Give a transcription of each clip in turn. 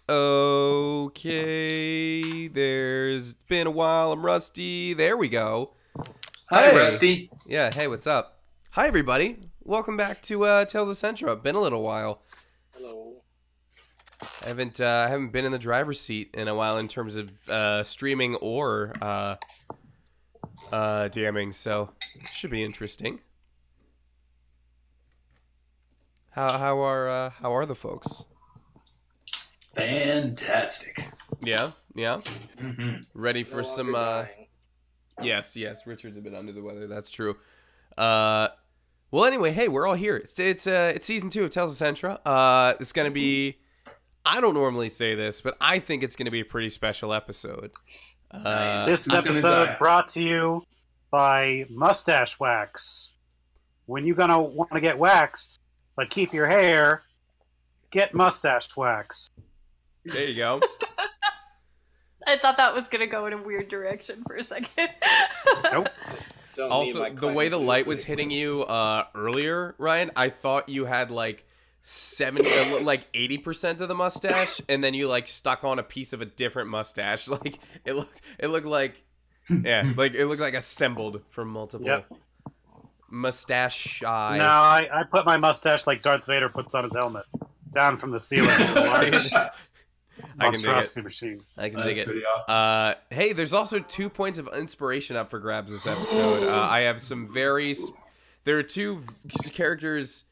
Okay, there's been a while. I'm Rusty. There we go. Hi, Hey. Rusty. Yeah, hey, what's up? Hi, everybody. Welcome back to Tales of Sentra. Been a little while. Hello. I haven't been in the driver's seat in a while in terms of streaming or DMing, so should be interesting. How are the folks? Fantastic. Yeah. Ready for No some longer dying. Yes, Richard's a bit under the weather. That's true. Well, anyway, hey, we're all here. It's season 2 of Tales of Sentra. It's gonna be. I don't normally say this, but I think it's gonna be a pretty special episode. Nice. This I'm gonna episode die. brought to you by Mustache Wax. When you're gonna want to get waxed, but keep your hair, get mustache wax. There you go. I thought that was gonna go in a weird direction for a second. Nope. Don't need Also, my the way the climate light blue was for hitting these you earlier, Ryan, I thought you had like 80% of the mustache, and then you like stuck on a piece of a different mustache. Like it looked like, yeah, like it looked like assembled from multiple Yep. mustache. No, I put my mustache like Darth Vader puts on his helmet, down from the ceiling. With a large I can dig it. monstrosity machine. I can That's dig it. pretty awesome. Hey, there's also 2 points of inspiration up for grabs this episode. I have some there are 2 characters,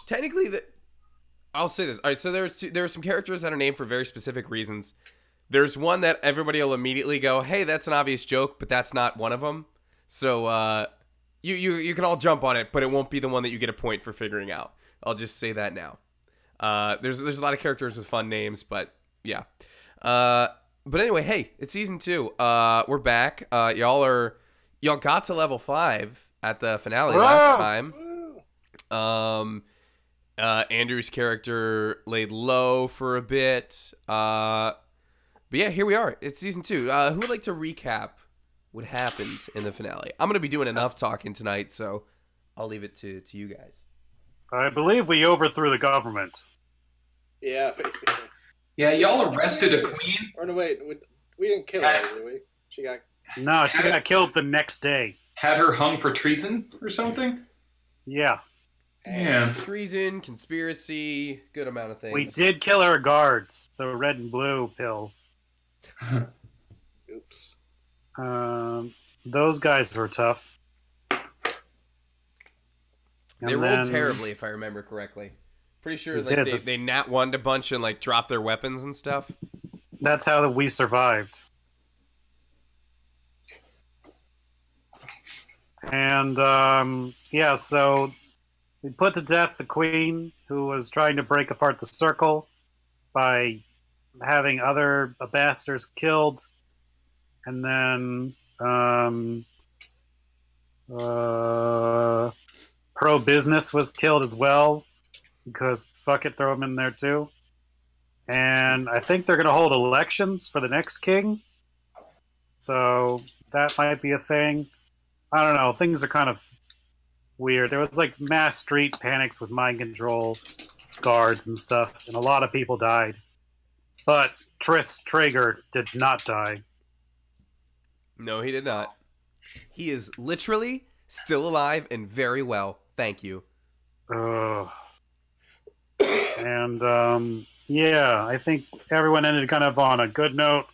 technically that I'll say this. All right, so there are some characters that are named for very specific reasons. There's one that everybody will immediately go, "Hey, that's an obvious joke," but that's not one of them. So you can all jump on it, but it won't be the one that you get a point for figuring out. I'll just say that now. There's a lot of characters with fun names, but yeah. But anyway, hey, it's season 2. We're back. Y'all got to level 5 at the finale last time. Andrew's character laid low for a bit. But yeah, here we are. It's season 2. Who would like to recap what happened in the finale? I'm gonna be doing enough talking tonight, so I'll leave it to you guys. I believe we overthrew the government. Yeah, basically. Yeah, y'all arrested a queen. Or no, wait, we didn't kill her, did we? She got. No, she got killed the next day. Had her hung for treason or something. Yeah, Yeah. Treason, conspiracy, good amount of things. we did kill our guards. The red and blue pill. Oops. Those guys were tough. They And rolled then- terribly, if I remember correctly. Pretty sure They like, did, they that's- nat 1'd a bunch and like dropped their weapons and stuff. That's how we survived. And yeah, so we put to death the queen who was trying to break apart the circle by having other bastards killed, and then pro business was killed as well because fuck it, throw him in there too. And I think they're going to hold elections for the next king. So that might be a thing. I don't know. Things are kind of weird. There was like mass street panics with mind control guards and stuff, and a lot of people died. But Triss Traeger did not die. No, he did not. He is literally still alive and very well. Thank you. Ugh. And yeah, I think everyone ended kind of on a good note.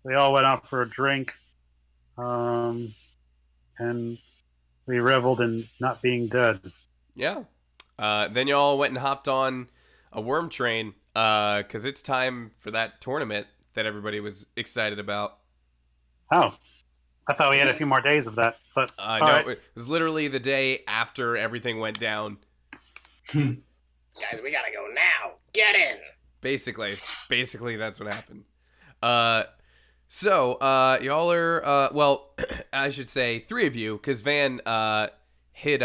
They all went out for a drink. And we reveled in not being dead. Yeah. Then y'all went and hopped on a worm train because it's time for that tournament that everybody was excited about. Oh, I thought we had a few more days of that, but No, all right. it was literally the day after everything went down. Guys, we gotta go now. Get in. Basically, that's what happened. So y'all are, well, I should say 3 of you, because Van hid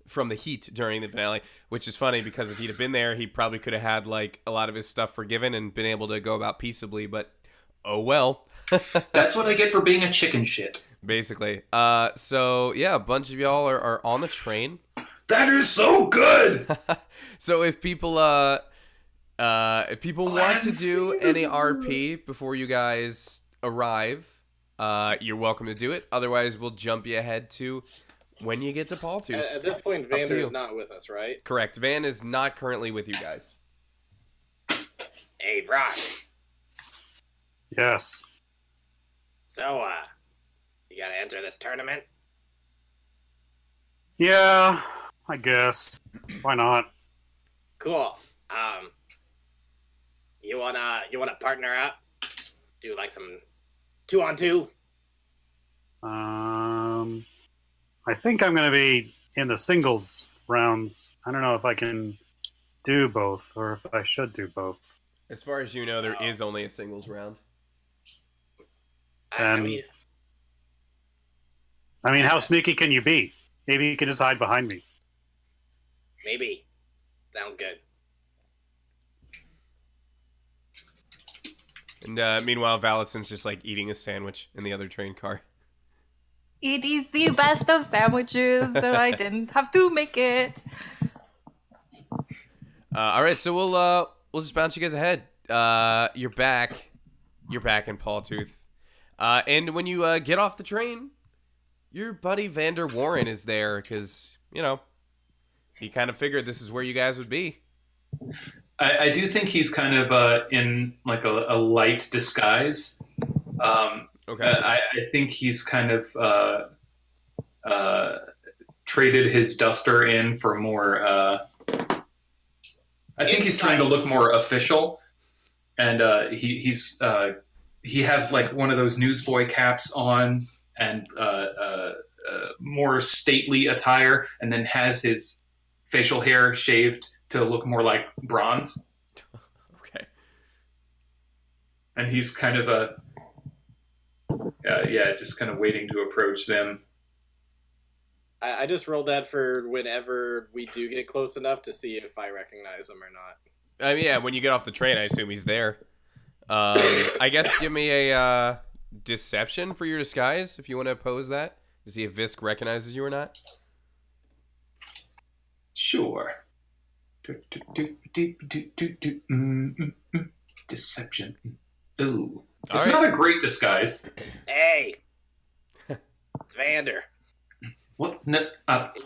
from the heat during the finale, which is funny because if he'd have been there, he probably could have had like a lot of his stuff forgiven and been able to go about peaceably, but oh well. That's what I get for being a chicken shit. Basically. So yeah, a bunch of y'all are on the train. That is so good! So if people If people want to do any RP before you guys arrive, you're welcome to do it. Otherwise, we'll jump you ahead to when you get to Paul Tooth. At this point, Vander is not with us, right? Correct. Van is not currently with you guys. Hey, Brock. Yes. So, you gotta enter this tournament? Yeah, I guess. Why not? Cool. You wanna partner up? Do like some 2-on-2? I think I'm going to be in the singles rounds. I don't know if I can do both, or if I should do both. As far as you know, there is only a singles round. I mean, how sneaky can you be? Maybe you can just hide behind me. maybe. Sounds good. And meanwhile, Valison's just like eating a sandwich in the other train car. It is the best of sandwiches, so I didn't have to make it. All right, so we'll just bounce you guys ahead. You're back. You're back in Paul Tooth. And when you get off the train, your buddy Vander Warren is there because, you know, he kind of figured this is where you guys would be. I do think he's kind of in like a light disguise. Okay. I think he's kind of traded his duster in for more. I think he's trying to look more official, and he has like one of those newsboy caps on and more stately attire, and then has his facial hair shaved to look more like bronze. Okay. And he's kind of just kind of waiting to approach them. I just rolled that for whenever we do get close enough to see if I recognize him or not. I mean, yeah, when you get off the train, I assume he's there. I guess give me a deception for your disguise if you want to oppose that to see if Visk recognizes you or not. Sure. Deception. Ooh. It's not a great disguise. Hey! It's Vander. What? No,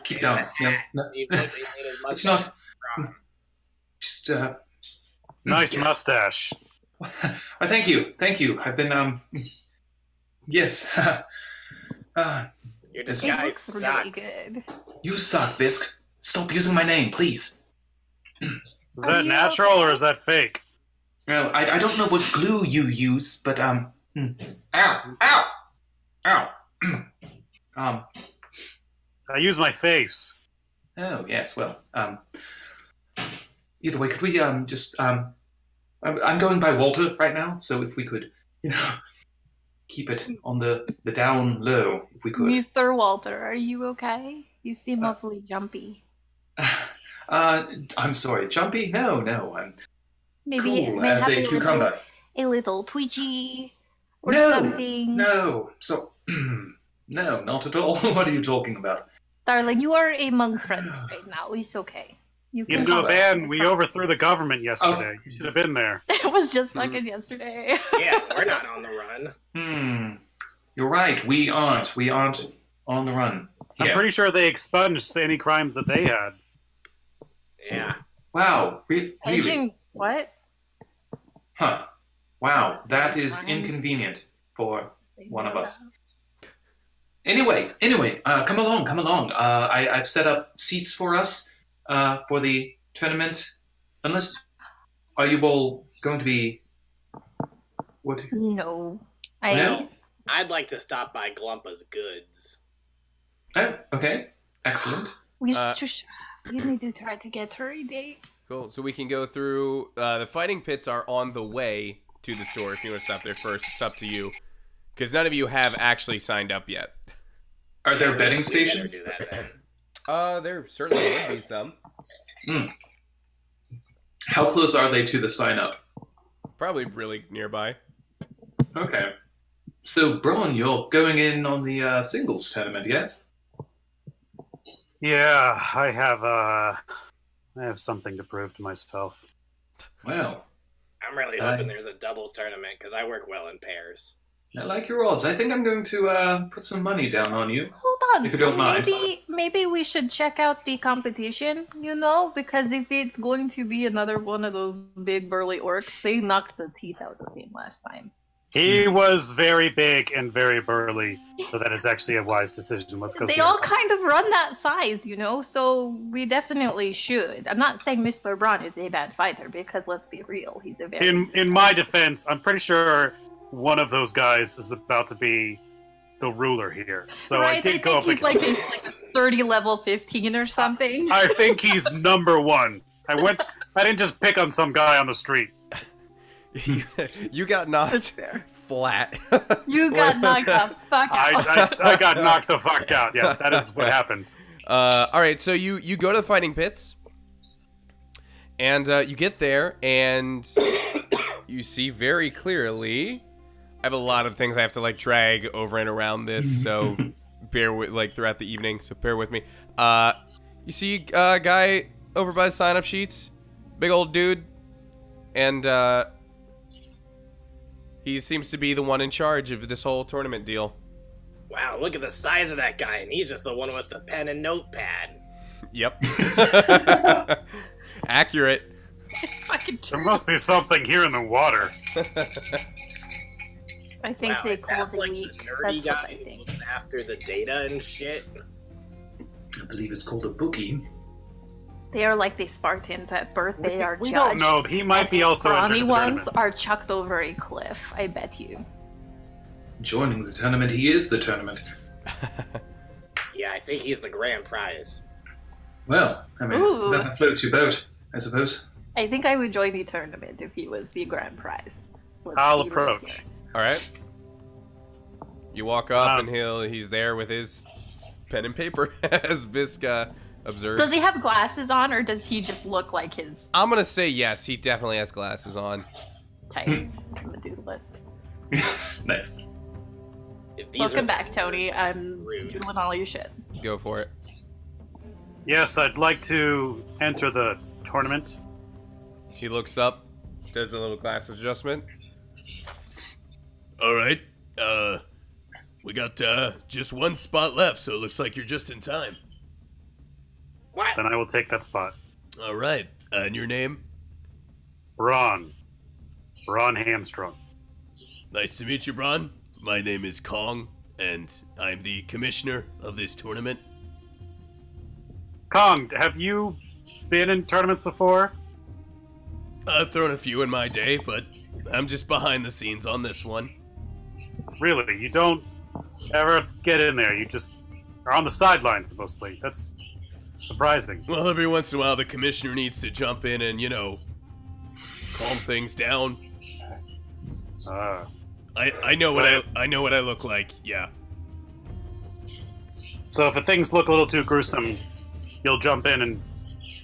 keep down. No. It's not. Just, Nice yes. mustache. Thank you. I've been, yes. Your It disguise looks really sucks. good. You suck, Visk. Stop using my name, please. Is Are that you natural okay? or is that fake? No, I don't know what glue you use, but, Ow! I use my face. Oh, yes, well, either way, could we, I'm going by Walter right now, so if we could, keep it on the down low, if we could. Mr. Walter, are you okay? You seem awfully jumpy. I'm sorry, jumpy? No, I'm Maybe cool may as have a cucumber. a little twitchy or No, something. No, so, no, not at all. What are you talking about? Darling, you are among friends right now. It's okay. You You can know, talk. Van, we overthrew the government yesterday. You should have been there. It was just fucking yesterday. Yeah, we're not on the run. You're right, we aren't on the run. I'm pretty sure they expunged any crimes that they had. Yeah. Wow, I really? think what? Huh. Wow, that is Crimes? inconvenient for one of us. Anyway, come along. I've set up seats for us for the tournament. Unless, are you all going to be? What? No. Well, I'd like to stop by Glumpa's Goods. oh, okay, excellent. We need to try to get her a date. Cool. So we can go through. The fighting pits are on the way to the store. If you want to stop there first, it's up to you. Because none of you have actually signed up yet. Are there betting We better stations? do that then. There certainly would be some. How close are they to the sign up? Probably really nearby. Okay. So, Braun, you're going in on the singles tournament, yes? Yeah, I have something to prove to myself. Well, I'm really hoping there's a doubles tournament because I work well in pairs. I like your odds. I think I'm going to put some money down on you. Hold on. If you don't mind. Maybe we should check out the competition, you know? Because if it's going to be another one of those big burly orcs, they knocked the teeth out of him last time. He was very big and very burly, so that is actually a wise decision. Let's go see They all it. kind of run that size, you know? So we definitely should. I'm not saying Mr. Braun is a bad fighter, because let's be real, he's a very... In my defense, I'm pretty sure one of those guys is about to be the ruler here. So right, I did go up he's against like a 30 level 15 or something. I think he's number one. I didn't just pick on some guy on the street. You got knocked That's fair. flat. You got knocked the fuck out. I got knocked the fuck out. Yes, that is what happened. All right, so you go to the fighting pits, and you get there, and you see very clearly. I have a lot of things I have to like drag over and around this, so bear with throughout the evening. So bear with me. You see a guy over by the sign-up sheets, big old dude, and he seems to be the one in charge of this whole tournament deal. Wow, look at the size of that guy, and he's just the one with the pen and notepad. Yep. Accurate. It's fucking There true. must be something here in the water. I think Wow, they if call that's the like week. the nerdy That's what guy I who think. looks after the data and shit. I believe it's called a bookie. They are like the Spartans at birth. They are We judged. don't know. He might be also Scrawny entering the ones tournament. are chucked over a cliff. I bet you. Joining the tournament, he is the tournament. Yeah, I think he's the grand prize. Well, I mean, Ooh. nothing floats your boat, I suppose. I think I would join the tournament if he was the grand prize. Let's I'll be real approach. here. All right. You walk up, and he's there with his pen and paper, as Visca observed. Does he have glasses on, or does he just look like his I'm gonna say yes. He definitely has glasses on. type? I'm gonna doodle it. Nice. If these Welcome are back, the Tony. words, I'm rude. doodling all your shit. Go for it. Yes, I'd like to enter the tournament. He looks up, does a little glasses adjustment. All right. We got just one spot left, so it looks like you're just in time. What? Then I will take that spot. All right. And your name? Braun Hamstrung. Nice to meet you, Bron. My name is Kong, and I'm the commissioner of this tournament. Kong, have you been in tournaments before? I've thrown a few in my day, but I'm just behind the scenes on this one. Really? You don't ever get in there. You just are on the sidelines mostly. That's surprising. Well, every once in a while, the commissioner needs to jump in and, you know, calm things down. I know what I look like. Yeah. So if things look a little too gruesome, you'll jump in and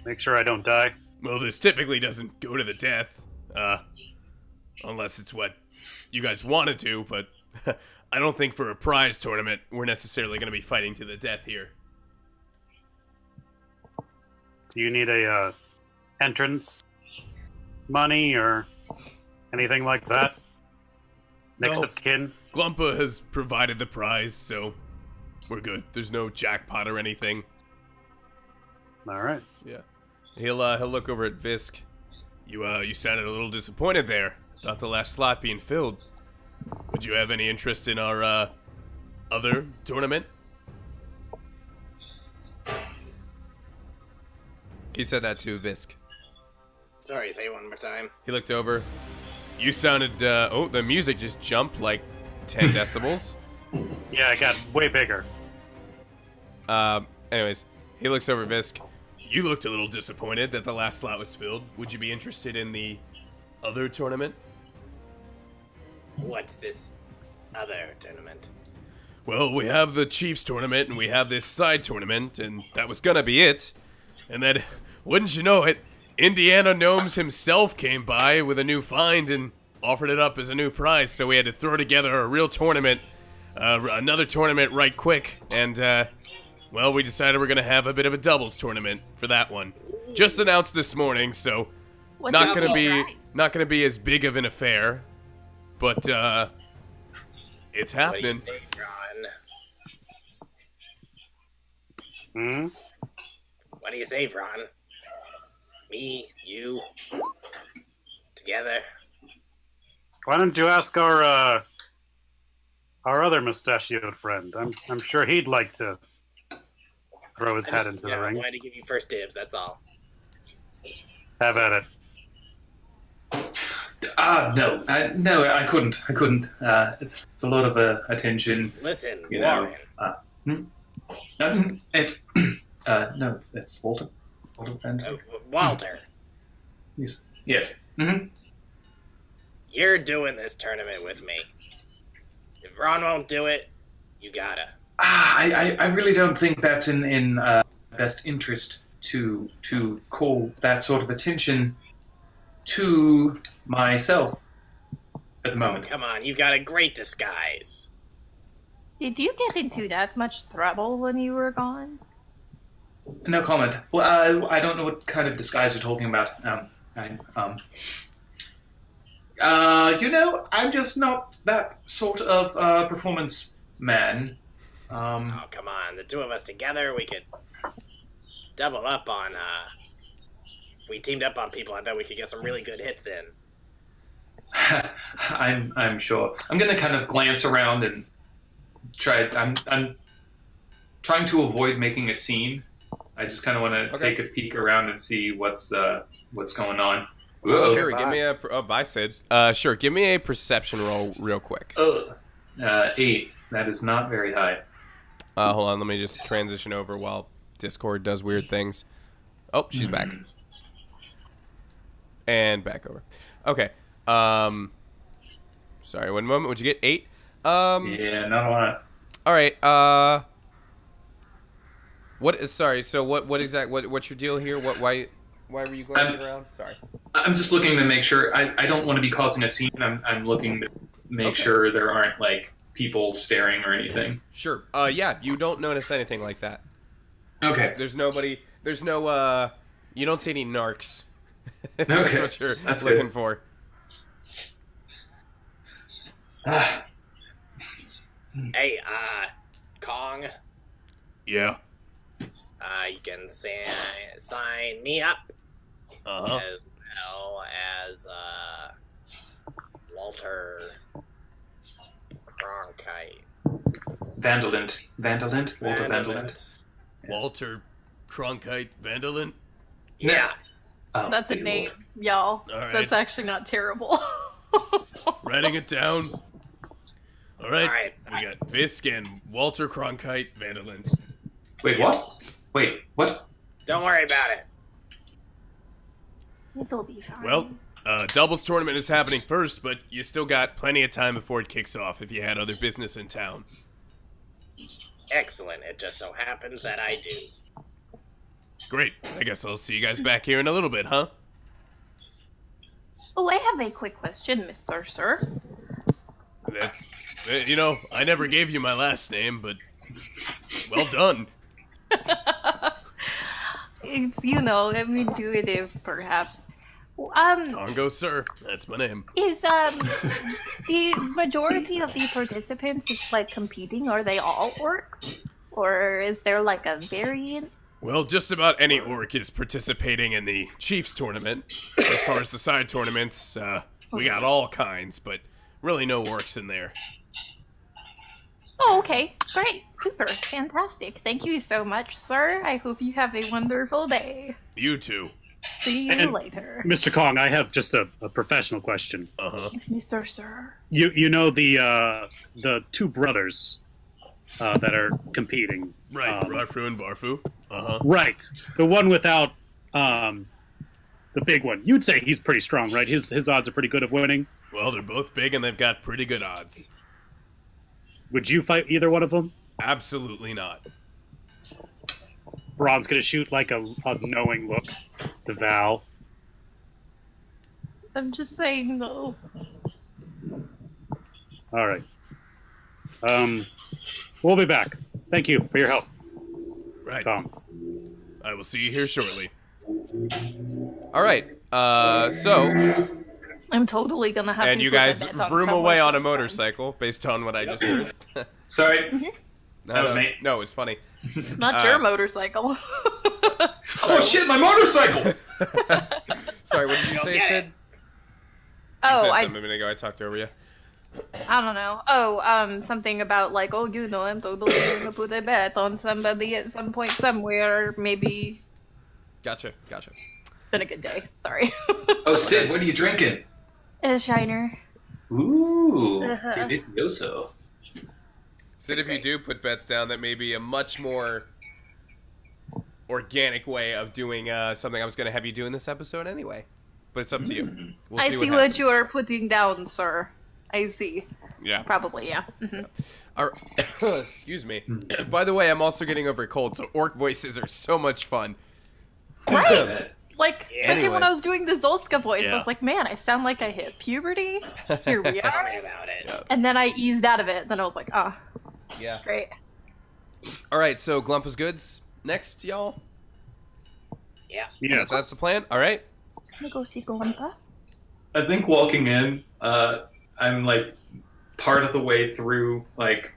make sure I don't die? Well, this typically doesn't go to the death, unless it's what you guys want to do. But I don't think for a prize tournament we're necessarily going to be fighting to the death here. Do you need a entrance money or anything like that? Next No. of kin? Glumpa has provided the prize, so we're good. There's no jackpot or anything. All right. Yeah. He'll look over at Visk. You sounded a little disappointed there about the last slot being filled. Would you have any interest in our other tournament? He said that to Visk. Sorry, say it one more time. He looked over. You sounded oh, the music just jumped like 10 decibels. Yeah, it got way bigger. Anyways, he looks over at Visk. You looked a little disappointed that the last slot was filled. Would you be interested in the other tournament? What's this other tournament? Well, we have the Chiefs tournament and we have this side tournament, and that was gonna be it. And then, wouldn't you know it, Indiana Gnomes himself came by with a new find and offered it up as a new prize, so we had to throw together a real tournament, another tournament right quick, and, well, we decided we're gonna have a bit of a doubles tournament for that one. Just announced this morning, so What's not your gonna be surprise? not gonna be as big of an affair, but it's What do you happening. say, Ron? Hmm? What do you say, Ron? Me, you, together. Why don't you ask our other mustachioed friend? I'm sure he'd like to throw his hat into the I ring. wanted to give you first dibs. That's all. Have at it. No, I couldn't. It's a lot of attention. Listen, You know, Warren. It's no, it's Walter. Walter Van. Walter, Yes. Mm-hmm. you're doing this tournament with me. If Ron won't do it, you gotta. I really don't think that's in best interest to call that sort of attention to myself at the moment. Come on, you got a great disguise. Did you get into that much trouble when you were gone? No comment. Well, I don't know what kind of disguise you're talking about. I'm just not that sort of performance man. Oh, come on. The two of us together, we could double up on, if we teamed up on people, I bet we could get some really good hits in. I'm sure. I'm gonna kind of glance around and try. I'm trying to avoid making a scene. I just kind of want to take a peek around and see what's going on. Whoa. Sure, give me a bye, Sid. Sure, give me a perception roll real quick. 8. That is not very high. Hold on, let me just transition over while Discord does weird things. Oh, she's back. And back over. Okay. Sorry, one moment. What'd you get? 8? Yeah, not a lot. All right. Sorry. So what's your deal here? Why were you glancing around? Sorry. I'm just looking to make sure. I don't want to be causing a scene. I'm looking to make sure there aren't like people staring or anything. Sure. Yeah. You don't notice anything like that. Okay. There's nobody. There's no. You don't see any narcs. That's Okay. what you're That's looking good. for. Hey, Kong, Yeah. you can sign me up Uh-huh. as well as, Walter Cronkite. Vandalint. Walter Vandalint. Walter Cronkite Vandalin. Yeah. Oh, That's a cool. name, y'all. All right. That's actually not terrible. Writing it down. All right. All right. We got Fisk and Walter Cronkite Vandalin. Wait, what? Wait, what? Don't worry about it. It'll be fine. Well, doubles tournament is happening first, but you still got plenty of time before it kicks off if you had other business in town. Excellent. It just so happens that I do. Great. I guess I'll see you guys back here in a little bit, huh? Oh, I have a quick question, Mr. Sir. That's, I never gave you my last name, but well done. It's, intuitive, perhaps. Congo, sir. That's my name. Is, the majority of the participants, like, competing, are they all orcs? Or is there, like, a variance? Well, just about any orc is participating in the Chiefs tournament. As far as the side tournaments, we got all kinds, but really no orcs in there. Oh, okay. Great. Super. Fantastic. Thank you so much, sir. I hope you have a wonderful day. You too. See you And- later. Mr. Kong, I have just a professional question. Uh-huh. Thanks, Mr. Sir. You know the two brothers that are competing. Right, Rarfu and Varfu. Uh-huh. Right. The one without the big one. You'd say he's pretty strong, right? His odds are pretty good of winning. Well, they're both big and they've got pretty good odds. Would you fight either one of them? Absolutely not. Braun's gonna shoot like a knowing look to Val. I'm just saying, no. All right. We'll be back. Thank you for your help, Right. Tom. I will see you here shortly. All right. So, I'm totally gonna have and to you put guys the net on vroom someone away on a sometime. motorcycle, based on what I just heard. Sorry. No, That was no, me. no, it was funny. Not your motorcycle. Oh shit, my motorcycle! Sorry, what did you Go say, get Sid? it. You Oh, said I something a minute ago. I talked over you. I don't know. Oh, something about like, oh, I'm totally gonna put a bet on somebody at some point somewhere. Maybe Gotcha. been a good day. Sorry. Oh, Sid, what are you drinking? A shiner. Ooh, Uh-huh. delicioso. Sid, if you do put bets down, that may be a much more organic way of doing something I was going to have you do in this episode anyway. But it's up to you. We'll I see see what what happens. you are putting down, sir. I see. Yeah. Probably, yeah. Excuse me. By the way, I'm also getting over a cold, so orc voices are so much fun. Right! Like, especially when I Anyways. was doing the Zolska voice, I Yeah. was like, man, I sound like I hit puberty. Here we Tell are. me about it. Yeah. And then I eased out of it. Then I was like, ah, Yeah. great. All right, so Glumpa's Goods next, y'all. Yeah. Yes. That's the plan. All right. Can I go see Glumpa? I think walking in, I'm like part of the way through, like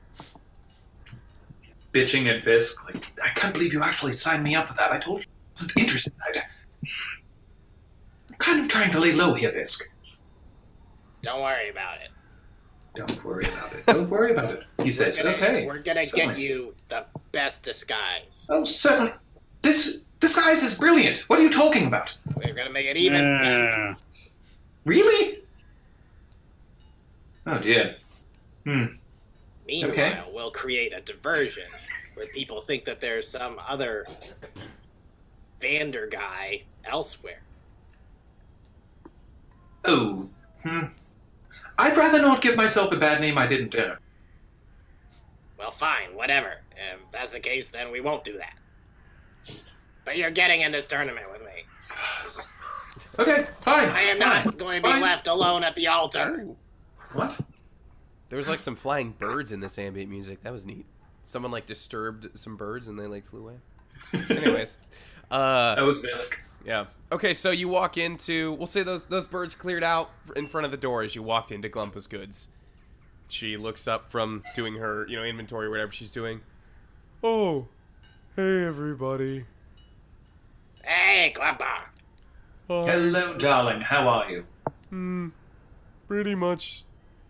bitching at Fisk. Like, I can't believe you actually signed me up for that. I told you I wasn't interested. I'm kind of trying to lay low here, Fisk. Don't worry about it. Don't worry about it. Don't worry about it. He says, okay. We're gonna certainly. get you the best disguise. Oh, certainly. This disguise is brilliant. What are you talking about? We're gonna make it even better. Yeah. Really? Oh, dear. Meanwhile, Okay. we'll create a diversion where people think that there's some other Vander guy elsewhere. Oh. I'd rather not give myself a bad name I didn't earn. Well, fine, whatever. If that's the case, then we won't do that. But you're getting in this tournament with me. Okay, fine. I am fine, not going to be fine. left alone at the altar. What? There was like some flying birds in this ambient music. That was neat. Someone like disturbed some birds and they like flew away. Anyways, That was Fisk. yeah. Okay, so you walk into. We'll say those birds cleared out in front of the door as you walked into Glumpa's Goods. She looks up from doing her, inventory or whatever she's doing. Oh, hey everybody. Hey, Glumpa. Hello, darling. How are you? Pretty much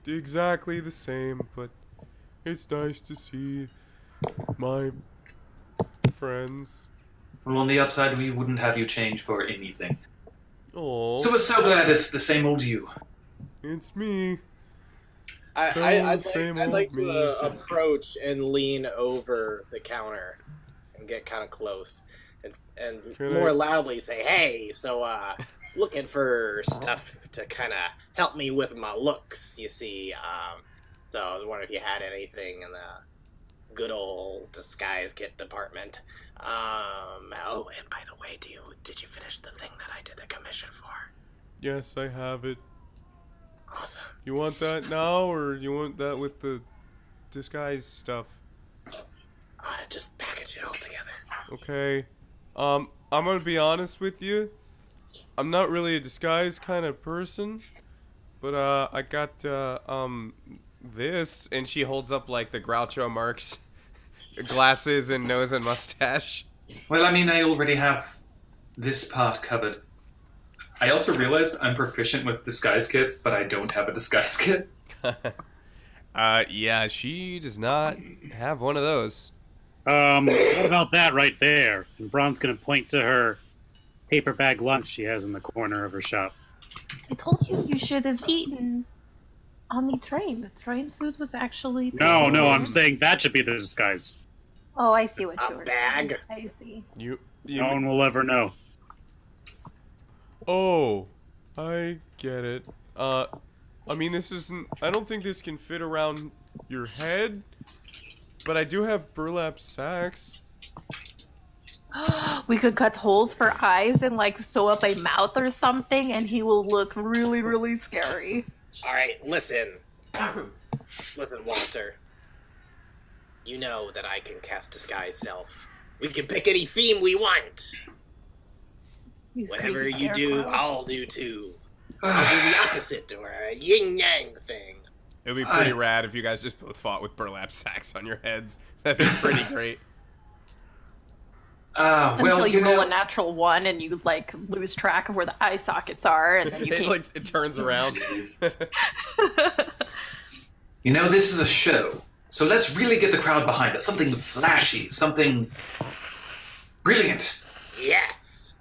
exactly the same, but it's nice to see my friends. Well, on the upside, we wouldn't have you change for anything. Oh, So we're so glad it's the same old you. it's me. I'd same like old me. to approach and lean over the counter and get kind of close and Can more I- loudly say, "Hey, so looking for stuff to kind of help me with my looks, you see. So I was wondering if you had anything in the good old disguise kit department. Oh, and by the way, did you finish the thing that I did the commission for? Yes, I have it. Awesome. You want that now, or you want that with the disguise stuff? Just package it all together. Okay. I'm gonna be honest with you. I'm not really a disguise kind of person, but I got this, and she holds up like the Groucho Marx glasses and nose and mustache. Well, I mean, I already have this part covered. I also realized I'm proficient with disguise kits, but I don't have a disguise kit. Yeah, she does not have one of those. What about that right there? And Braun's gonna point to her paper bag lunch she has in the corner of her shop. I told you you should have eaten on the train. The train food was actually No, pretty I'm good. saying that should be the disguise. Oh, I see what A you were bag? saying. I see. You No one will ever know. Oh, I get it. I mean, this isn't. I don't think this can fit around your head, but I do have burlap sacks. We could cut holes for eyes and like sew up a mouth or something, and he will look really, really scary. All right, listen. Listen, Walter. You know that I can cast Disguise Self. We can pick any theme we want. He's Whatever creepy you do, scarecrow. I'll do too. I'll do the opposite, or a yin-yang thing. It would be pretty rad if you guys just both fought with burlap sacks on your heads. That'd be pretty great. Until Well, you you roll know, a natural one and you like lose track of where the eye sockets are, and then you It can't. like it turns around. you know, this is a show, so let's really get the crowd behind us. Something flashy, something brilliant. Yes.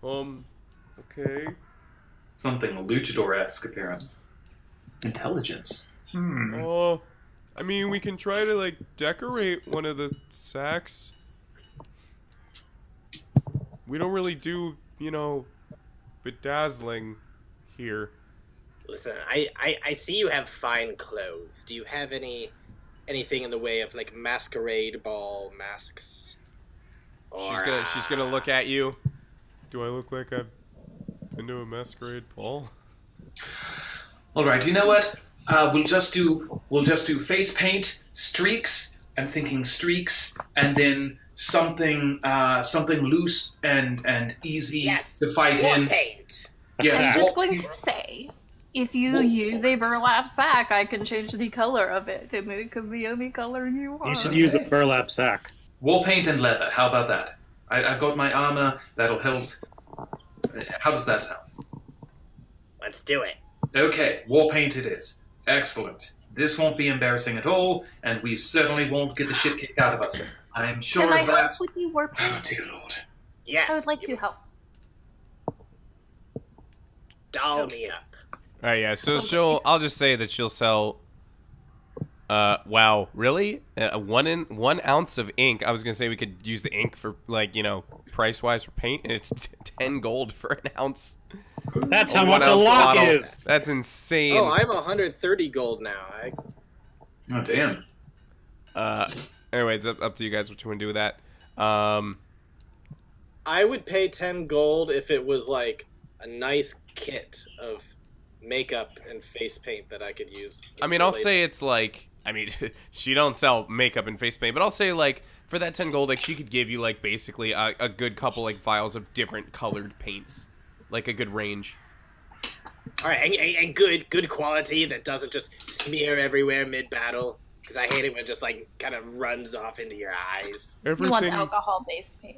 Okay. Something luchador-esque, apparently. Intelligence. I mean, we can try to like decorate one of the sacks. We don't really do, you know, bedazzling here. Listen, I see you have fine clothes. Do you have anything in the way of like masquerade ball masks? Or, She's gonna look at you. Do I look like I've been to a masquerade ball? All right, you know what? We'll just do face paint, streaks. I'm thinking streaks, and then something loose and easy yes, to fight war in. paint. Yes, I'm war just going paint. to say, if you use a burlap sack, I can change the color of it, and it could be any color you want. You should use a burlap sack. Wall paint and leather. How about that? I've got my armor. That'll help. How does that sound? Let's do it. Okay, war paint it is. Excellent. This won't be embarrassing at all, and we certainly won't get the shit kicked out of us. I am sure Can I of help that. with the war Oh, paint? dear Lord. Yes. I would like to help. Doll me up. Alright, yeah, so I'll just say that she'll sell, wow, really? 1 ounce of ink. I was gonna say we could use the ink for, like, you know, price-wise for paint, and it's 10 gold for an ounce. That's how 1 much a ounce lot bottle. is. That's insane. Oh, I'm 130 gold now. Oh, damn. Anyway, it's up to you guys what you want to do with that. I would pay 10 gold if it was like a nice kit of makeup and face paint that I could use. I mean, I'll say it's like, I mean, she don't sell makeup and face paint, but I'll say, like, for that 10 gold, like, she could give you, like, basically a good couple, like, vials of different colored paints. Like, a good range. All right, and good quality that doesn't just smear everywhere mid-battle. Because I hate it when it just, like, kind of runs off into your eyes. You want Everything, alcohol-based paint.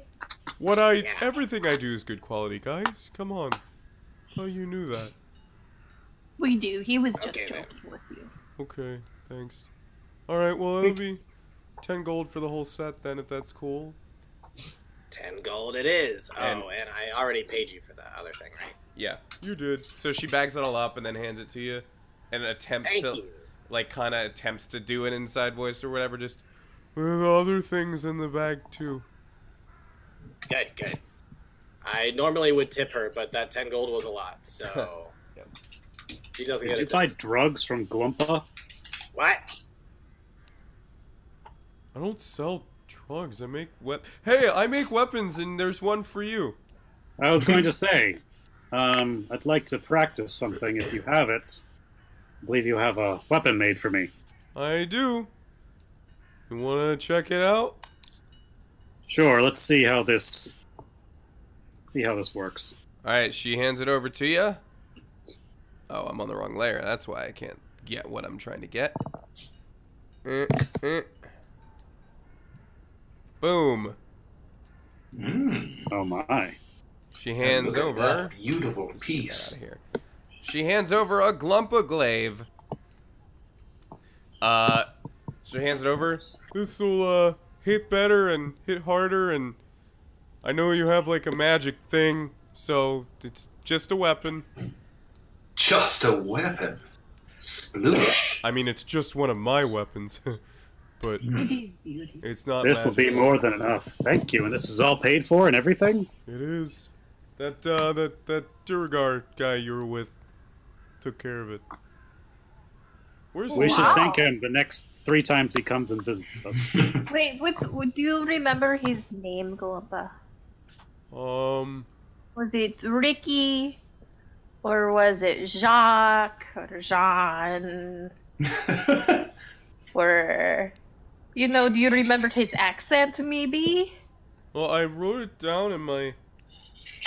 everything I do is good quality, guys. Come on. Oh, you knew that. We do. He was just Okay, then. joking with you. Okay, thanks. Alright, well, it'll be 10 gold for the whole set, then, if that's cool. 10 gold it is. And- Oh, and I already paid you for the other thing, right? Yeah, you did. So she bags it all up and then hands it to you, and attempts Thank to, you. like, kind of attempts to do an inside voice or whatever. Just, there are other things in the bag too. Good, good. I normally would tip her, but that 10 gold was a lot, so... Yep. She doesn't Did get you it. buy drugs from Glumpa? What? I don't sell drugs. I make Hey, I make weapons, and there's one for you. I was going to say, I'd like to practice something if you have it. I believe you have a weapon made for me. I do. You wanna check it out? Sure, let's see how this works. All right, she hands it over to you. Oh, I'm on the wrong layer. That's why I can't get what I'm trying to get. Boom. Oh my. She hands Look at over. that beautiful Get out piece. of here. She hands over a glumpa glaive. She hands it over. This'll hit better and hit harder, and I know you have like a magic thing, so it's just a weapon. Just a weapon. Sploosh. I mean, it's just one of my weapons, but It is beauty. it's not. This will be magical. more than enough. Thank you. And this is all paid for and everything? It is. That Duragar guy you were with took care of it. Where's We should Wow. thank him the next 3 times he comes and visits us. Wait, do you remember his name, Glumpa? Was it Ricky? Or was it Jacques? Or Jean? Or You know, do you remember his accent, maybe? Well, I wrote it down in my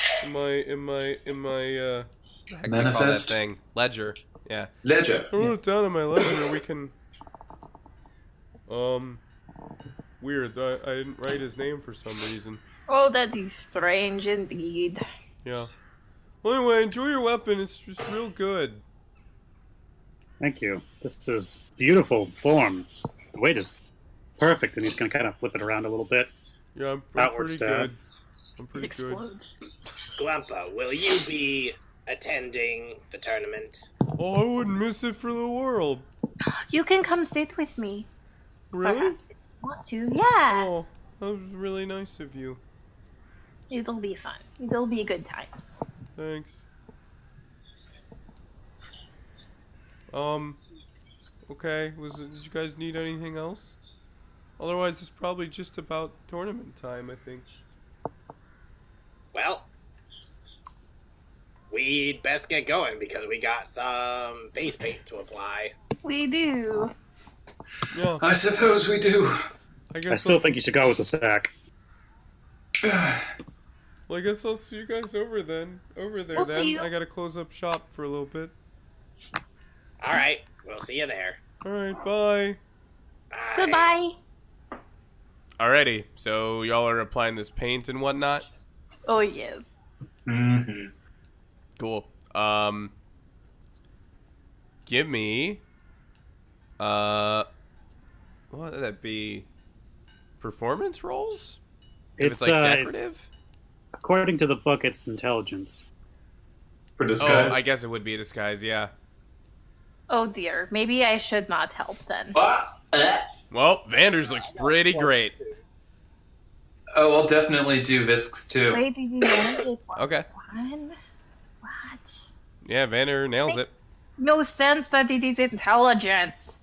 heck do you call that Manifest? thing? Ledger. Yeah. Ledger. I wrote it down in my ledger. We can. Weird. I didn't write his name for some reason. Oh, that is strange indeed. Yeah. Well, anyway, enjoy your weapon. It's just real good. Thank you. This is beautiful form. The weight is perfect, and he's going to kind of flip it around a little bit. Yeah, I'm Outward pretty stab. good. I'm pretty good. Explodes. Glumpa, will you be attending the tournament? Oh, I wouldn't miss it for the world. You can come sit with me. Really? Perhaps if you want to. Yeah. Oh, that was really nice of you. It'll be fun. It'll be good times. Thanks. Okay. Did you guys need anything else? Otherwise, it's probably just about tournament time, I think. Well, we'd best get going because we got some face paint to apply. We do. Yeah. I suppose we do. I I still think you should go with the sack. Well, I guess I'll see you guys over there We'll see then. you. I gotta close up shop for a little bit. All right, we'll see you there. Alright, bye. Bye. Goodbye. Alrighty, so y'all are applying this paint and whatnot? Oh, yes. Mm-hmm. Cool. Give me, what would that be? Performance rolls? If it's like decorative? According to the book, it's intelligence. For disguise. Oh, I guess it would be a disguise, yeah. Oh, dear. Maybe I should not help then. Well, Vander's looks pretty great. Oh, I'll definitely do Visks too. Wait, did you manage it? Okay. One? What? Yeah, Vander nails it. Makes no sense that it is intelligence.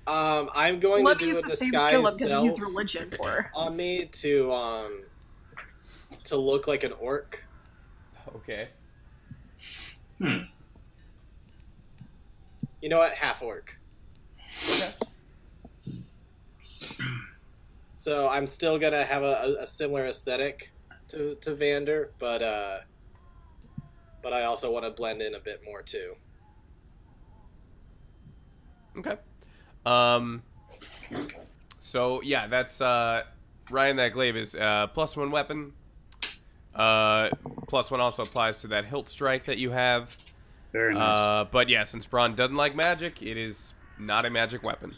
I'm going Let to me do a use the same skill disguise I'm gonna self use religion for. on me to look like an orc. Okay. Hmm. You know what? Half orc. Okay. So I'm still gonna have a similar aesthetic to Vander, but I also want to blend in a bit more too. Okay. So yeah, that's Ryan. That glaive is +1 weapon. +1 also applies to that hilt strike that you have. Very nice. But yeah, since Braun doesn't like magic, it is not a magic weapon.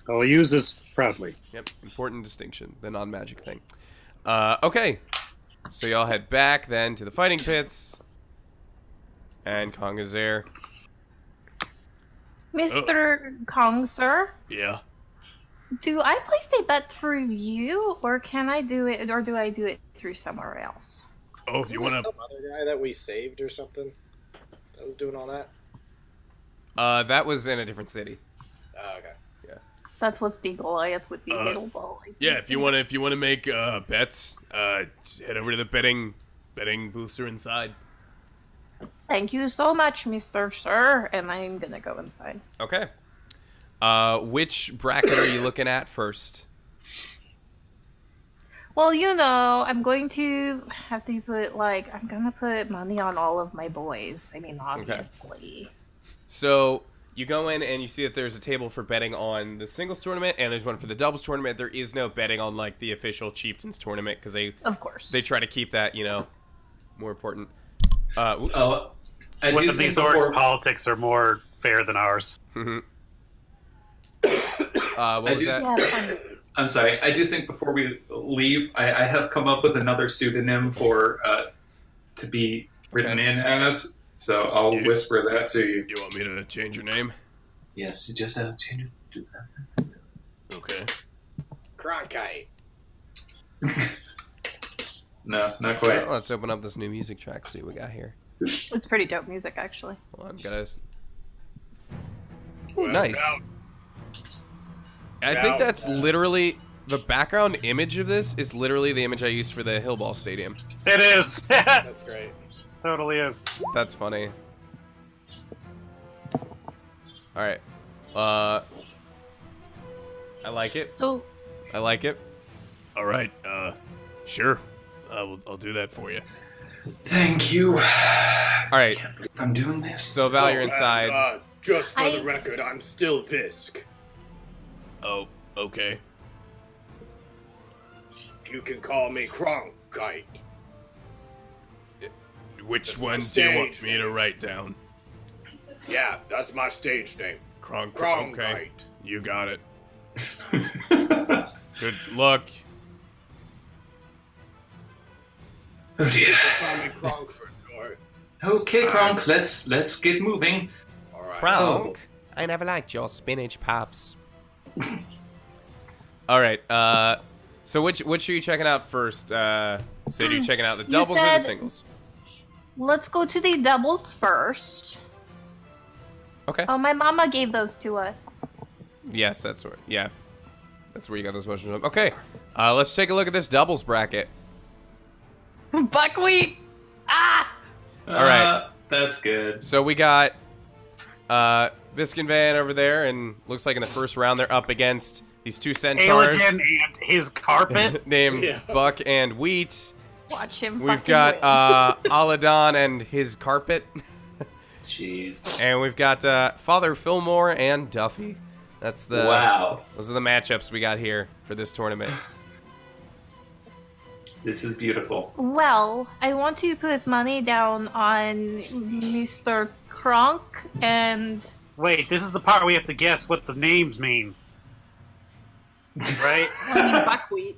I will use this proudly. Yep, important distinction, the non-magic thing. Okay, so y'all head back then to the fighting pits, and Kong is there. Mr. Kong, sir, Yeah. do I place a bet through you, or can I do it, or do I do it through somewhere else? Oh, if you want to. Some other guy that we saved or something that was doing all that. That was in a different city. Oh, okay. That was the Goliath with the little ball. Yeah, if you want to make bets, just head over to the betting booths are inside. Thank you so much, Mr. Sir, and I'm gonna go inside. Okay. Which bracket are you looking at first? Well, you know, I'm going to have to put, like, I'm gonna put money on all of my boys. I mean, obviously. So you go in and you see that there's a table for betting on the singles tournament, and there's one for the doubles tournament. There is no betting on like the official chieftains tournament because Of course. they try to keep that, you know, more important. Oops. Oh, I With do these think orcs, before, politics are more fair than ours. What I was do- that? Yeah, fine. I'm sorry. I do think before we leave, I have come up with another pseudonym for to be written in as. So I'll whisper that to you. You want me to change your name? Yes, just change it to that. Okay. Cronkite. No, not quite. Well, let's open up this new music track. See what we got here. It's pretty dope music, actually. Hold on, guys. Ooh, nice. I think that's literally the background image of this is literally the image I used for the Hillball Stadium. It is. That's great. Totally is. That's funny. All right. I like it. So, I like it. All right. Sure. I'll do that for you. Thank you. All right. Can't believe I'm doing this. So Val, you're inside. Just for the I- record, I'm still Visk. Oh, okay. You can call me Cronkite. Which That's one my do you want stage me to write down? Yeah, that's my stage name. Cronkite. Okay. Cronkite. You got it. Good luck. Oh dear. Call me Kronk for short. Okay, Kronk, let's get moving. All right. Kronk, I never liked your spinach puffs. All right. So which are you checking out first? Say, are you checking out the You doubles or the said- singles? let's go to the doubles first. Okay. Oh, my mama gave those to us. Yes, that's where. Yeah, that's where you got those questions from. Okay. Let's take a look at this doubles bracket. Buckwheat! Ah! All right. That's good. So we got Viskin Van over there, and looks like in the first round they're up against these two centaurs Aladin and his carpet. named Yeah. Buck and Wheat. Watch him. We've fucking got win. Aladon and his carpet, Jeez. and we've got Father Fillmore and Duffy. That's the Wow. Those are the matchups we got here for this tournament. This is beautiful. Well, I want to put money down on Mr. Kronk and Wait, this is the part where we have to guess what the names mean. Right? I mean buckwheat.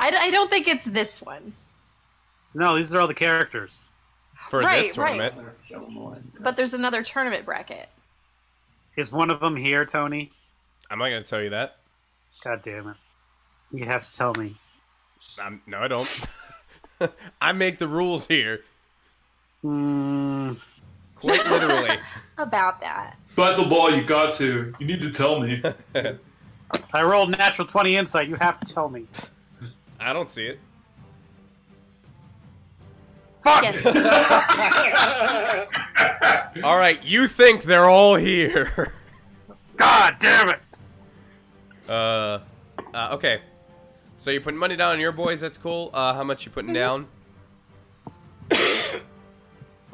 I don't think it's this one, No, these are all the characters. For Right, this tournament. but there's another tournament bracket. Is one of them here, Tony? I'm not going to tell you that. God damn it. You have to tell me. No, I don't. I make the rules here. Hmm. Quite literally. About that. Battle Ball, you got to. You need to tell me. I rolled natural 20 insight. You have to tell me. I don't see it. Fuck! Yes. All right, you think they're all here. God damn it! Okay. So you're putting money down on your boys, that's cool. How much you putting down?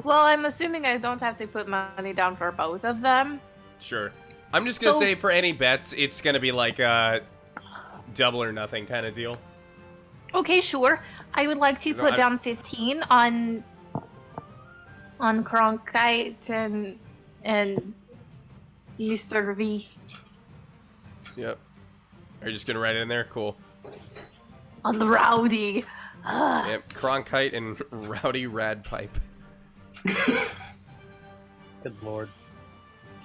Well, I'm assuming I don't have to put money down for both of them. Sure. I'm just gonna So- say for any bets, it's gonna be like a double or nothing kind of deal. Okay, sure. I would like to No, put I- down 15 on Cronkite and Mr. V. Yep. Are you just gonna write it in there? Cool. On the Rowdy. Ugh. Yep. Cronkite and Rowdy Radpipe. Good lord.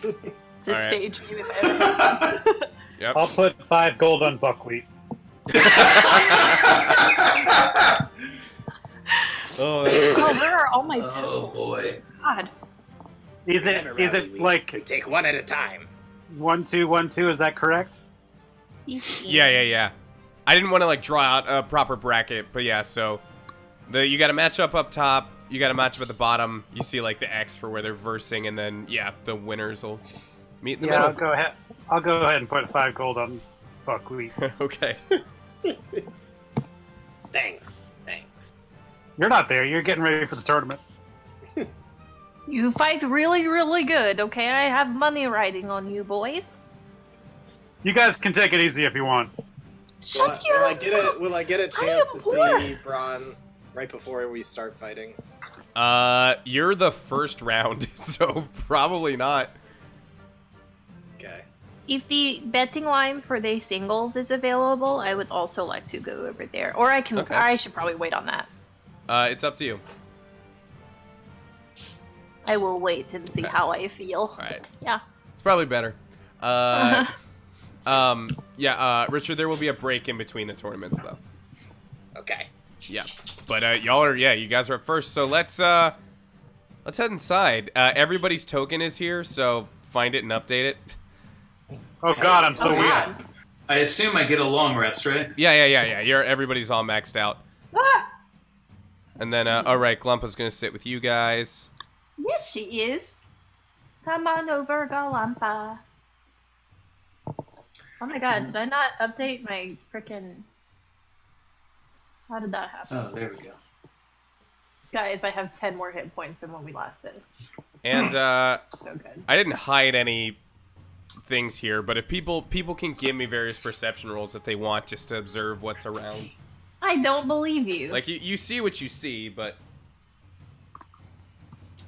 This Alright. stage made it better. Yep. I'll put 5 gold on buckwheat. Oh, Oh, where are all my Oh pencils? boy. God. Is it Never is rally, it we like take one at a time. 1 2 1 2? Is that correct? yeah. I didn't want to like draw out a proper bracket, but yeah. So you got a matchup up top. You got a matchup at the bottom. You see like the X for where they're versing, and then yeah, the winners will meet in the Yeah, I'll middle. go ahead. I'll go ahead and put 5 gold on buckwheat. Okay. Thanks. You're not there. You're getting ready for the tournament. You fight really, really good, okay? I have money riding on you, boys. You guys can take it easy if you want. Shut your Will I get a I chance am to poor. see Braun right before we start fighting? You're the first round, so probably not. Okay. If the betting line for the singles is available, I would also like to go over there. Or I can. Okay. I should probably wait on that. It's up to you. I will wait and see Okay. how I feel. All right. Yeah. It's probably better. Richard, there will be a break in between the tournaments, though. Okay. Yeah, but you guys are up first, so let's head inside. Everybody's token is here, so find it and update it. Oh god, I'm so Oh, weak. God. I assume I get a long rest, right? Yeah. Everybody's all maxed out. Ah! And then, all right, Glumpa's gonna sit with you guys. Yes, she is. Come on over, Galampa. Oh my god, did I not update my frickin'... How did that happen? Oh, there we go. Guys, I have 10 more hit points than when we last did. And So good. I didn't hide any things here, but if people can give me various perception rolls if they want, just to observe what's around. I don't believe you. Like you see what you see, but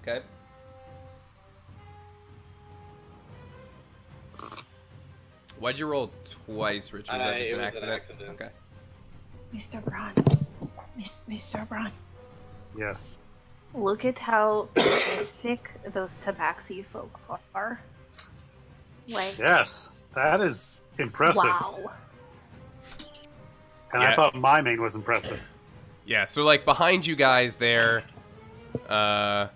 okay. Why'd you roll twice, Rich? Was that just It an was an accident? accident. Okay. Mr. Braun. Mr. Braun. Yes. Look at how realistic those tabaxi folks are. Like, Yes. That is impressive. wow. And Yeah. I thought miming was impressive. Yeah, so like behind you guys there, behind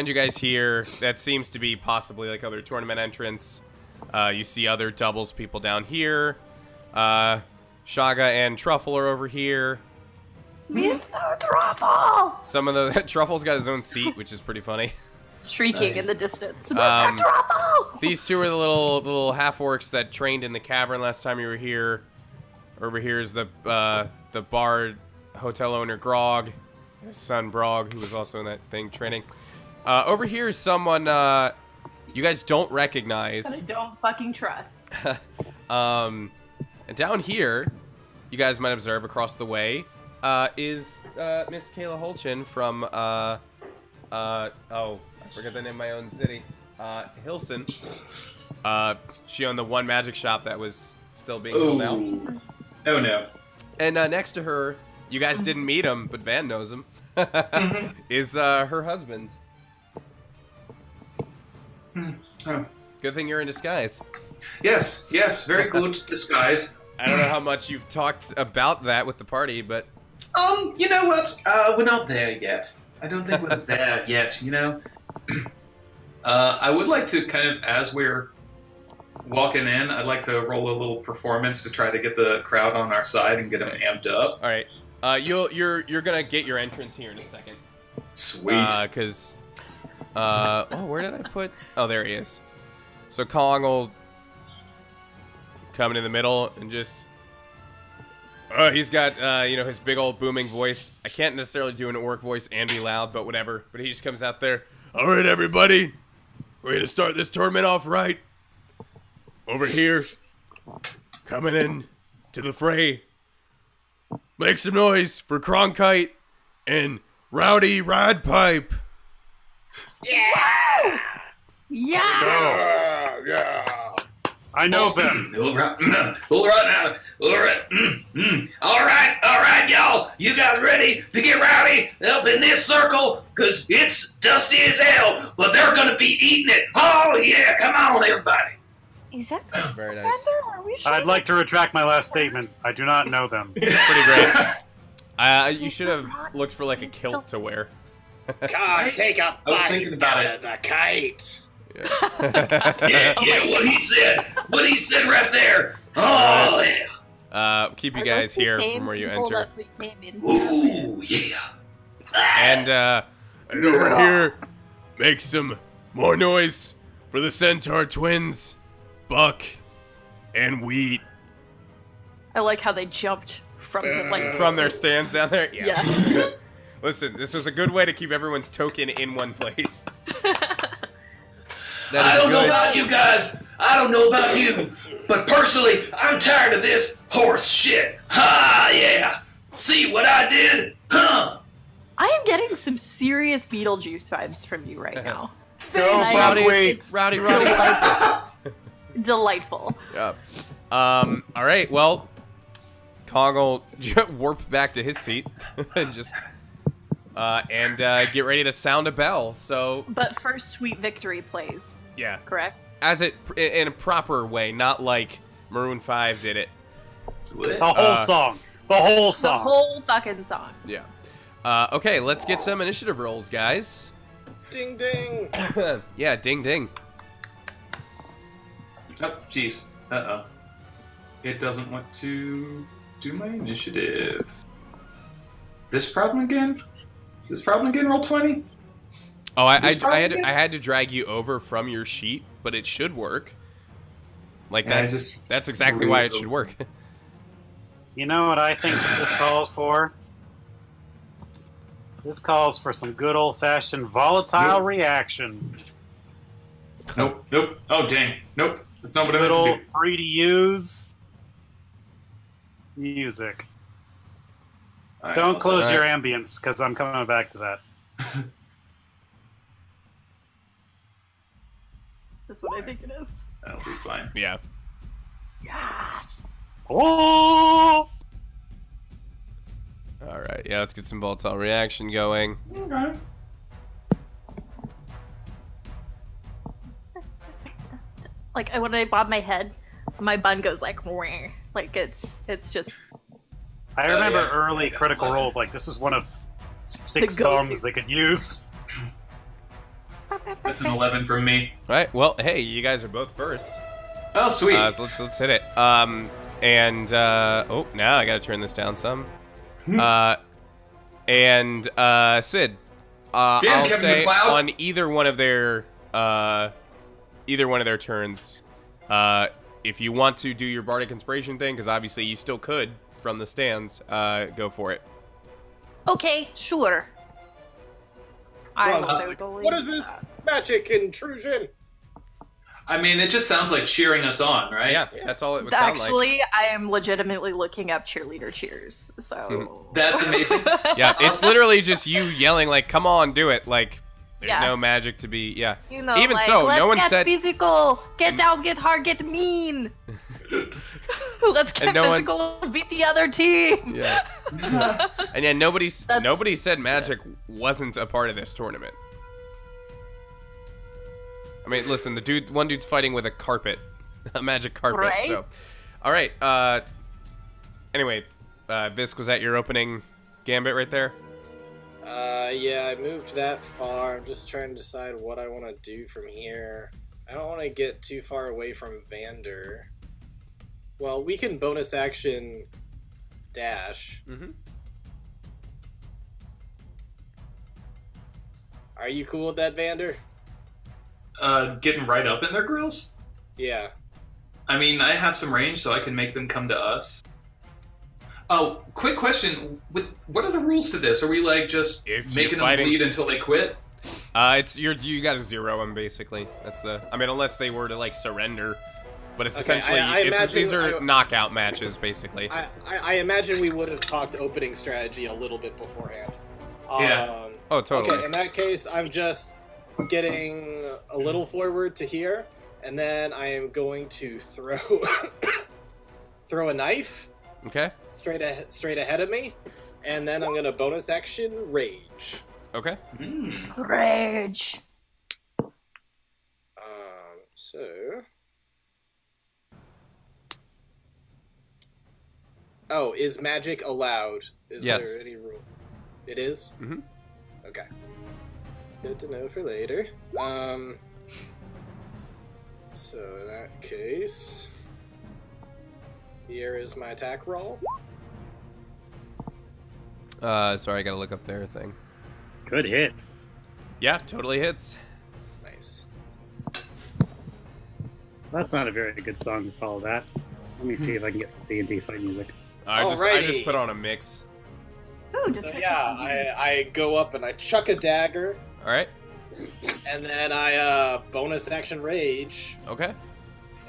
you guys here, that seems to be possibly like other tournament entrants. You see other doubles people down here. Shaga and Truffle are over here. Mr. Truffle! Some of the Truffle's got his own seat, which is pretty funny. Shrieking Nice. in the distance. Mr. Um, Truffle! These two are the little half orcs that trained in the cavern last time you were here. Over here is the bard hotel owner Grog, and his son Brog, who was also in that thing training. Over here is someone you guys don't recognize. That I don't fucking trust. And down here, you guys might observe across the way, is Miss Kayla Holchin from oh, I forget the name of my own city. Hilson. She owned the one magic shop that was still being built out. Ooh. Oh no. And next to her, you guys didn't meet him, but Van knows him. Is her husband. Oh. Good thing you're in disguise. Yes, very good disguise. I don't know how much you've talked about that with the party, but You know what? We're not there yet. I don't think we're there yet, you know? I would like to kind of, as we're walking in, I'd like to roll a little performance to try to get the crowd on our side and get them amped up. all right. You're gonna get your entrance here in a second. Sweet. Because where did I put? Oh, there he is. So Kong will come in the middle and just. He's got his big old booming voice. I can't necessarily do an orc voice and be loud, but whatever. But he just comes out there. All right, everybody, we're gonna start this tournament off right. Over here, coming in to the fray. Make some noise for Cronkite and Rowdy Radpipe. Yeah! Yeah. I know them. All right now. All right, y'all. You guys ready to get rowdy up in this circle? Because it's dusty as hell, but they're going to be eating it. Oh, yeah. Come on, everybody. Is that Very nice. Are we sure? I'd like to retract my last statement. I do not know them. Pretty great. You should have looked for like a kilt to wear. Come take a I was bite thinking about out it. of the kite. Yeah, what he said right there. Oh, yeah. Keep you Are guys those the here same from where you people enter. that we came in Ooh, yeah. And over here, make some more noise for the Centaur twins, Buck and Wheat. I like how they jumped from the From their stands down there? Yeah. Good. Listen, this is a good way to keep everyone's token in one place. I don't know about you guys. I don't know about you. But personally, I'm tired of this horse shit. Ha, yeah. See what I did? Huh? I am getting some serious Beetlejuice vibes from you right now. Go, Rowdy, Buckwheat. Rowdy. Delightful. Yeah. All right. Well, Kong will warp back to his seat and just get ready to sound a bell. So But first, Sweet Victory plays, yeah, correct? as it in a proper way, not like Maroon 5 did it. The whole song. The whole The song. whole fucking song. Yeah. Okay, let's get some initiative rolls, guys. Ding ding. Yeah, ding ding. Oh, jeez. Uh-oh. It doesn't want to do my initiative. This problem again? Roll 20? Oh, I This had probably- I had to drag you over from your sheet, but it should work. Like Yeah, I that's just that's exactly why it should work. You know what I think this calls for? This calls for some good old-fashioned volatile reaction. Nope. Nope. Oh dang. Nope. That's not what I Good meant to old do. free-to-use music. All right, Don't I'll close just- your ambience, because I'm coming back to that. That's what I think it is. That'll be fine. Yeah. Yes. Oh! All right. Yeah. Let's get some volatile reaction going. Okay. Like when I bob my head, my bun goes like, "Wah." Like it's just I remember yeah. early Yeah. Critical Role, like, this was one of 6 The go-to. songs they could use. That's an 11 from me. All right. Well, hey, you guys are both first. Oh sweet. So let's hit it. And oh, now I gotta turn this down some. And Sid, I'll Kevin say McLeod. on either one of their turns, if you want to do your bardic inspiration thing, because obviously you still could from the stands, go for it. okay. Sure. I will Well, totally what is do this that. magic intrusion? I mean, it just sounds like cheering us on, right? Yeah, that's all it would sound like. Actually, I am legitimately looking up cheerleader cheers. So That's amazing. Yeah, it's literally just you yelling like, "Come on, do it!" Like, there's Yeah. no magic to be. Yeah. You know, Even like, so, let's no one get said. physical. Get down, get hard, get mean. Let's get And no one- physical and beat the other team. Yeah. And yeah, nobody That's- said magic wasn't a part of this tournament. I mean, listen, one dude's fighting with a carpet, a magic carpet. Right? So, all right. Anyway, Visk, was that your opening gambit right there? Yeah, I moved that far. I'm just trying to decide what I want to do from here. I don't want to get too far away from Vander. Well, we can bonus action dash. Mm-hmm. Are you cool with that, Vander? Getting right up in their grills? Yeah. I mean, I have some range, so I can make them come to us. Oh, quick question. What are the rules to this? Are we, like, just If you're making them fighting- bleed until they quit? It's you got to zero them basically. That's the. I mean, unless they were to like surrender, but it's Okay, essentially I imagine- these are knockout matches basically. I imagine we would have talked opening strategy a little bit beforehand. Yeah. Oh, totally. Okay, in that case, I'm just getting a little forward to here, and then I am going to throw throw a knife Okay. straight ahead of me, and then I'm gonna bonus action rage. Okay. Rage. So. Oh, is magic allowed? Is Yes. there any rule? It is? Mhm. Okay. Good to know for later. So in that case, here is my attack roll. Sorry, I gotta look up their thing. Good hit. Yeah, totally hits. Nice. That's not a very good song to follow that. Let me see if I can get some D&D fight music. I just Alrighty. put on a mix. Ooh, just So hit yeah, the- I go up and I chuck a dagger, All right. and then I bonus action rage, Okay.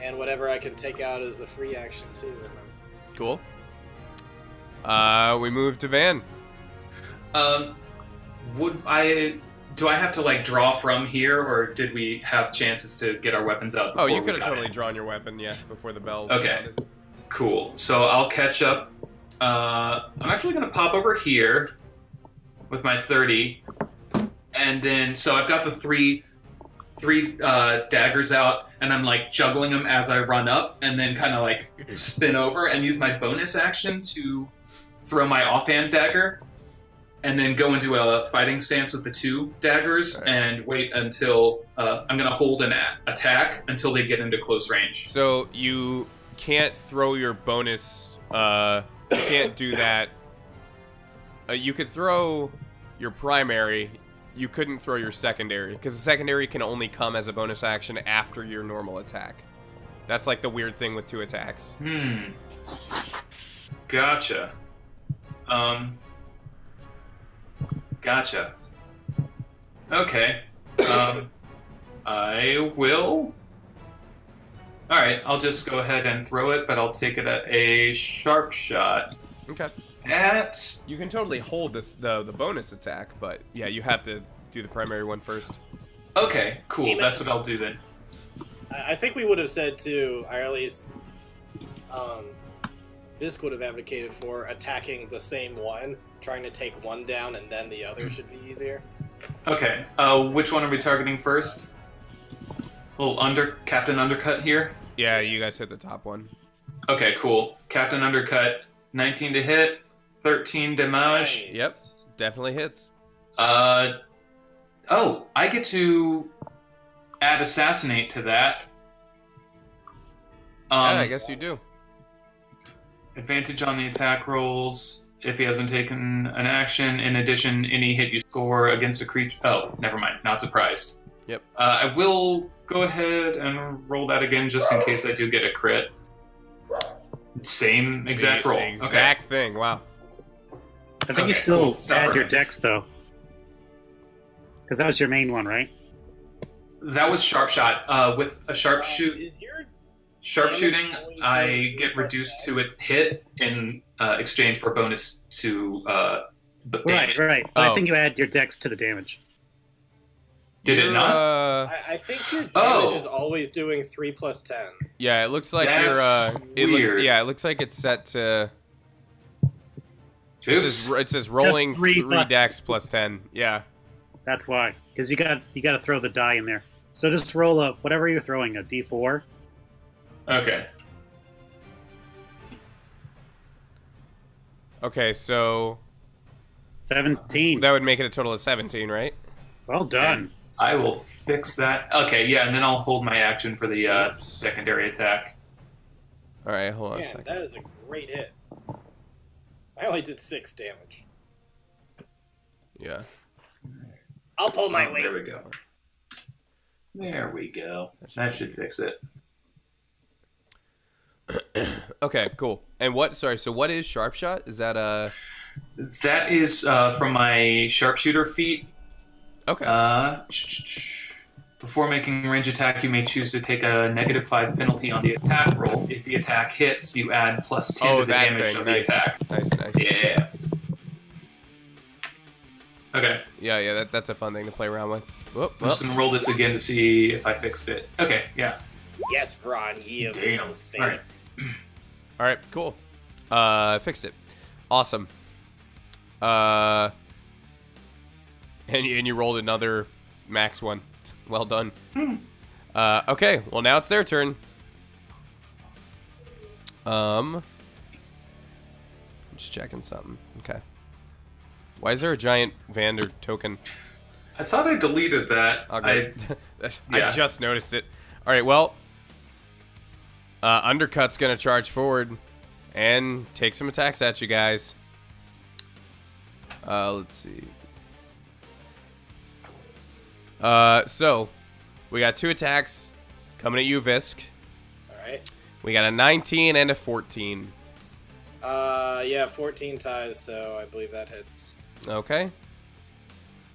and whatever I can take out is a free action too. Cool. We move to Van. Do I have to like draw from here, or did we have chances to get our weapons out? Oh, Before you we could have got totally in? drawn your weapon, yeah, before the bell. Okay. sounded. Cool. So I'll catch up. I'm actually gonna pop over here with my 30, and then so I've got the three daggers out, and I'm like juggling them as I run up, and then kind of like spin over and use my bonus action to throw my offhand dagger, and then go into a fighting stance with the 2 daggers, Okay. and wait until I'm gonna hold an attack until they get into close range. So you can't throw your bonus. You can't do that. You could throw your primary. you couldn't throw your secondary because the secondary can only come as a bonus action after your normal attack. That's like the weird thing with 2 attacks. Gotcha. Gotcha. Okay. I will. All right, I'll just go ahead and throw it, but I'll take it at a sharp shot. Okay. At. You can totally hold the bonus attack, but yeah, you have to do the primary one first. Okay, cool. That's what I'll do then. I think we would have said too, or at least Bisk would have advocated for attacking the same one, trying to take one down, and then the other should be easier. Okay. Which one are we targeting first? Captain Undercut here. Yeah, you guys hit the top one. Okay, cool. Captain Undercut, 19 to hit, 13 damage. Nice. Yep, definitely hits. Oh, I get to add Assassinate to that. Yeah, I guess you do. Advantage on the attack rolls if he hasn't taken an action. In addition, any hit you score against a creature... Oh, never mind. Not surprised. Yep. I will go ahead and roll that again just in case I do get a crit. Same exact roll. The exact thing. Wow. I think you still add your dex, though. Because that was your main one, right? That was sharp shot. With a sharpshooting, I get reduced to its hit in exchange for bonus to the damage. Right. But I think you add your dex to the damage. Did it not? I think your damage is always doing 3 + 10. Yeah, it looks like That's weird. it looks like it's set to. Oops. It says rolling Just 3 3 dex plus 10. Yeah. That's why. Because you got to throw the die in there. So just roll up whatever you're throwing, a d4. Okay. Okay, so 17. that would make it a total of 17, right? Well done. I will fix that. Okay, yeah, and then I'll hold my action for the secondary attack. All right, hold on a Man, second. that is a great hit. I only did 6 damage. Yeah. I'll pull my weight. There we go. There we go. That should fix it. Okay, cool. And what? Sorry. So what is sharp shot? Is that That is from my sharpshooter feat. Okay. Before making a range attack, you may choose to take a -5 penalty on the attack roll. If the attack hits, you add +10 to the damage of the attack. Nice. Yeah. Okay. Yeah. That's a fun thing to play around with. Whoop, I'm just gonna roll this again to see if I fixed it. Okay. Yeah. Yes, Ron, ye of Damn. no faith. All right. All right. Cool. Fixed it. Awesome. And you rolled another max one. Well done. Okay. Well, now it's their turn. Just checking something. Okay. Why is there a giant Vander token? I thought I deleted that. Okay. I just noticed it. All right. Well, Undercut's gonna charge forward and take some attacks at you guys. Let's see. So we got 2 attacks coming at you, Visk. Alright. We got a 19 and a 14. Yeah, 14 ties, so I believe that hits. Okay.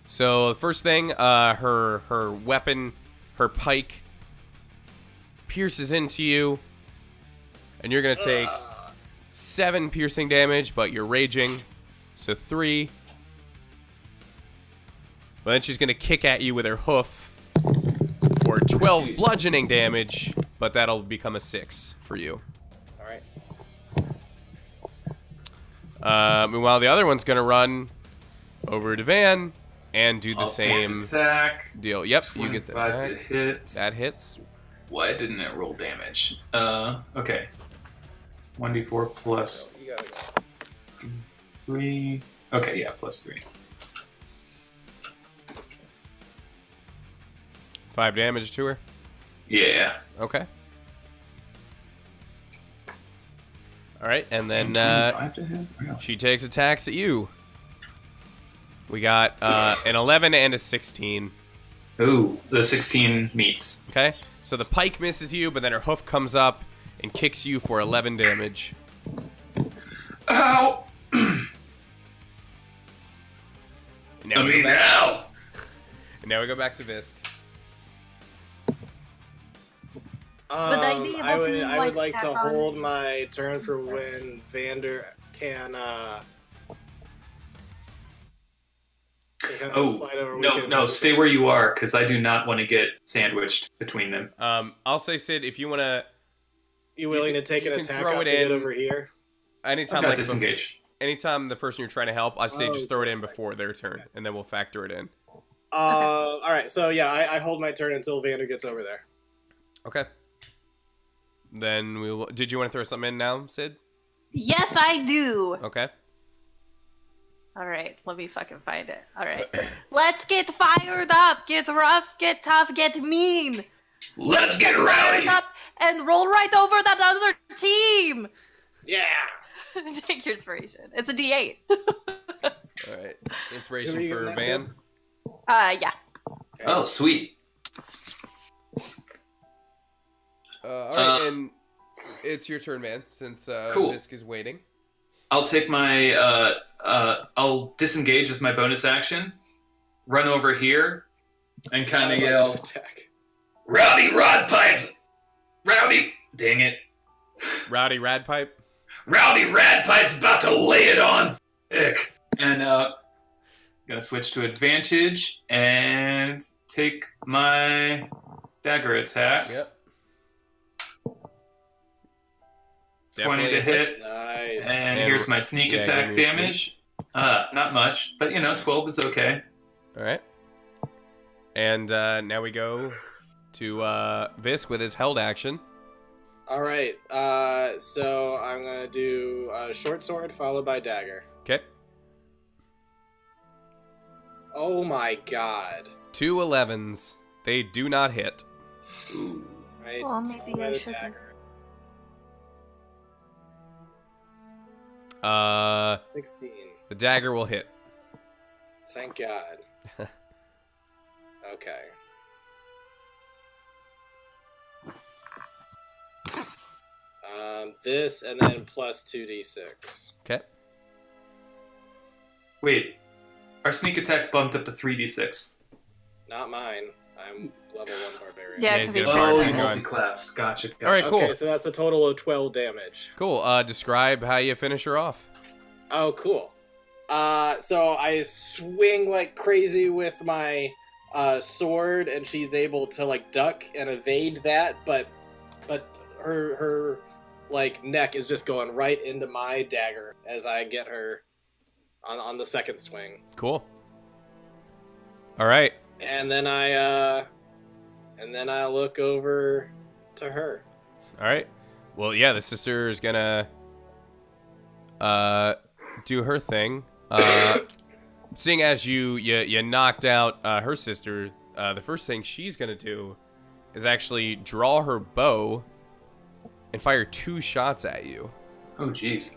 So the first thing, her weapon, her pike, pierces into you, and you're gonna take 7 piercing damage, but you're raging, so 3. But then she's gonna kick at you with her hoof for 12 bludgeoning damage, but that'll become a 6 for you. Alright. Meanwhile, the other one's gonna run over to Van and do the same attack. deal. Yep, you get the 25 attack. to hit. That hits. Why didn't it roll damage? Okay. 1d4 plus You gotta go. 3. Okay, yeah, plus 3. 5 damage to her. Yeah. Okay. All right, and then 25 to hit? Wow. she takes attacks at you We got an 11 and a 16. Ooh, the 16 meets. Okay, so the pike misses you, but then her hoof comes up and kicks you for 11 damage. Ow! Now we go back, and now we go back to Visk. I would like to tap on hold it. my turn for when Vander can Oh, slide over. no, stay where you are, because I do not want to get sandwiched between them. I'll say, Sid, if you want to... You willing can- to take you an can attack throw out it to get in. over here? Anytime, I've got like, disengage. anytime the person you're trying to help, I'd say Oh, just throw it in okay. before their turn, and then we'll factor it in. All right, so yeah, I hold my turn until Vander gets over there. Okay. Then we will... Did you want to throw something in now, Sid? Yes, I do. Okay. All right, let me fucking find it. All right, let's get fired up, get rough, get tough, get mean. Let's get Fired rowdy! up and roll right over that other team. Yeah. Take your inspiration. It's a D8. All right. Inspiration Who are you for giving that Van. to? Yeah. Oh, sweet. All right, and it's your turn, man, since Cool. Visk is waiting. I'll take my, I'll disengage as my bonus action, run over here, and kind of I'd like to yell, attack. Rowdy Rod Pipes! Rowdy, dang it. Rowdy Radpipe. Rowdy Radpipe's about to lay it on thick. And, gonna switch to advantage and take my dagger attack. Yep. 20 to Definitely a hit. Nice. And And- here's my sneak yeah, attack give me a damage. Not much, but 12 is okay. All right. And now we go to Visk with his held action. All right, so I'm gonna do short sword followed by dagger. Okay. Oh my god. 2 11s. They do not hit. Right. Well, maybe followed by I the shouldn't. dagger. 16. The dagger will hit. Thank God. Okay. This and then plus 2d6. Okay. Wait, our sneak attack bumped up to 3d6. Not mine. I'm level 1 barbarian. Yeah, Yeah, he's 'cause he gonna can't Oh, Keep you going. multi-class. Gotcha. All right, cool. Okay, so that's a total of 12 damage. Cool. Describe how you finish her off. Oh, cool. So I swing like crazy with my sword, and she's able to like duck and evade that, but her like neck is just going right into my dagger as I get her on the second swing, Cool. All right. and then I look over to her. All right. Well, yeah, the sister is gonna do her thing. Seeing as you knocked out her sister, the first thing she's gonna do is actually draw her bow and fire 2 shots at you. Oh, jeez.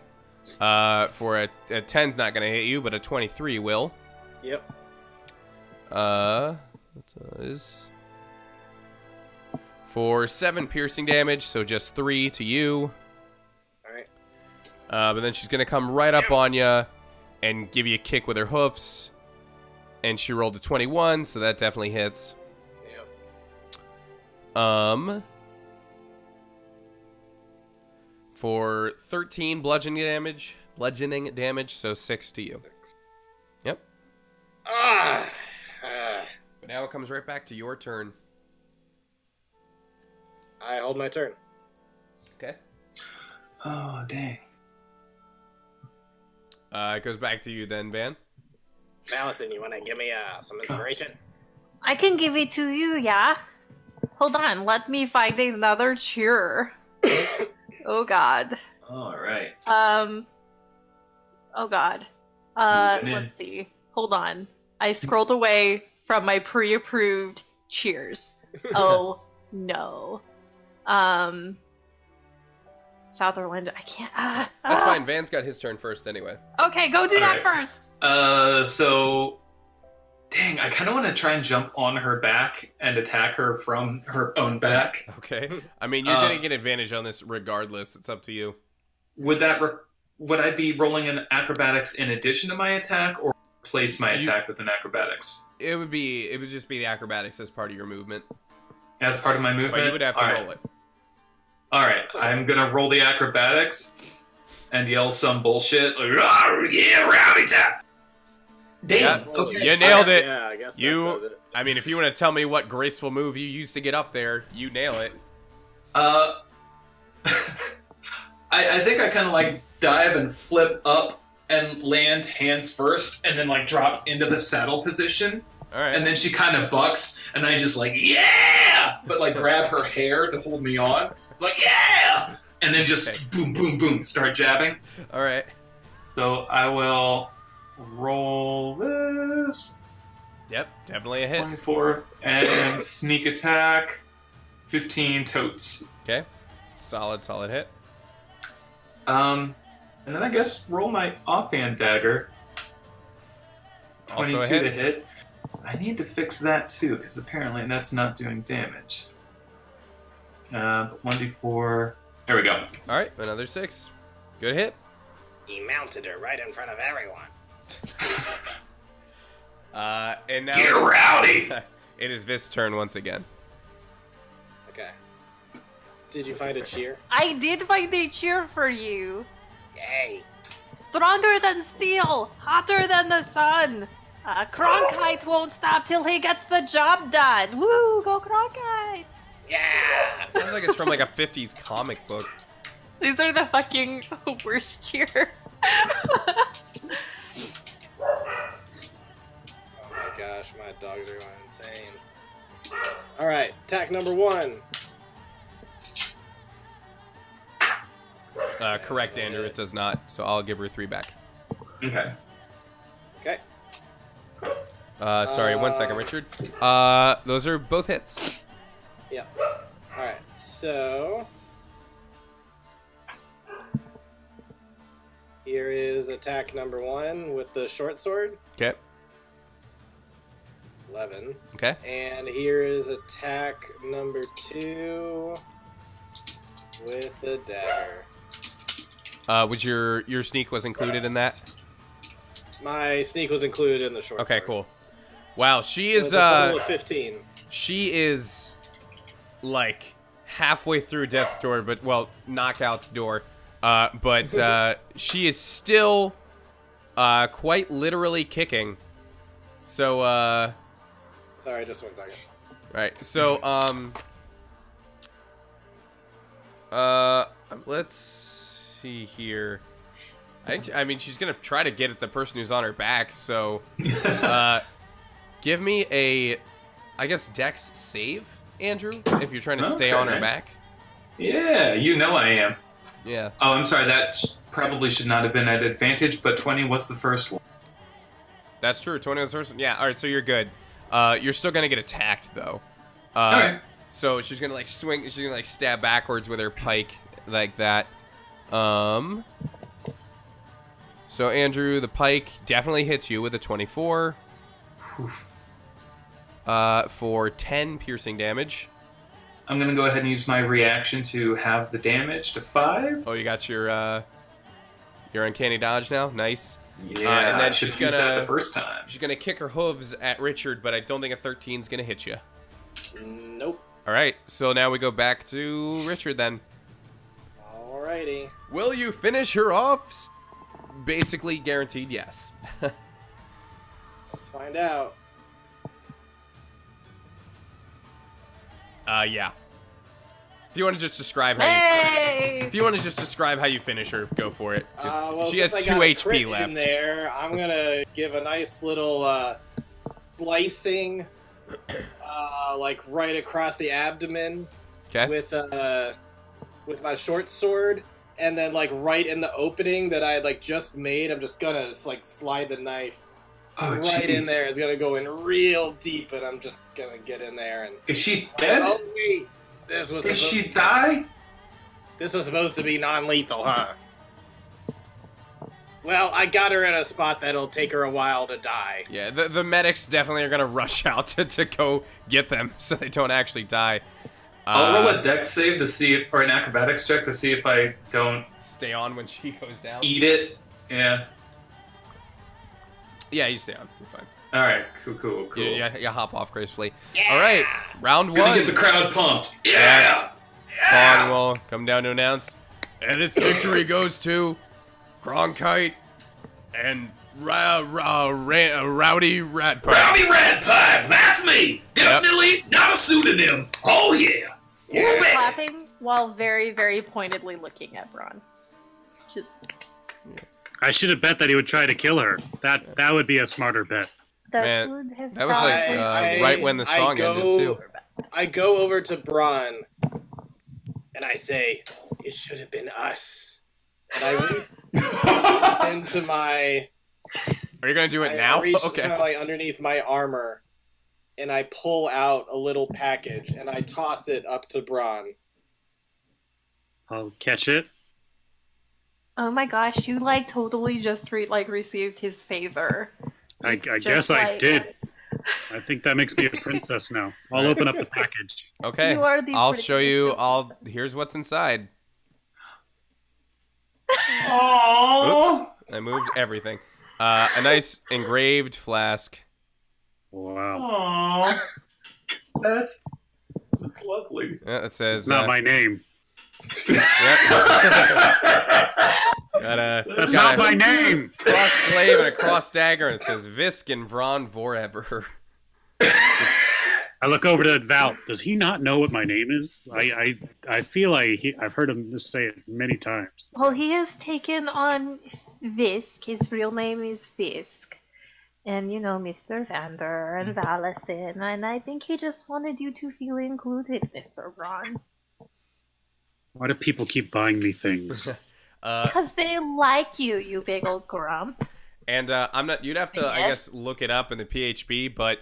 For a 10's not gonna hit you, but a 23 will. Yep. That is for 7 piercing damage, so just 3 to you. All right. But then she's gonna come right up on you and give you a kick with her hoofs. And she rolled a 21, so that definitely hits. Yep. For 13 bludgeoning damage, so 6 to you. Yep. Ah. But now it comes right back to your turn. I hold my turn. Okay. Oh, dang. It goes back to you then, Van. Allison, you want to give me some inspiration? I can give it to you, yeah? Hold on, let me find another cheer. Oh god. All right. Oh god. Moving in. Let's see. Hold on. I scrolled away from my pre-approved cheers. Oh no. Sutherland, I can't. That's fine. Van's got his turn first anyway. Okay, go do that Alright. first. So Dang, I kind of want to try and jump on her back and attack her from her own back. Okay. I mean, you're gonna get advantage on this regardless. It's up to you. Would I be rolling an acrobatics in addition to my attack, or replace my attack with an acrobatics? It would just be the acrobatics as part of your movement. As part of my movement? But you would have to roll it. Alright, I'm gonna roll the acrobatics and yell some bullshit. Like, yeah, rowdy tap! Damn, Yeah, okay. you nailed it. Yeah, I guess that You, does it. I mean, if you want to tell me what graceful move you used to get up there, you nail it. I think I kind of like dive and flip up and land hands first, and then like drop into the saddle position. All right. And then she kind of bucks, and I just like, yeah! But like grab her hair to hold me on. It's like, yeah! And then just boom, boom, boom, start jabbing. All right. So I will roll this. Yep, definitely a hit. 24 and sneak attack. 15 totes. Okay. Solid hit. And then I guess roll my offhand dagger. Also 22 a hit. to hit. I need to fix that too, because apparently that's not doing damage. 1d4. There we go. All right, another 6. Good hit. He mounted her right in front of everyone. And now Get rowdy! it is Vist's turn once again. Okay. Did you find a cheer? I did find a cheer for you. Yay! Stronger than steel, hotter than the sun. Cronkite won't stop till he gets the job done. Woo, go Cronkite! Yeah! Sounds like it's from like a 50s comic book. These are the fucking worst cheers. Oh my gosh, my dogs are going insane. Alright, attack number 1. Correct, Andrew. It does not. So I'll give her 3 back. Okay. Okay. Sorry, 1 second, Richard. Those are both hits. Yep. Alright, so... Here is attack number 1 with the short sword. Okay. 11. Okay. And here is attack number 2 with the dagger. Was your sneak was included in that? My sneak was included in the short Okay, sword. cool. Wow, she So is it's a total of 15. she is like halfway through death's door, but well, knockout's door. But she is still quite literally kicking. So Sorry, just 1 second. right. So let's see here. I mean, she's gonna try to get at the person who's on her back. So give me a, I guess, Dex save, Andrew, if you're trying to stay on her Okay. back. Yeah, you know I am. Yeah. Oh, I'm sorry, that probably should not have been at advantage, but 20 was the first one. That's true. 20 was the first one. Yeah, alright, so you're good. You're still gonna get attacked though. Okay. So she's gonna like swing, she's gonna like stab backwards with her pike like that. So Andrew, the pike definitely hits you with a 24. Oof. For 10 piercing damage. I'm going to go ahead and use my reaction to have the damage to 5. Oh, you got your uncanny dodge now. Nice. Yeah, and then I should she's have used that gonna- the first time. She's gonna kick her hooves at Richard, but I don't think a 13 is gonna hit you. Nope. All right, so now we go back to Richard then. Alrighty. Will you finish her off? Basically guaranteed yes. Let's find out. Yeah. If you want to just describe how Hey! if you want to just describe how you finish her, go for it. 'Cause Well, she has since 2 I got a crit HP in left. there, I'm gonna give a nice little slicing, like right across the abdomen Okay. with my short sword, and then like right in the opening that I had like just made. I'm just gonna like slide the knife Oh, right in jeez. there. It's gonna go in real deep, and I'm just gonna get in there and. Is she dead? Oh wait, this was Did supposed, she die? this was supposed to be non-lethal, huh? Well, I got her in a spot that'll take her a while to die. Yeah, the medics definitely are gonna rush out to go get them so they don't actually die. I'll roll a dex save to see if, or an acrobatics check to see if I don't Stay on when she goes down. eat it. Yeah. Yeah, you stay on. You're fine. All right. Cool. You hop off gracefully. Yeah. All right, round one. Gonna get the crowd pumped. Yeah. Kong will come down to announce, and its victory goes to Cronkite and Rowdy Ratpipe. Rowdy Radpipe. That's me. Definitely not a pseudonym. Oh yeah. Yeah. Clapping while very, very pointedly looking at Braun. Just I should have bet that he would try to kill her. That would be a smarter bet. that Man, would have that was like I- right when the song ended too. I go over to Braun, and I say, "It should have been us." And I reach into my. Are you gonna do it I now? reach Okay. kind of like underneath my armor, and I pull out a little package, and I toss it up to Braun. I'll catch it. Oh my gosh, you like totally just received his favor. I It's guess just I like- did. I think that makes me a princess now. I'll open up the package. Okay. You are the I'll pretty show you. princess. Here's what's inside. Aww. Oops. I moved everything. A nice engraved flask. Wow. Aww. That's lovely. Yeah, it says. It's not my name. Yep. Got That's not my name. cross glaive and a cross dagger, and it says Visk and Vron forever. I look over to Val. Does he not know what my name is? I feel like I've heard him say it many times. Well, he has taken on Visk. His real name is Visk. And, you know, Mr. Vander and Valison. And I think he just wanted you to feel included, Mr. Ron. Why do people keep buying me things? Because they like you, you big old grump. And I'm not. You'd have to, I Yes. guess, look it up in the PHP. But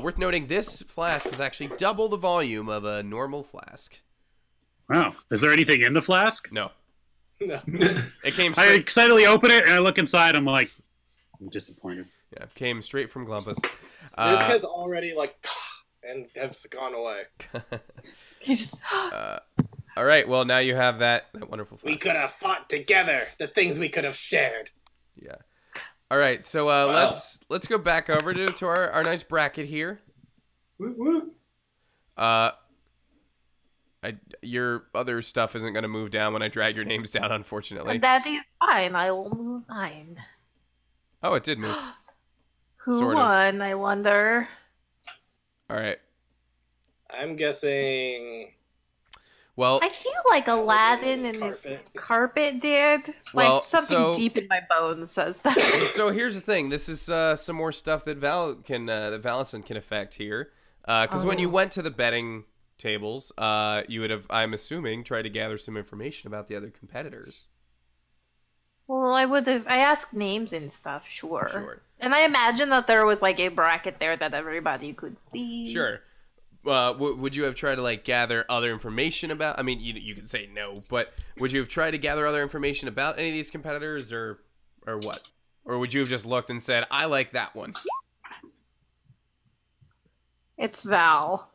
worth noting, this flask is actually double the volume of a normal flask. Wow. Is there anything in the flask? No, No. it came I straight. excitedly open it and I look inside. I'm like, I'm disappointed. Yeah, it came straight from Glumpus. This has already and has gone away. He just. All right. Well, now you have that wonderful flask. We could have fought together. The things we could have shared. Yeah. All right. So let's go back over to our nice bracket here. Woo woo. Your other stuff isn't going to move down when I drag your names down, unfortunately. That is fine. I will move mine. Oh, it did move. Who Sort of. won, I wonder? All right. I'm guessing. Well, I feel like Aladdin and his carpet did. Like, Well, something so- deep in my bones says that. so here's the thing. This is some more stuff that that Valison can affect here. Because when you went to the betting tables, you would have, I'm assuming, tried to gather some information about the other competitors. Well, I asked names and stuff, sure. Sure. And I imagine that there was like a bracket there that everybody could see. Sure. Would you have tried to gather other information about? I mean, you could say no, but would you have tried to gather other information about any of these competitors, or what? Or would you have just looked and said, "I like that one"? It's Val.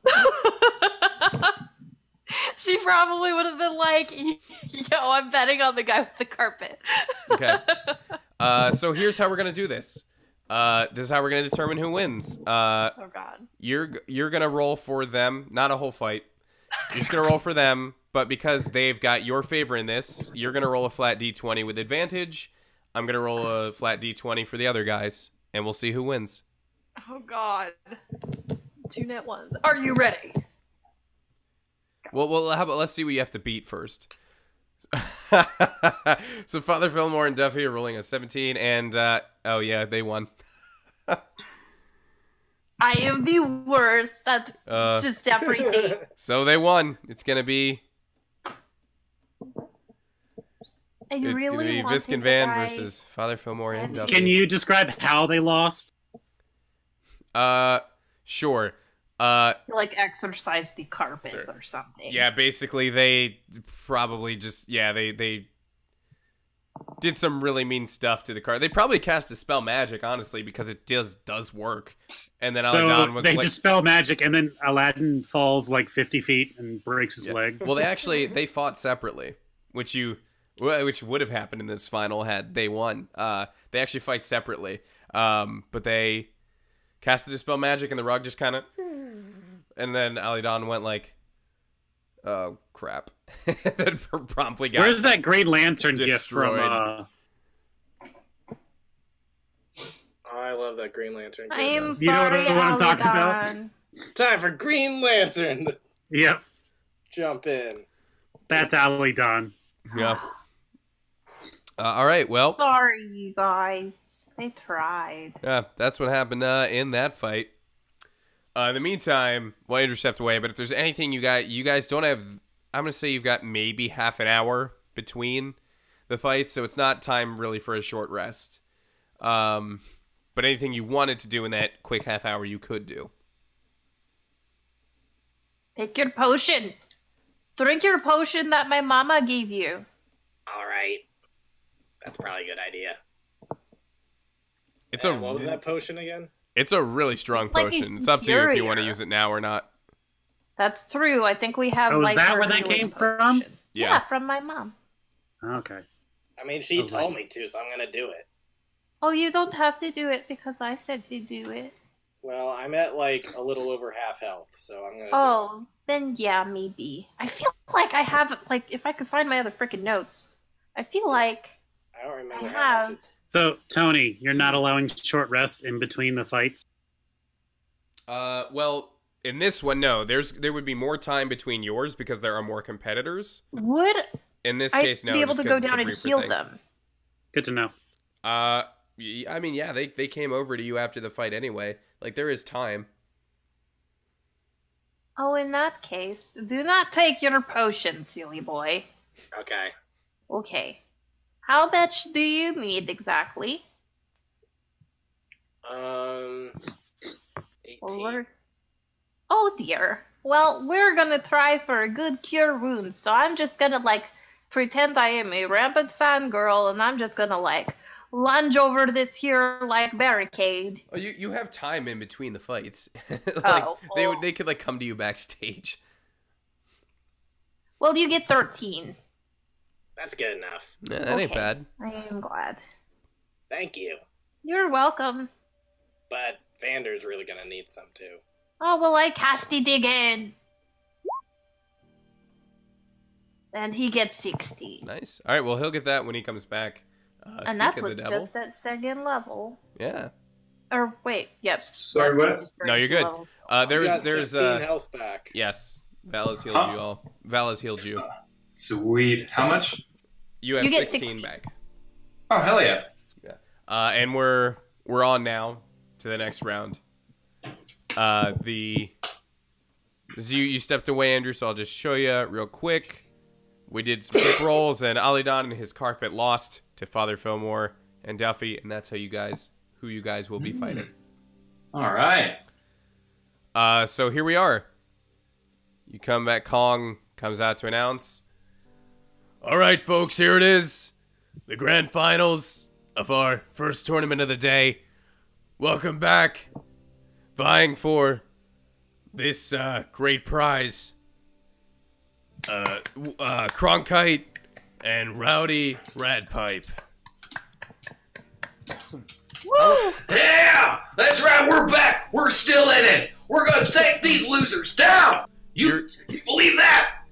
She probably would have been like, "Yo, I'm betting on the guy with the carpet." Okay. So here's how we're gonna do this. This is how we're gonna determine who wins. Oh God. You're gonna roll for them, not a whole fight. You're just gonna roll for them, but because they've got your favor in this, you're gonna roll a flat d20 with advantage. I'm gonna roll a flat d20 for the other guys, and we'll see who wins. Oh God. 2 net 1s. Are you ready? Well, how about let's see what you have to beat first. So Father Fillmore and Duffy are rolling a 17, and oh yeah, they won. I am the worst at just everything. So they won. It's gonna be Visk and Van versus Father Fillmore and Duffy. Can you describe how they lost? Sure. Like exercise the carpet Sure. or something. Yeah, basically they probably just they did some really mean stuff to the card. They probably cast Dispel Magic, honestly, because it does work. And then Aladdin was they like, dispel magic, and then Aladdin falls like 50 feet and breaks his leg. well, they fought separately, which would have happened in this final had they won. They actually fight separately, but they cast the Dispel Magic, and the rug just kind of, and then Aladdin went like, oh crap, then promptly got. Where's that Green Lantern destroyed. gift from? I love that Green Lantern. I am You know what sorry, I wanna talk about? Aladdin. Time for Green Lantern. Yep, Jump in. that's Aladdin. Yeah. All right. Well. Sorry, you guys. I tried. Yeah, that's what happened in that fight. In the meantime, well, Andrew stepped away, but if there's anything you guys don't have, I'm going to say you've got maybe half an hour between the fights, so it's not time really for a short rest. But anything you wanted to do in that quick half hour, you could do. Take your potion. Drink your potion that my mama gave you. All right. That's probably a good idea. It's And what was that potion again? It's a really strong Like potion. he's It's up to you if you want to superior. use it now or not. That's true. I think we have Oh, is like that our where that healing came from? potions. Yeah. Yeah, from my mom. Okay. I mean, she Oh, told right. me to, so I'm gonna do it. Oh, you don't have to do it because I said to do it. Well, I'm at like a little over half health, so I'm gonna. Oh, then yeah, maybe. I feel like I have, like, if I could find my other freaking notes, I feel like Do it. I don't I remember how have. much. So, Tony, you're not allowing short rests in between the fights? Well, in this one, no. There would be more time between yours because there are more competitors. Would In this I case, no. be able just to 'cause go it's a down and briefer heal thing. them? Good to know. I mean, yeah, they came over to you after the fight anyway. Like, there is time. Oh, in that case, do not take your potion, silly boy. Okay. Okay. How much do you need exactly? 18. Oh dear. Well, we're gonna try for a good cure wound, so I'm just gonna, like, pretend I am a rampant fangirl, and I'm just gonna, like, lunge over this here, like, barricade. Oh, you have time in between the fights. Like, Oh. they could like come to you backstage. Well, you get 13. That's good enough. Nah, that ain't Okay. bad. I am glad. Thank you. You're welcome. But Vander's really gonna need some too. Oh, well, I cast it again. And he gets 16. Nice. All right. Well, he'll get that when he comes back. And that speaking of was the devil, just at second level. yeah. Or, wait, yep. Sorry, what? No, you're good. You got There's 15 health back. yes. Val has healed Huh? you all. Val has healed you. Sweet. How much? You have You get 16 16. back. Oh, hell yeah. And we're on now to the next round. You stepped away, Andrew, so I'll just show you real quick. We did some quick rolls, and Aladdin and his carpet lost to Father Fillmore and Duffy, and that's who you guys will be fighting. All right. So here we are. You come back, Kong comes out to announce. All right, folks, here it is. The grand finals of our first tournament of the day. Welcome back. Vying for this great prize. Cronkite and Rowdy Radpipe. Woo! Yeah, that's right. We're back. We're still in it. We're gonna take these losers down. You believe that?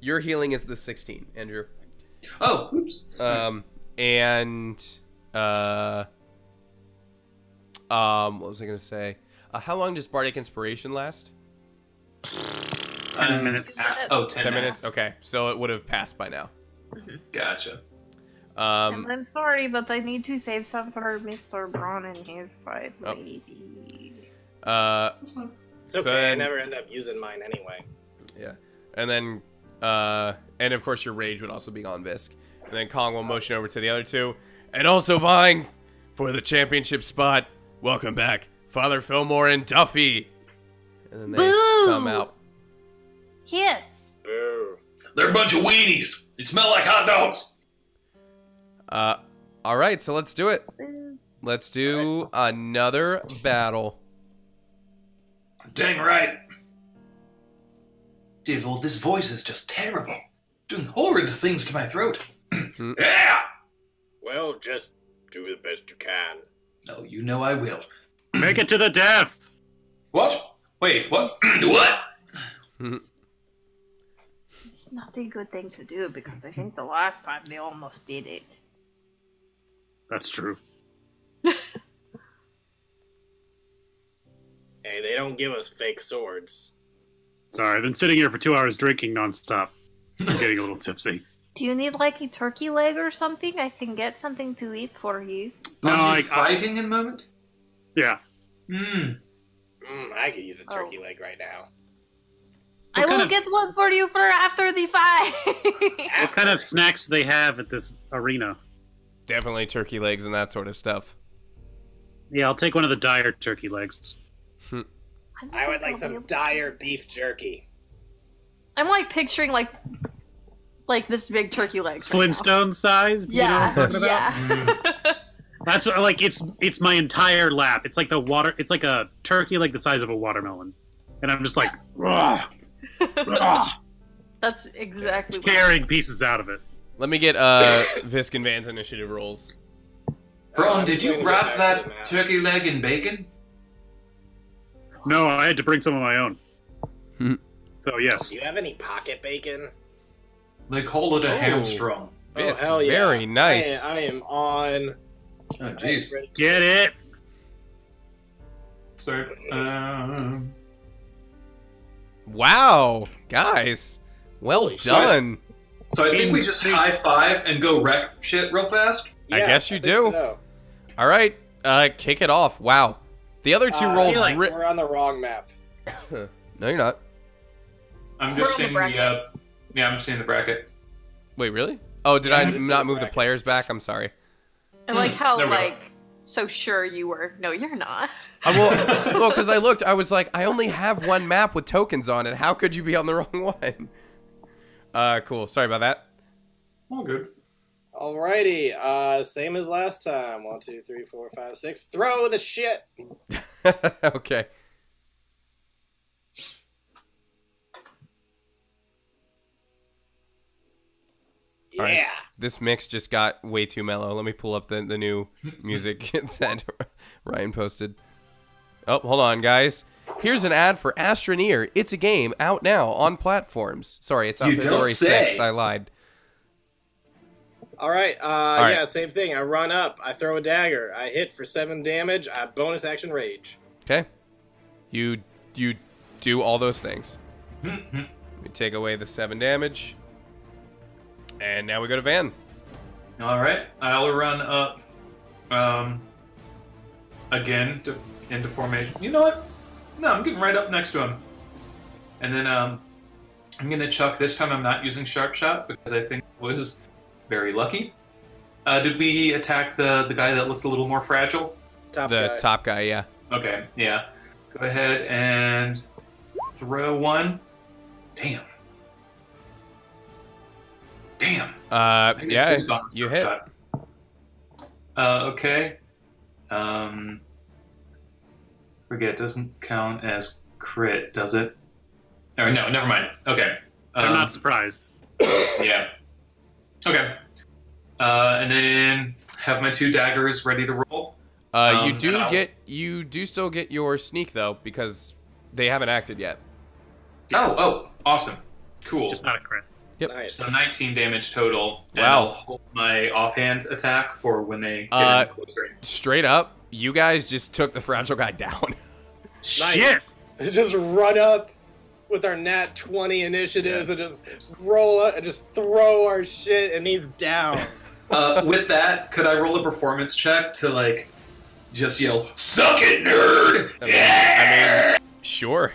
Your healing is the 16, Andrew. Oh, oops. And what was I gonna say? How long does Bardic Inspiration last? 10 minutes. 10 minutes. Okay, so it would have passed by now. Gotcha. And I'm sorry, but I need to save some for Mr. Braun and his fight Oh. lady. It's okay. So then- I never end up using mine anyway. Yeah, and then and of course your rage would also be on Visk, and then Kong will motion over to the other two, and also vying for the championship spot. Welcome back, Father Fillmore and Duffy. And then they Boo! come out. Yes. Boo. They're a bunch of weenies. They smell like hot dogs. All right, so let's do it. Let's do another battle. Dang right. Dear Lord, this voice is just terrible. Doing horrid things to my throat. Yeah! Well, just do the best you can. No, you know I will. Make it to the death. What? Wait, what? What? It's not a good thing to do because I think the last time they almost did it. That's true. Hey, they don't give us fake swords. Sorry, I've been sitting here for 2 hours drinking nonstop. I'm getting a little tipsy. Do you need like a turkey leg or something? I can get something to eat for you. No, Aren't you fighting in a moment? Yeah. I could use a turkey leg right now. I will get one for you for after the fight. What kind of snacks do they have at this arena? Definitely turkey legs and that sort of stuff. Yeah, I'll take one of the dire turkey legs. I would like some dire beef jerky. I'm like picturing like this big turkey legs. Flintstone sized? Yeah, You know what I'm talking about? yeah. That's what, like it's my entire lap. It's like it's like a turkey like the size of a watermelon. And I'm just like "Ugh, ugh," That's exactly what tearing pieces out of it. Let me get Visk and Van's initiative rolls. Ron, did you I'm wrap going that back to the map. turkey leg in bacon? No, I had to bring some of my own. So yes. Do you have any pocket bacon? They call it a Oh. hamstrung. Visk, oh, hell yeah. very nice. I am on. Oh, jeez. Get it? Sorry. Wow, guys, well Holy shit. done. So I think we just high five and go wreck shit real fast. I guess you think do. so. All right, kick it off. Wow, the other two I rolled. feel like we're on the wrong map. No, you're not. I'm We're just on the seeing bracket. yeah, I'm just seeing the bracket. Wait, really? Oh, did Yeah, I I'm just not in move the bracket. players back? I'm sorry. I like how There we go. so sure you were. No, you're not. Well, because I looked, I was like, I only have one map with tokens on it. How could you be on the wrong one? Cool. Sorry about that. All good. Alrighty, same as last time. 1, 2, 3, 4, 5, 6. Throw the shit. Okay. Yeah. All right. This mix just got way too mellow. Let me pull up the new music that Ryan posted. Oh, hold on, guys. Here's an ad for Astroneer. It's a game out now on platforms. Sorry, it's out You don't February say. 6th. I lied. All right. right. Yeah, same thing. I run up. I throw a dagger. I hit for 7 damage. I bonus action rage. Okay. You do all those things. We take away the 7 damage. And now we go to Van. All right, I'll run up again into formation. You know what? No, I'm getting right up next to him. And then I'm going to chuck. This time I'm not using Sharp Shot because I think it was very lucky. Did we attack the guy that looked a little more fragile? Top The guy. top guy, yeah. Okay, yeah. Go ahead and throw one. Damn. I think Yeah, I should've gone with you Sharp hit. Shot. Okay. Forget, doesn't count as crit, does it? Or no, never mind. Okay. I'm not surprised. Yeah. Okay. And then have my 2 daggers ready to roll. You and I'll- do still get your sneak though because they haven't acted yet. Oh, awesome. Cool. Just not a crit. Yep. Nice. So 19 damage total. And Wow. I'll hold my offhand attack for when they get in close range. Straight up, you guys just took the fragile guy down. Nice. Shit! Just run up with our nat 20 initiatives and just roll up and just throw our shit and he's down. With that, could I roll a performance check to like just yell, "Suck it, nerd!" I mean, sure.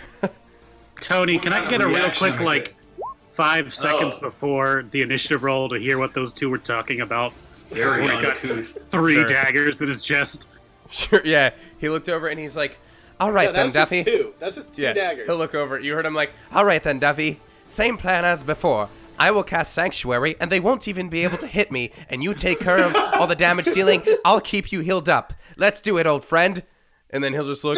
Tony, What can kind I of get a real reaction quick, am I like, 5 seconds Oh. before the initiative roll to hear what those two were talking about? Very Before he got uncouth. 3 Sure. daggers in his chest. Sure, yeah. He looked over and he's like, all right No, then, that's Duffy. just 2. That's just 2 Yeah, daggers. he'll look over. You heard him like, all right then, Duffy. Same plan as before. I will cast Sanctuary, and they won't even be able to hit me, and you take care of all the damage dealing. I'll keep you healed up. Let's do it, old friend. And then he'll just look,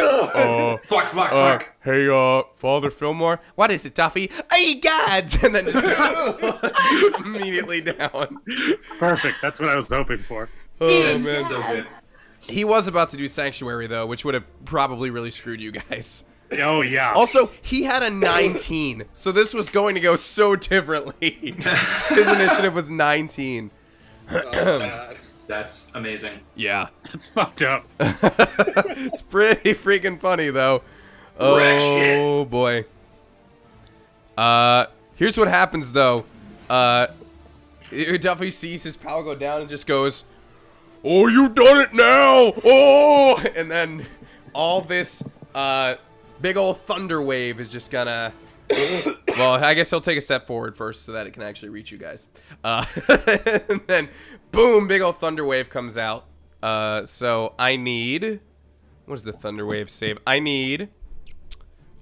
Fuck. Hey, Father Fillmore. What is it, Duffy? Hey, gads! And then just immediately down. Perfect. That's what I was hoping for. Oh, man. So good. He was about to do Sanctuary, though, which would have probably really screwed you guys. Oh, yeah. Also, he had a 19, so this was going to go so differently. His initiative was 19. Oh, God. That's amazing. Yeah. That's fucked up. It's pretty freaking funny, though. Wreck Oh, boy. Here's what happens, though. Duffy sees his pal go down and just goes, "Oh, you done it now! Oh!" And then all this, big old thunder wave is just gonna... Well, I guess he'll take a step forward first so that it can actually reach you guys. And then, boom, big old thunder wave comes out. So I need... What is the thunder wave save? I need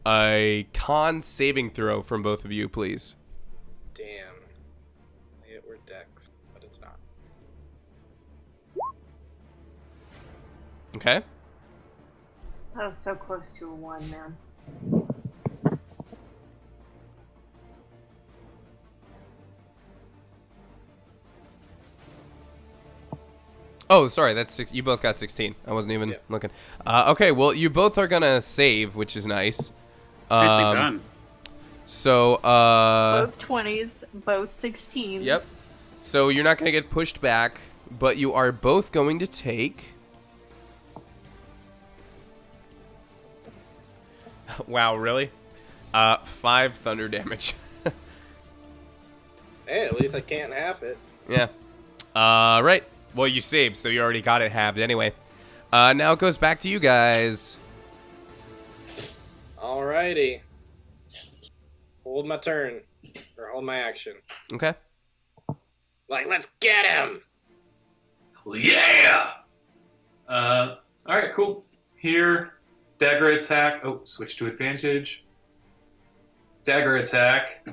a con saving throw from both of you, please. Damn. It were Dex, but it's not. Okay. That was so close to a 1, man. Oh, sorry, that's 6. You both got 16. I wasn't even looking. Okay, well, you both are gonna save, which is nice. Nicely done. So, Both 20s, both 16s. Yep. So you're not gonna get pushed back, but you are both going to take... Wow, really? 5 thunder damage. Hey, at least I can't half it. Yeah. Right. Well, you saved, so you already got it halved anyway. Now it goes back to you guys. Alrighty. Hold my turn. Or hold my action. Okay. Like, let's get him! Yeah! Alright, cool. Here, dagger attack. Oh, switch to advantage. Dagger attack.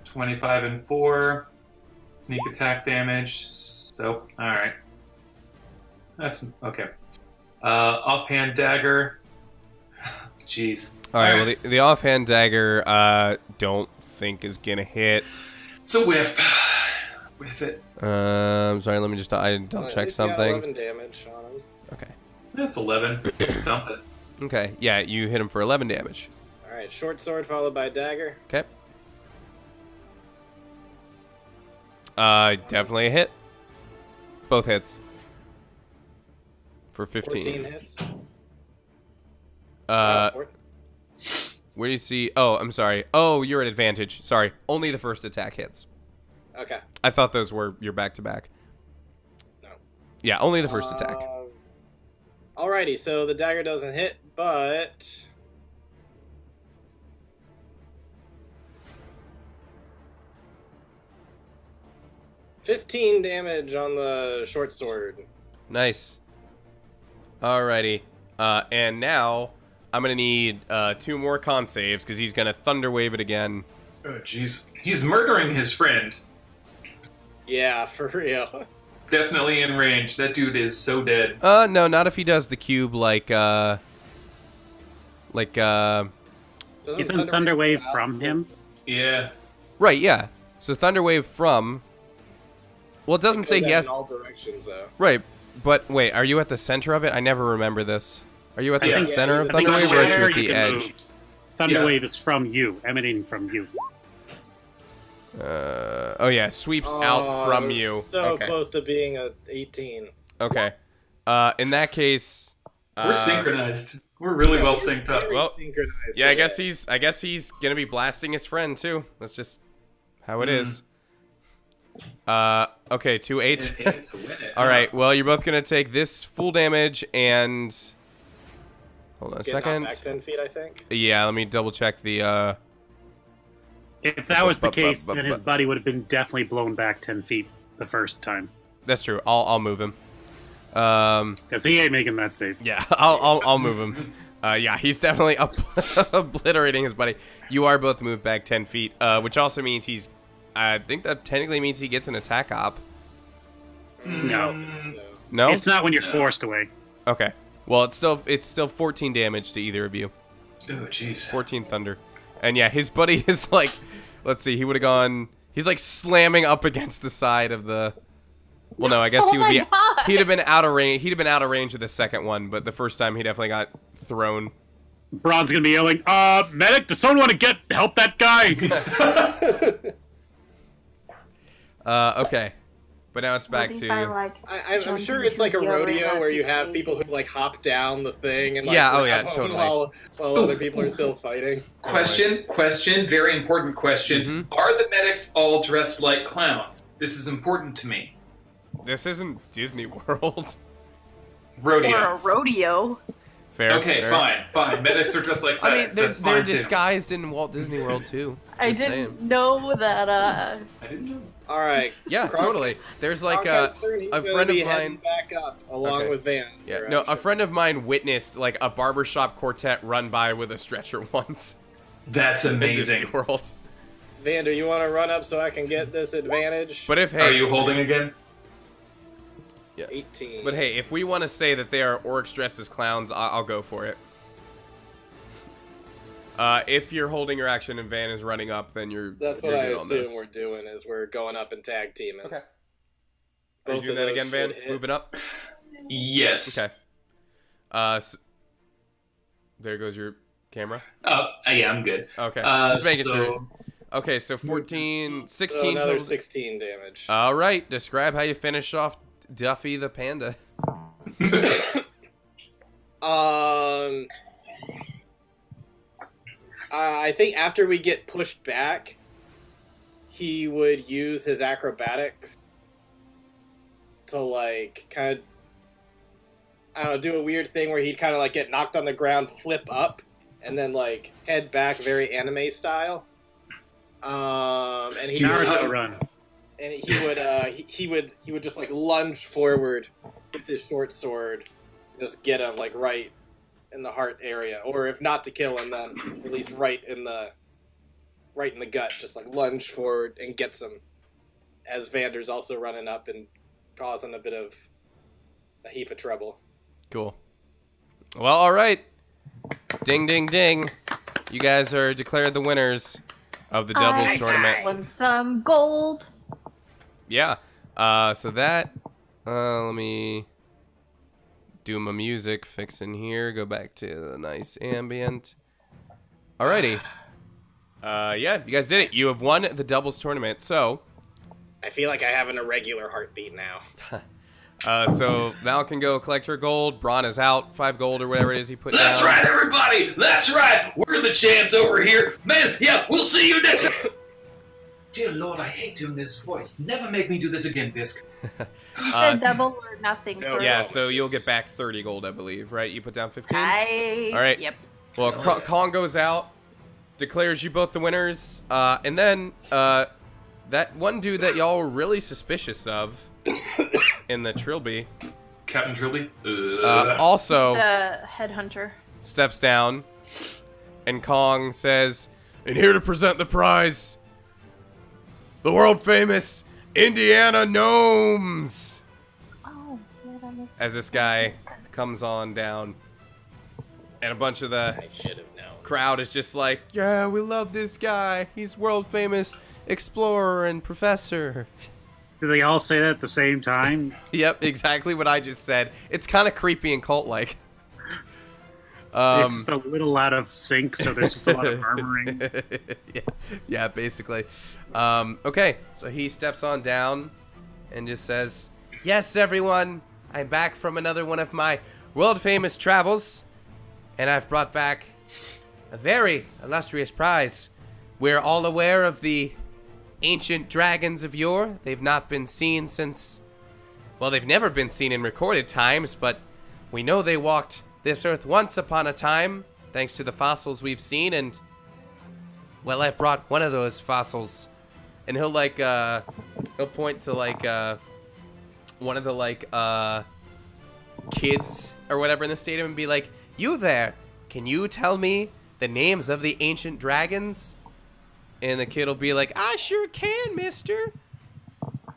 25 and 4. Sneak attack damage. So, alright. That's okay. Offhand dagger. Jeez. Alright, well, the offhand dagger, don't think is gonna hit. It's a whiff. Whiff it. Sorry, let me just double At check least he got something. 11 damage on him. Okay. That's 11. Something. Okay, yeah, you hit him for 11 damage. Alright, short sword followed by dagger. Okay. Definitely a hit. Both hits. For 15. 14 hits. Where do you see... Oh, I'm sorry. Oh, you're at advantage. Sorry. Only the first attack hits. Okay. I thought those were your back-to-back. No. Yeah, only the first attack. Alrighty, so the dagger doesn't hit, but... $15 damage on the short sword. Nice. Alrighty. And now, I'm going to need 2 more con saves, because he's going to thunder wave it again. Oh, jeez. He's murdering his friend. Yeah, for real. Definitely in range. That dude is so dead. No, not if he does the cube like, Doesn't Isn't Thunder Wave from him? Yeah. Right, yeah. So thunder wave from... Well, it doesn't say he has... in all directions, though. Right, but wait, are you at the center of it? I never rember this. Are you at the I think- center of I think thunder wave, or are you where at the can edge? move. Thunder Yeah. Wave is from you, emanating from you. Oh yeah, sweeps out from it was you. So Okay. close to being a 18. Okay. In that case, We're synchronized. We're really well synced up. Very Well, synchronized. yeah, I guess he's gonna be blasting his friend too. That's just how it is. Okay, 2 8s. In it to win it. All right. Well, you're both gonna take this full damage and. Hold on a Get knocked second. back 10 feet, I think. Yeah, let me double check the. If that was the case, then his buddy would have been definitely blown back 10 feet the first time. That's true. I'll move him. Because he ain't making that save. Yeah, I'll move him. Yeah, he's definitely obliterating his buddy. You are both moved back 10 feet, which also means he's... I think that technically means he gets an attack op. No. No? It's not when you're forced away. Okay. Well, it's still 14 damage to either of you. Oh, jeez. 14 thunder. And yeah, his buddy is like... Let's see, he would have gone... He's like slamming up against the side of the... Well, no, I guess Oh he would be... my God. He'd have been out of range. He'd have been out of range of the second one, but the first time he definitely got thrown. Braun's gonna be yelling, medic, does someone want to help that guy? Okay. But now it's back What if to... I, like, I'm jump sure it's into like a the other rodeo where you emergency? have people who like hop down the thing and like Yeah, oh, grab yeah, them totally. while other people are still fighting. Question, very important question. Are the medics all dressed like clowns? This is important to me. This isn't Disney World. Rodeo. Or a rodeo. Fair. Okay, fair. fine. Medics are dressed like I mean, medics. That's they're fine too. disguised in Walt Disney World, too. I Just didn't saying. know that, I didn't know. All right. Yeah, Kronk- totally. There's like Kronkite's turn. He's a gonna friend be of heading mine... back up along Okay. with Van. Yeah, no, a friend of mine witnessed like a barbershop quartet run by with a stretcher once That's in Disney amazing. World. Vander, you want to run up so I can get this advantage? But if Are hey, you holding again? 18. but hey, if we want to say that they are orcs dressed as clowns, I'll go for it. If you're holding your action and Van is running up, then That's you're what I good on assume this. we're doing is we're going up and tag teaming. Okay. Are you Both doing of that those again, Van? should hit. Moving up. Yes. Okay. There goes your camera. Yeah, I'm good. Okay. Just making so- sure. Okay, so 14, 16 So another total. 16 damage. All right. Describe how you finish off Duffy the panda. I think after we get pushed back, he would use his acrobatics to like kind of, I don't know, do a weird thing where he'd kind of like get knocked on the ground, flip up, and then like head back, very anime style. And he Naruto run. and he would just like lunge forward with his short sword, just get him like right in the heart area, or if not to kill him, then at least right in the gut, just like lunge forward and gets him. As Vander's also running up and causing a heap of trouble. Cool. Well, all right. Ding, ding, ding. You guys are declared the winners of the doubles I tournament. want some gold. Yeah. So that. Let me do my music fix in here. Go back to the nice ambient. Alrighty. Yeah, you guys did it. You have won the doubles tournament. So. I feel like I have an irregular heartbeat now. So Val can go collect her gold. Braun is out. 5 gold or whatever it is he put down. That's right, everybody. That's right. We're the champs over here, man. Yeah, we'll see you next. Dear Lord, I hate doing this voice. Never make me do this again, Visk. You said double or nothing. No, for Yeah, Oh, so you'll jeez. get back 30 gold, I believe, right? You put down 15? I... All right. Yep. Well, Oh, yeah. Kong goes out, declares you both the winners, and then that one dude that y'all were really suspicious of in the Trilby Captain Trilby. also The headhunter. steps down, and Kong says, "And here to present the prize, the world famous Indiana Gnomes." Oh, yeah, that makes As this guy comes on down, and a bunch of the I should have known. crowd is just like, yeah, we love this guy. He's world famous explorer and professor. Do they all say that at the same time? Yep, exactly what I just said. It's kind of creepy and cult-like. It's just a little out of sync, so there's just a lot of murmuring. yeah, basically. Okay, so he steps on down and just says, yes, everyone, I'm back from another one of my world famous travels, and I've brought back a very illustrious prize. We're all aware of the ancient dragons of yore. They've not been seen since... Well, they've never been seen in recorded times, but we know they walked this earth once upon a time, thanks to the fossils we've seen, and... Well, I've brought one of those fossils. And he'll, like, he'll point to, like, one of the, like, kids or whatever in the stadium and be like, you there, can you tell me the names of the ancient dragons? And the kid will be like, I sure can, mister.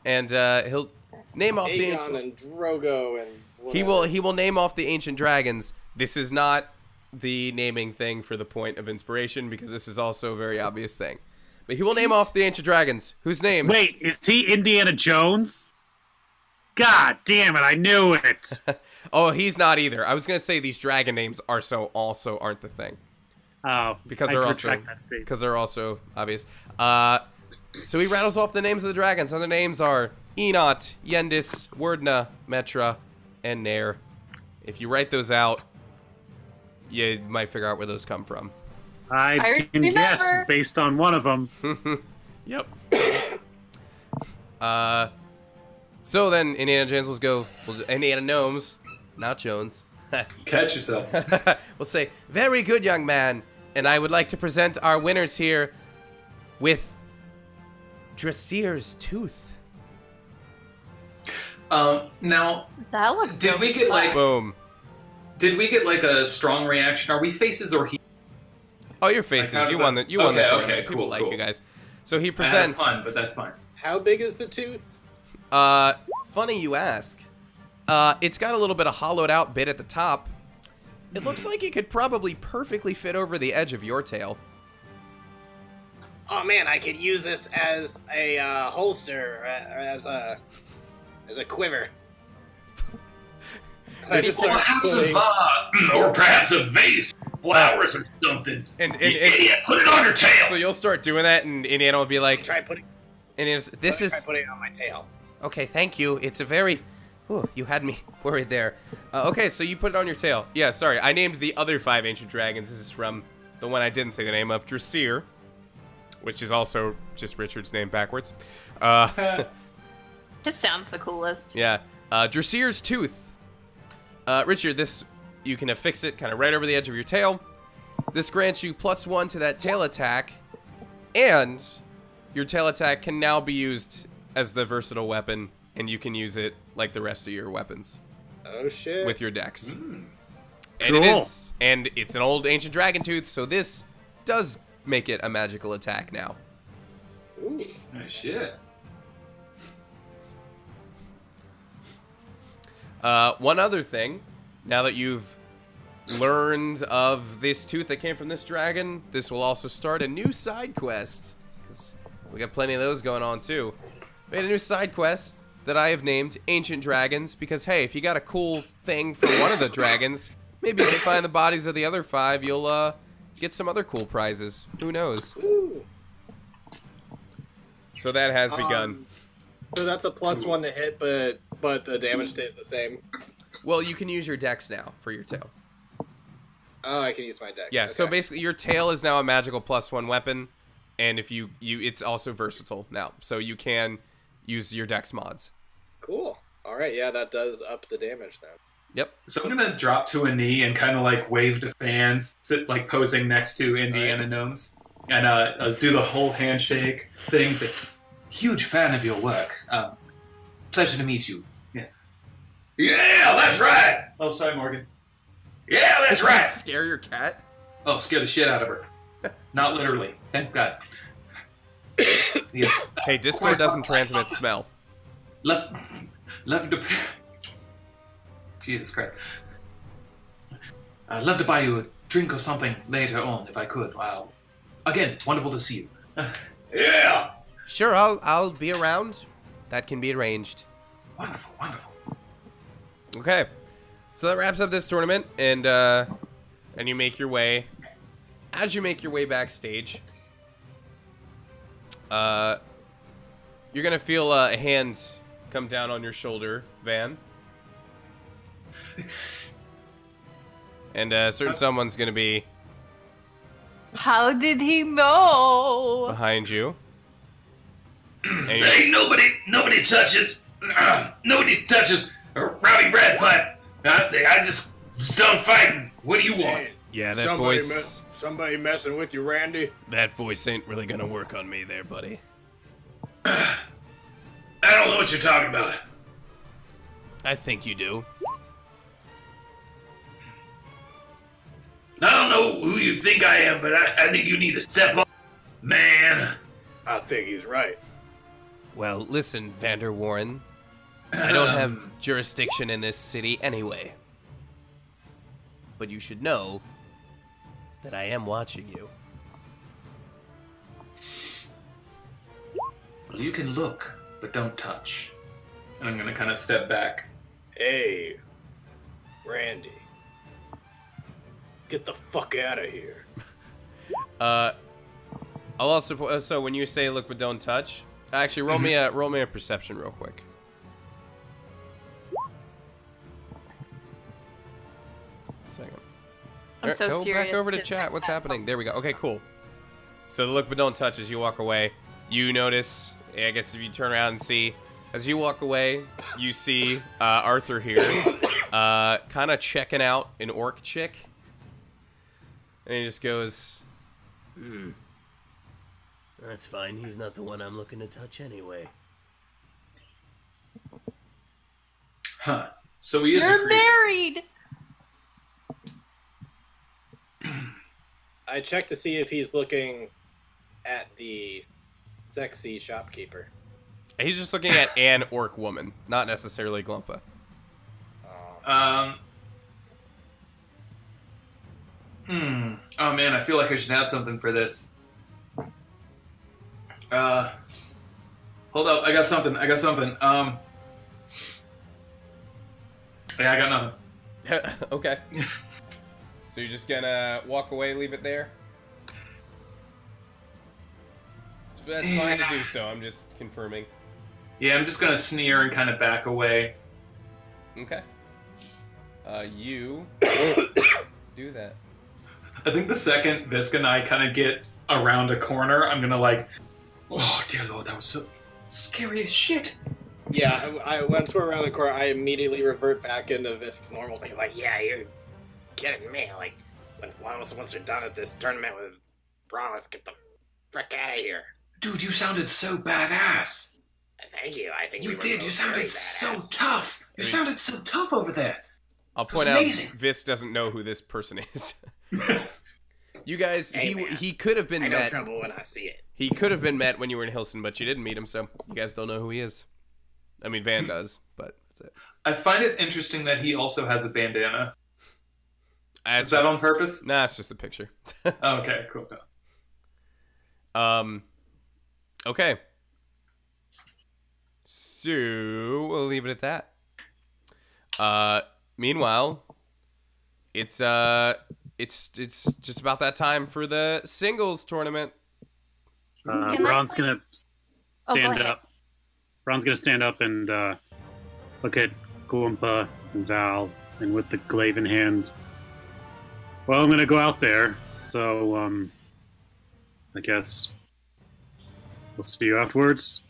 And he'll name off the ancient... Aegon and Drogo and He whatever. will name off the ancient dragons. This is not the naming thing for the point of inspiration, because this is also a very obvious thing. But he will name off the ancient dragons, whose names... Wait, is he Indiana Jones? God damn it, I knew it. Oh, he's not either. I was going to say these dragon names also aren't the thing. Oh, Because I they're retract that statement. because they're also obvious. So he rattles off the names of the dragons, and the names are Enot, Yendis, Wordna, Metra, and Nair. If you write those out, you might figure out where those come from. I can guess based on one of them. Yep. So then Indiana Jones will go. Indiana Gnomes, not Jones. Catch yourself. We'll say, very good, young man. And I would like to present our winners here with Dressier's Tooth. Now, That looks did we get like Boom. a strong reaction? Are we faces or he? Oh, your faces. Like, how You did won that- the tournament. okay, People cool, like cool. you guys. So he I had presents. fun, but that's fine. How big is the tooth? Funny you ask. It's got a little bit of hollowed out bit at the top. It looks like it could probably perfectly fit over the edge of your tail. Oh man, I could use this as a holster, as a quiver. I just start pulling. Or perhaps a vase, flowers or something. And Idiot, put it on your tail. so you'll start doing that, and Indiana will be like, Try putting. Indiana's, this Try is putting it on my tail. okay. Thank you. It's a very. Ooh, you had me worried there. Okay, so you put it on your tail. Yeah, sorry. I named the other 5 ancient dragons. This is from the one I didn't say the name of, Dressir, which is also just Richard's name backwards. This sounds the coolest. Yeah. Dressier's Tooth. Richard, this, you can affix it kind of right over the edge of your tail. This grants you +1 to that tail attack, and your tail attack can now be used as the versatile weapon, and you can use it like the rest of your weapons Oh shit! with your dex. Mm. And it Cool. is, and it's an old ancient dragon tooth, so this does make it a magical attack now. Ooh. Oh, shit. One other thing, now that you've learned of this tooth that came from this dragon, this will also start a new side quest, because we got plenty of those going on too. We had a new side quest that I have named Ancient Dragons, because hey, if you got a cool thing from one of the dragons, maybe if you find the bodies of the other 5, you'll get some other cool prizes. Who knows? Ooh. So that has begun. So that's a +1 to hit, but the damage stays the same. Well, you can use your dex now for your tail. Oh, I can use my dex. Yeah, so okay. basically your tail is now a magical +1 weapon, and if you it's also versatile now, so you can use your dex mods. Cool. All right, yeah, that does up the damage then. Yep. So I'm gonna drop to a knee and kind of like wave to fans, sit like posing next to Indiana Gnomes, and do the whole handshake thing. Say, huge fan of your work. Pleasure to meet you. Yeah. Yeah, that's right. Oh, sorry, Morgan. Yeah, that's right. Scare your cat? Oh, scare the shit out of her. Not literally. Thank God. Yes. Hey, Discord doesn't transmit smell. Love to. Jesus Christ. I'd love to buy you a drink or something later on if I could. Wow. Again, wonderful to see you. Yeah. Sure, I'll be around. That can be arranged. Wonderful, wonderful. Okay. So that wraps up this tournament, and you make your way. As you make your way backstage, you're gonna feel a hand come down on your shoulder, Van. And a certain someone's gonna be How did he know? behind you. And you- Hey, nobody touches Rowdy Redpipe. I just done fighting. What do you want? yeah, that voice. Somebody messing with you, Randy. That voice ain't really gonna work on me there, buddy. I don't know what you're talking about. I think you do. I don't know who you think I am, but I think you need to step up, man. I think he's right. Well, listen, Vander Warren. I don't have jurisdiction in this city anyway. But you should know that I am watching you. Well, you can look, but don't touch. And I'm gonna kind of step back. Hey, Randy. Get the fuck out of here. I'll also so when you say look but don't touch, actually roll me a perception real quick. Second. I'm so go serious. back over to 'cause chat. I What's have- happening? There we go. Okay, cool. So the look but don't touch as you walk away. You notice, I guess if you turn around and see, as you walk away, you see Arthur here, kind of checking out an orc chick. And he just goes, that's fine. He's not the one I'm looking to touch anyway. Huh. So he is a You're creep. married! I checked to see if he's looking at the sexy shopkeeper. He's just looking at an orc woman, not necessarily Glumpa. Oh man, I feel like I should have something for this. Hold up, I got something. Yeah, I got nothing. Okay. So you're just gonna walk away, leave it there? That's fine to do so, I'm just confirming. Yeah, I'm just gonna sneer and kind of back away. Okay. You do that. I think the second Visk and I kind of get around a corner, I'm gonna like, oh dear lord, that was so scary as shit. Yeah, once we're around the corner, I immediately revert back into Visk's normal thing. It's like, yeah, you're kidding me. Like, once we're done at this tournament with Braun, let's get the frick out of here. Dude, you sounded so badass. Thank you. I think You we were did. both You sounded very so badass. tough. You sounded so tough over there. I'll It was point out, amazing. Vis doesn't know who this person is. You guys, Hey, man. he could have been I know met. trouble when I see it. He could have been met when you were in Hilson, but you didn't meet him, so you guys don't know who he is. I mean, Van does, but that's it. I find it interesting that he also has a bandana. It's Is that on purpose? Nah, it's just a picture. Okay, cool. Okay. So we'll leave it at that. Meanwhile, it's just about that time for the singles tournament. Can I Ron's play- gonna Oh, go stand ahead. up. Ron's gonna stand up and look at Goomba and Val, and with the glaive in hand. Well, I'm gonna go out there, so I guess we'll see you afterwards.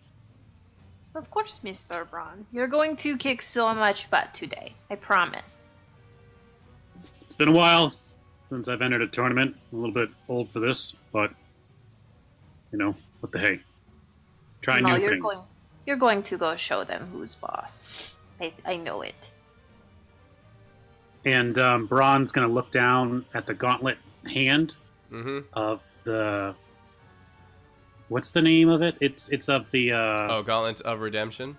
Of course, Mr. Braun. You're going to kick so much butt today. I promise. It's been a while since I've entered a tournament. I'm a little bit old for this, but you know what the hey. Try No, new you're things. you're going to go show them who's boss. I know it. And Braun's gonna look down at the gauntlet hand Mm-hmm. of the. What's the name of it? It's of the Gauntlet of Redemption.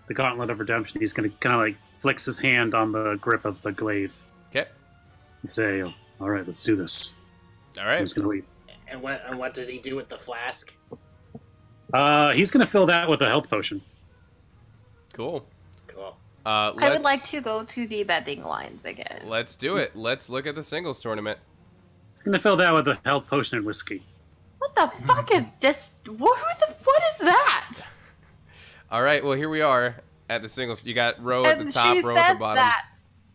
the Gauntlet of Redemption. He's gonna kind of like flicks his hand on the grip of the glaive Okay. and say, "All right, let's do this." All right. He's gonna leave. And what does he do with the flask? He's gonna fill that with a health potion. Cool. Cool. I would like to go to the betting lines again. Let's do it. Let's look at the singles tournament. He's gonna fill that with a health potion and whiskey. What the fuck is this? What is that? All right. Well, here we are at the singles. You got row at the And top, she row at says the bottom. that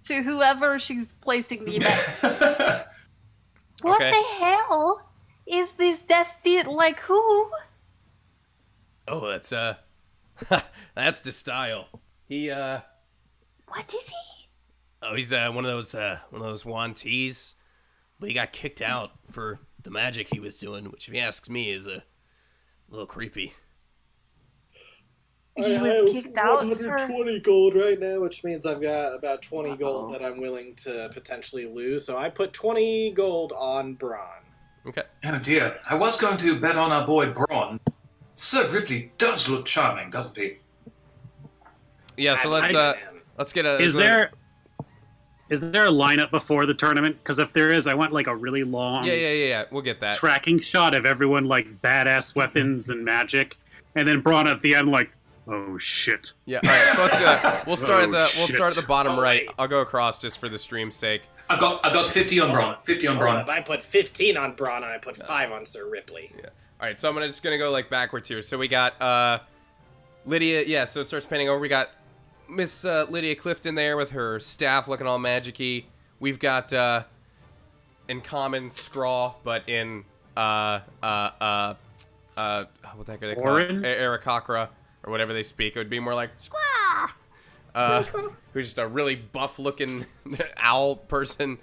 to whoever she's placing the bet. What Okay. the hell is this Destiny? Like who? Oh, that's that's the style. He What is he? oh, he's one of those wantees, but he got kicked out for the magic he was doing, which, if you ask me, is a little creepy. he was kicked out for... 120 gold right now, which means I've got about 20 gold Uh-oh. that I'm willing to potentially lose. So I put 20 gold on Braun. Okay. Oh dear, I was going to bet on our boy Braun. Sir Ripley does look charming, doesn't he? Yeah, so let's get a... Is there a lineup before the tournament? Because if there is, I want like a really long Yeah. We'll get that. tracking shot of everyone like badass weapons and magic, and then Braun at the end like, oh shit. Yeah. All right. So let's do that. We'll start Oh, we'll start at the bottom right. right. I'll go across just for the stream's sake. I got 50 on Braun. 50 on Hold Braun. up, I put 15 on Braun and I put 5 on Sir Ripley. Yeah. All right. So I'm just gonna go like backwards here. So we got Lydia. Yeah. So it starts panning over. We got Miss Lydia Clifton there with her staff looking all magic-y. We've got in common Scraw, but in what the heck are they called? Aarakocra or whatever they speak. It would be more like Scraw. Who's just a really buff-looking owl person.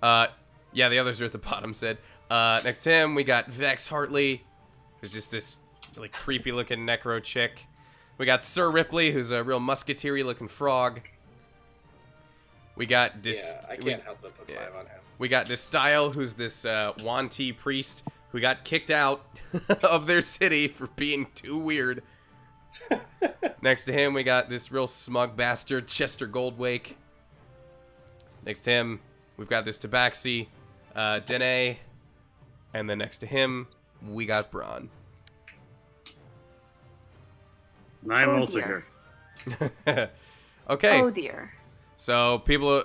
Yeah, the others are at the bottom. Said next to him we got Vex Hartley, who's just this really creepy-looking necro chick. We got Sir Ripley, who's a real musketeer-looking frog. We got I can't help but put 5 on him. We got Distyle, who's this Wanti priest who got kicked out of their city for being too weird. Next to him, we got this real smug bastard, Chester Goldwake. Next to him, we've got this Tabaxi, Dene. And then next to him, we got Braun. And I'm Oh, also dear. here. Okay. Oh dear. So people, all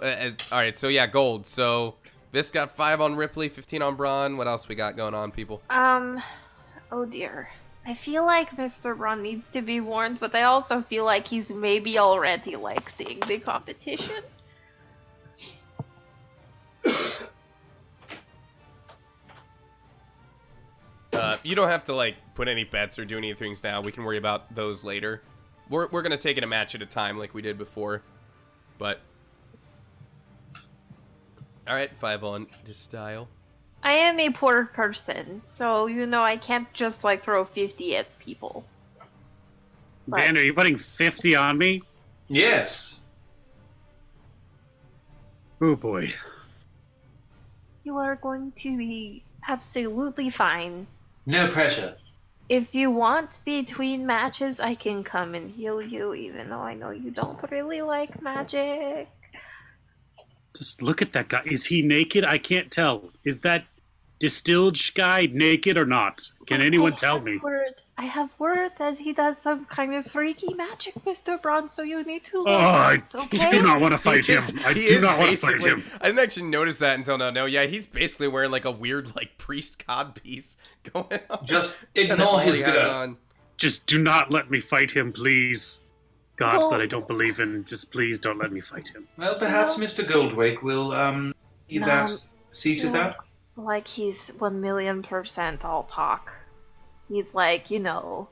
right. So yeah, gold. So this got 5 on Ripley, 15 on Braun. What else we got going on, people? Oh dear. I feel like Mr. Braun needs to be warned, but I also feel like he's maybe already like seeing the competition. You don't have to like put any bets or do any things now. We can worry about those later. We're gonna take it a match at a time like we did before, but all right, 5 on this style. I am a poor person, so you know I can't just like throw 50 at people. But Dan, are you putting 50 on me? Yes. Oh boy. you are going to be absolutely fine. No pressure. If you want between matches, I can come and heal you, even though I know you don't really like magic. Just look at that guy. Is he naked? I can't tell. Is that distilled guy naked or not? Can anyone tell me? I have word that he does some kind of freaky magic, Mr. Braun, so you need to look Oh, I out, okay? do not want to fight him. I He do is not want to fight basically- him. I didn't actually notice that until now. No, yeah, he's basically wearing like a weird like priest codpiece going on. Just That's ignore all his he has girth. on. Just do not let me fight him, please. Gods Well- that I don't believe in, just please don't let me fight him. Well, perhaps Mr. Goldwake will see to He that. looks like he's 1,000,000% all talk. He's like, you know,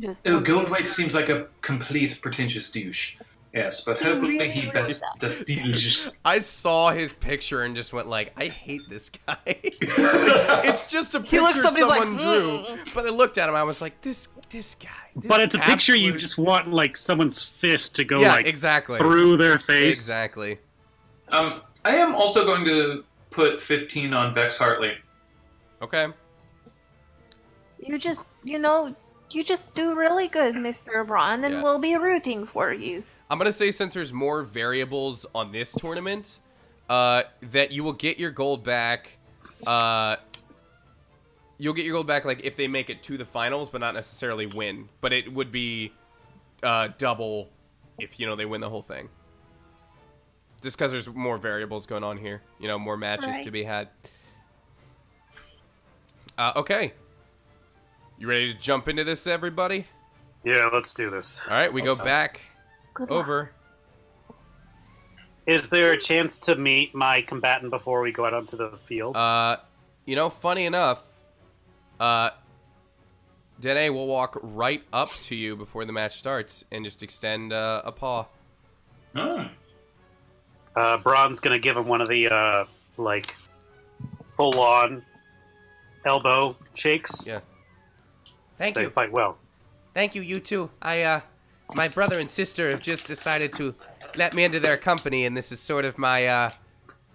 just... Oh, Goldwake seems like a complete pretentious douche. Yes, but He hopefully really he does. does. I saw his picture and just went like, I hate this guy. Like, it's just a He looks picture something like, someone drew. But I looked at him, I was like, this guy. This But it's a picture you absolute- just want like someone's fist to go yeah, like exactly. through their face. Exactly. I am also going to put 15 on Vex Hartley. Okay. You just, you know, you just do really good, Mr. Braun, and Yeah. we'll be rooting for you. I'm gonna say since there's more variables on this tournament, that you will get your gold back. You'll get your gold back like if they make it to the finals, but not necessarily win. But it would be double if they win the whole thing. Just because there's more variables going on here, more matches Right. to be had. Okay, you ready to jump into this, everybody? Yeah, let's do this. All right, we go Hope so. back Good luck. over. Is there a chance to meet my combatant before we go out onto the field? Funny enough, Dene will walk right up to you before the match starts and just extend a paw. Oh. Braun's gonna give him one of the like full-on elbow shakes. Yeah. Thank They you. fight well. Thank you, you too. My brother and sister have just decided to let me into their company, and this is sort of my,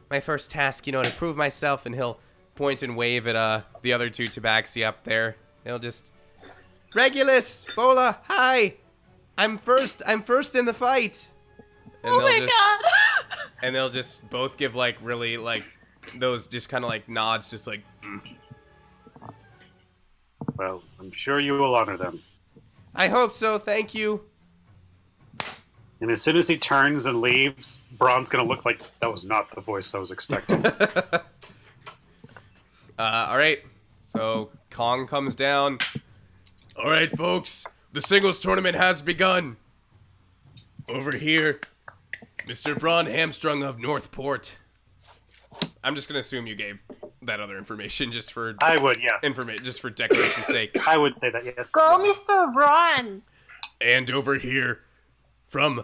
my first task, you know, to prove myself. And he'll point and wave at, the other two tabaxi up there. He'll just, Regulus, Bola, hi! I'm first in the fight! And Oh my god! And they'll just both give, like, really, like, those just kind of, like, nods, just like, Well, I'm sure you will honor them. I hope so, thank you. And as soon as he turns and leaves, Braun's gonna look like that was not the voice I was expecting. Alright. So, Kong comes down. Alright, folks. The singles tournament has begun. Over here, Mr. Braun Hamstrung of Northport. I'm just gonna assume you gave that other information just for I would, yeah. just for decoration's sake. I would say that, yes. Go, Mr. Braun! And over here, from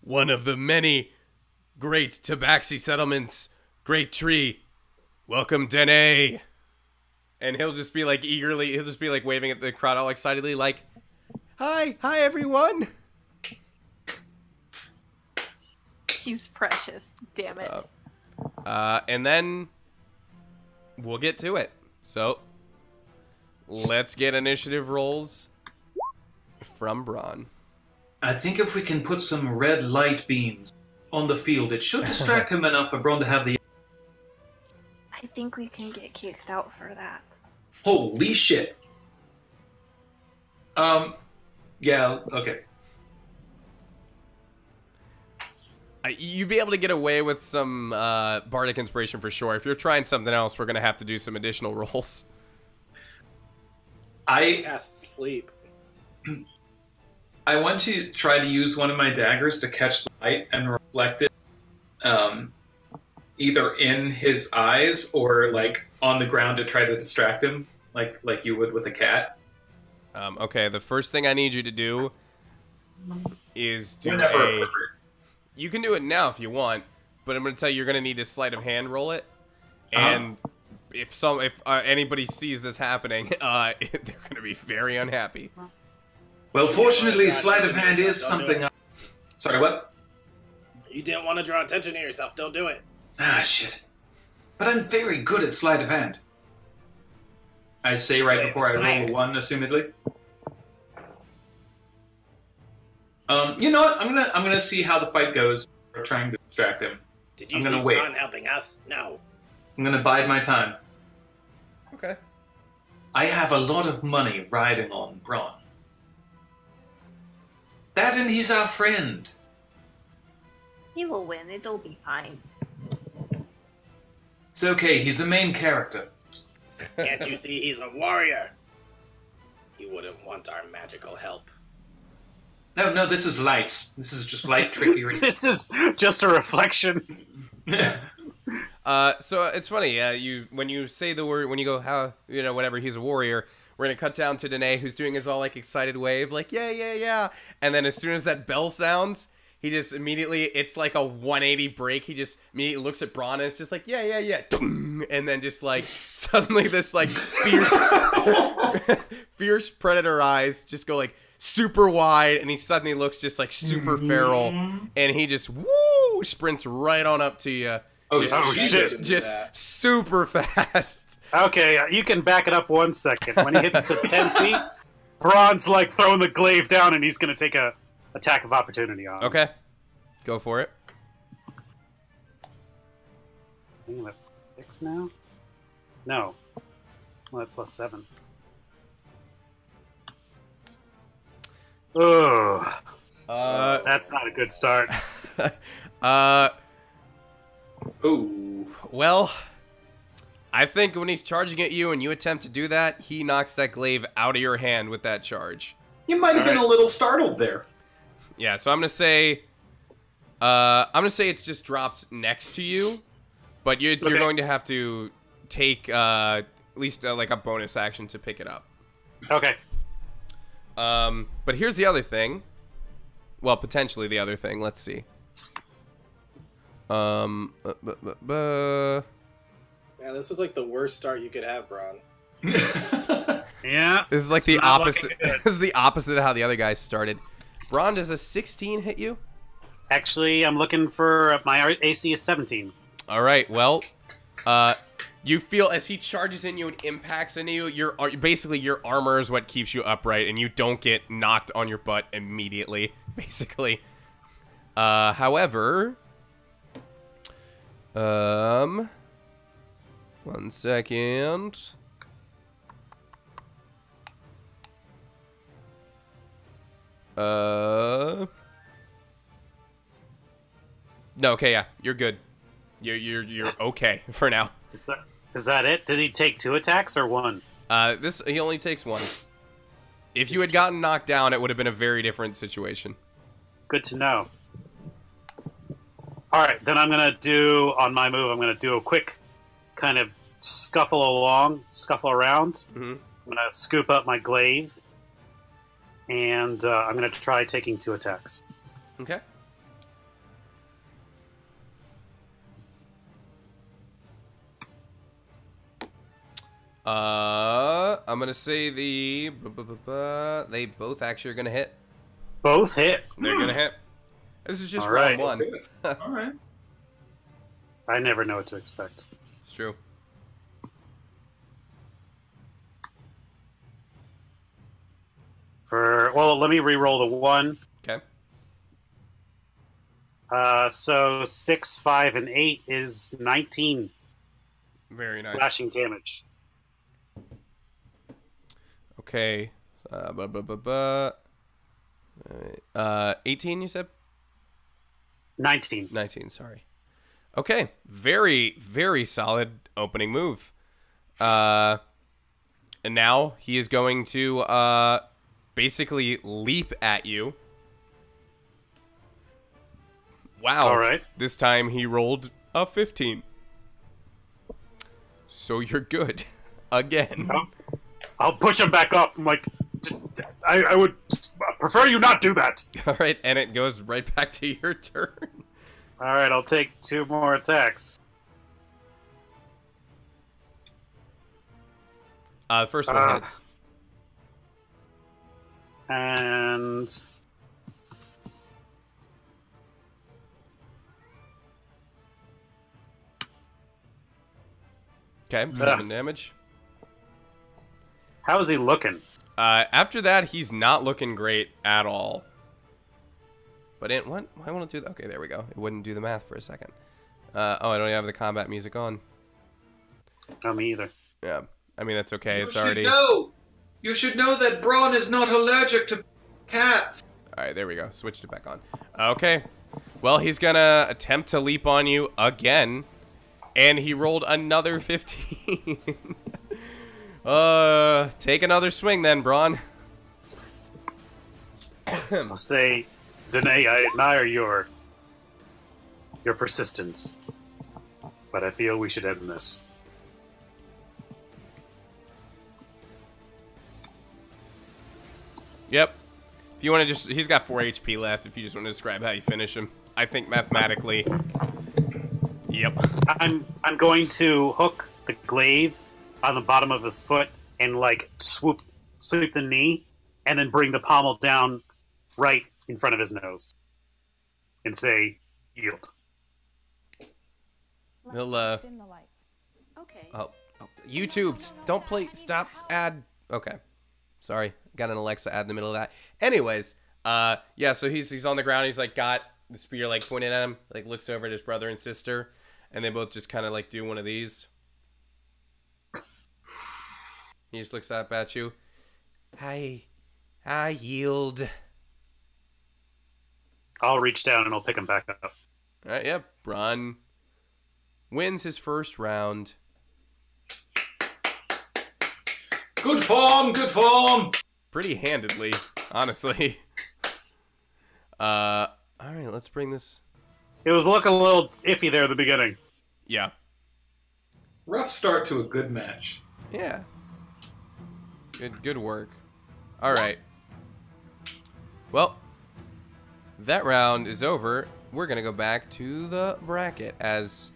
one of the many great tabaxi settlements, Great Tree, welcome Dene. And he'll just be like he'll just be like waving at the crowd all excitedly like, hi everyone. He's precious. Damn it. And then we'll get to it. So, let's get initiative rolls from Braun. I think if we can put some red light beams on the field, it should distract him enough for Braun to have the... I think we can get kicked out for that. Holy shit. Yeah, okay. You'd be able to get away with some bardic inspiration for sure. If you're trying something else, we're going to have to do some additional rolls. Has to sleep. I want to try to use one of my daggers to catch the light and reflect it either in his eyes or like on the ground to try to distract him, like you would with a cat. Okay, the first thing I need you to do is do Whenever You can do it now if you want, but I'm going to tell you you're going to need to sleight of hand roll it. And if anybody sees this happening, they're going to be very unhappy. Well, fortunately, sleight of hand is something... Sorry, what? You didn't want to draw attention to yourself. Don't do it. Ah, shit. But I'm very good at sleight of hand. I say right before I roll a 1, assumedly. You know what? I'm gonna see how the fight goes. We're trying to distract him. Did you I'm see gonna wait. Braun helping us? No. I'm gonna bide my time. Okay. I have a lot of money riding on Braun. That and he's our friend. He will win. It'll be fine. It's okay, he's a main character. Can't you see he's a warrior? He wouldn't want our magical help. No, this is lights. This is just light trickery. This is just a reflection. So it's funny, when you say the word, when you go, how, you know, whatever, he's a warrior, we're gonna cut down to Dene, who's doing his all, like, excited wave, like, yeah, and then as soon as that bell sounds, he just immediately, it's like a 180 break, he just immediately looks at Braun, and it's just like, yeah, and then just, like, suddenly this, like, fierce predator eyes just go, like, super wide, and he suddenly looks just, like, super feral, and he just, woo, sprints right on up to you. Shit. Just super fast. Okay, you can back it up 1 second. When he hits to 10 feet, Braun's like throwing the glaive down, and he's going to take a attack of opportunity on him. Okay. Go for it. I'm at 6 now? No. I'm at +7. Ugh. That's not a good start. Ooh. Well, I think when he's charging at you and you attempt to do that, he knocks that glaive out of your hand with that charge. You might have been a little startled there. Yeah, so I'm gonna say it's just dropped next to you, but you're going to have to take at least like a bonus action to pick it up. Okay. But here's the other thing. Well, potentially the other thing. Let's see. Man, this was like the worst start you could have, Braun. Yeah, Yeah. This is like it's the not opposite. looking good. This is the opposite of how the other guys started. Braun, does a 16 hit you? Actually, I'm looking for my AC is 17. All right. Well, you feel as he charges in you and impacts into you. Basically your armor is what keeps you upright, and you don't get knocked on your butt immediately. Basically. However, 1 second. No, okay, yeah, you're good. You're okay for now. Is that it? Did he take 2 attacks or 1? He only takes 1. If you had gotten knocked down, it would have been a very different situation. Good to know. All right, then I'm gonna do on my move. I'm gonna do a quick kind of scuffle around. Mm-hmm. I'm gonna scoop up my glaive, and I'm gonna try taking 2 attacks. Okay. I'm gonna say they both actually are gonna hit. Both hit. They're gonna hit. This is just All round right. 1. All right. I never know what to expect. It's true. Well, let me re-roll the 1. Okay. So 6, 5, and 8 is 19 Very nice. slashing damage. Okay. 18, you said? 19. 19, sorry. Okay. Very, very solid opening move. And now he is going to basically leap at you. Wow. All right. This time he rolled a 15. So you're good. Again. I'll push him back up. I'm like, I would prefer you not do that. All right, and it goes right back to your turn. All right, I'll take 2 more attacks. The first one hits. And Okay, 7 damage. how is he looking? After that, he's not looking great at all. But what? I want to do that. Okay, there we go. It wouldn't do the math for a second. I don't have the combat music on. Oh, me either. Yeah, I mean that's okay. You It's should already. know. You should know that Braun is not allergic to cats. All right, there we go. Switched it back on. Okay. Well, he's gonna attempt to leap on you again, and he rolled another 15. Take another swing then, Braun. I'll say, Danae, I admire your persistence, but I feel we should end this. Yep. If you want to he's got 4 HP left. If you just want to describe how you finish him, I think mathematically. Yep. I'm going to hook the glaive on the bottom of his foot and like sweep the knee, and then bring the pommel down right in front of his nose, and say, "Yield." He'll Dim the lights. Okay. YouTube, don't play. Stop ad. Okay. Sorry. Got an Alexa ad in the middle of that. Anyways, yeah, so he's on the ground. He's like got the spear like pointed at him. Like looks over at his brother and sister, and they both just kind of like do one of these. He just looks up at you. I yield. I'll reach down and I'll pick him back up. All right, yep. Braun wins his first round. Good form, good form. Pretty handedly, honestly. All right, let's bring this. It was looking a little iffy there at the beginning. Yeah. Rough start to a good match. Yeah. Good work. All right. Well, that round is over. We're going to go back to the bracket as...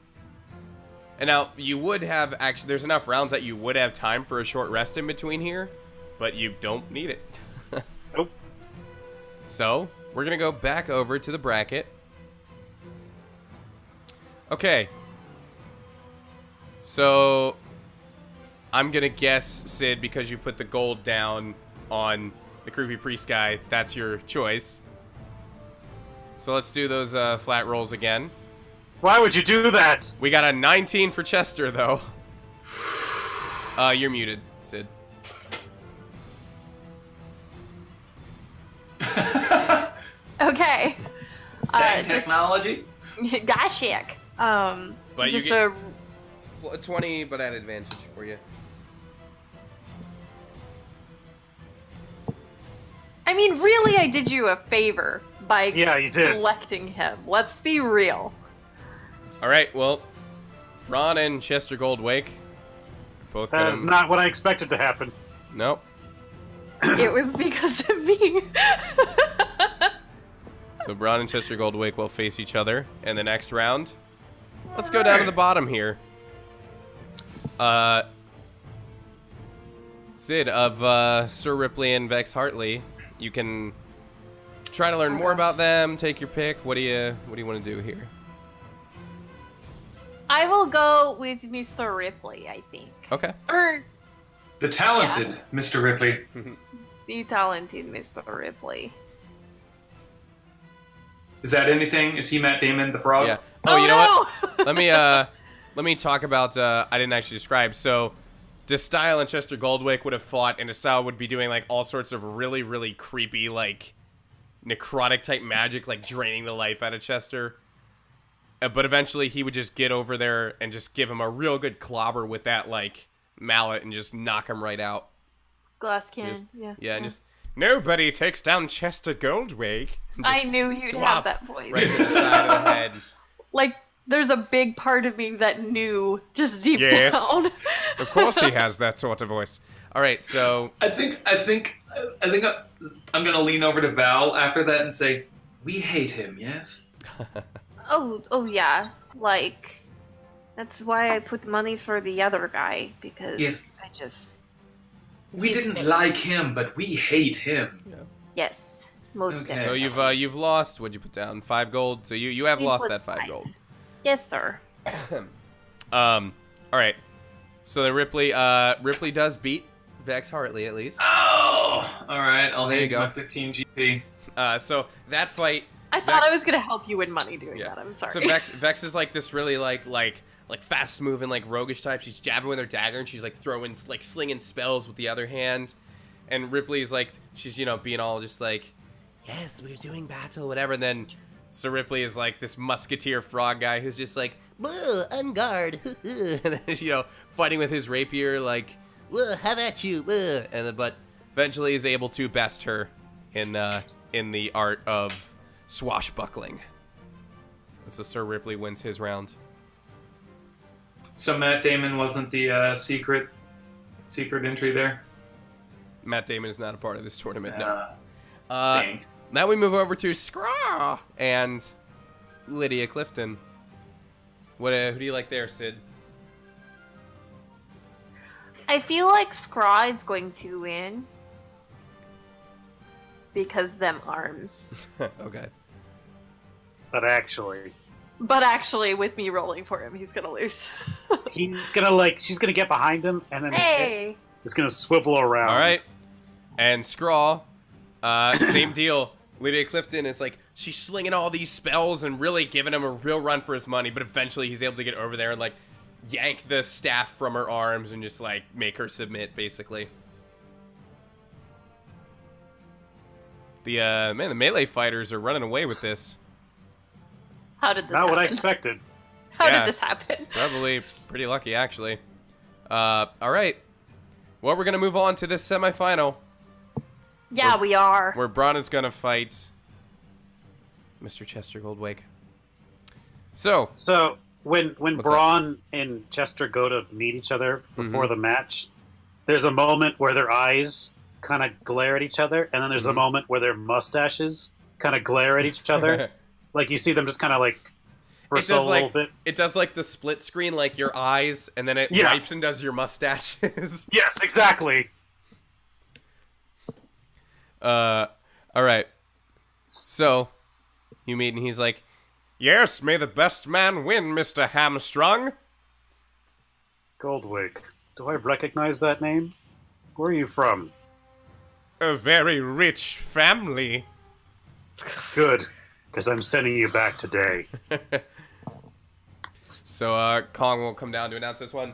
And now, you would have... Actually, there's enough rounds that you would have time for a short rest in between here. but you don't need it. Nope. So, we're going to go back over to the bracket. Okay. So, I'm going to guess, Sid, because you put the gold down on the creepy priest guy, that's your choice. So let's do those flat rolls again. Why would you do that? We got a 19 for Chester, though. You're muted, Sid. Okay. Dang technology. Gosh, heck. But just you get a 20, but at advantage for you. I mean, really, I did you a favor by Yeah, you did. selecting him. Let's be real. All right, well, Ron and Chester Goldwake both That gonna... is not what I expected to happen. Nope. It was because of me. So Ron and Chester Goldwake will face each other in the next round. Let's go down to the bottom here. Sid, of Sir Ripley and Vex Hartley, you can try to learn more about them. Take your pick. What do you want to do here? I will go with Mr. Ripley, I think. Okay. Or The talented Mr. Ripley. the talented Mr. Ripley. Is that anything? Is he Matt Damon, the frog? Yeah. Oh, you know what? what? Let me talk about. I didn't actually describe. So, Destyle and Chester Goldwake would have fought, and Destyle would be doing like all sorts of really, really creepy, like necrotic type magic, like draining the life out of Chester. But eventually, he would just get over there and just give him a real good clobber with that like mallet and just knock him right out. Glass cannon. Just- yeah. And just nobody takes down Chester Goldwake. And I just knew you'd thwop have that voice. right to the side of the head. Like, there's a big part of me that knew just deep Yes. down. Of course, he has that sort of voice. All right, so I think I'm gonna lean over to Val after that and say, "We hate him, yes." Oh yeah. Like, that's why I put money for the other guy, because Yes. I just... We didn't like him, but we hate him. Yes. Most Okay. so definitely. you've lost. What'd you put down? 5 gold. So you have It lost was that 5 fine. gold. Yes, sir. All right. So then Ripley does beat Vex Hartley at least. Oh, all right. I'll There you hate go. my 15 GP. So that fight. I thought Vex- I was gonna help you win money doing Yeah. that. I'm sorry. So Vex is like this really like fast moving like roguish type. She's jabbing with her dagger and she's like throwing like slinging spells with the other hand. And Ripley's like she's being all just like, yes, we're doing battle, whatever. And then Sir Ripley is like this musketeer frog guy who's just like, on guard, and then fighting with his rapier like, have at you, and then but eventually is able to best her in the art of swashbuckling. And so Sir Ripley wins his round. So Matt Damon wasn't the secret entry there. Matt Damon is not a part of this tournament. No. Dang. Now we move over to Scraw and Lydia Clifton. Who do you like there, Sid? I feel like Scraw is going to win because them arms. Okay. But actually, But actually, with me rolling for him, he's gonna lose. he's gonna she's gonna get behind him, and then his head Hey! is gonna swivel around. All right. And Scraw, same deal. Lydia Clifton is like, she's slinging all these spells and really giving him a real run for his money, but eventually he's able to get over there and like yank the staff from her arms and just like make her submit, basically. The melee fighters are running away with this. How did this Not happen? what I expected. How Yeah. did this happen? Probably pretty lucky, actually. All right. Well, we're gonna move on to this semifinal Yeah, we are. where Braun is gonna fight Mr. Chester Goldwake. So, So when What's Braun and Chester go to meet each other before the match, there's a moment where their eyes kind of glare at each other, and then there's a moment where their mustaches kind of glare at each other. Like you see them just kind of like bristle a little bit. It does like the split screen, like your eyes, and then it Yeah. wipes and does your mustaches. Yes, exactly. All right. So, you meet, and he's like, "Yes, may the best man win, Mr. Hamstrung." Goldwick. Do I recognize that name? Where are you from? A very rich family. Good, because I'm sending you back today. So, Kong will come down to announce this one.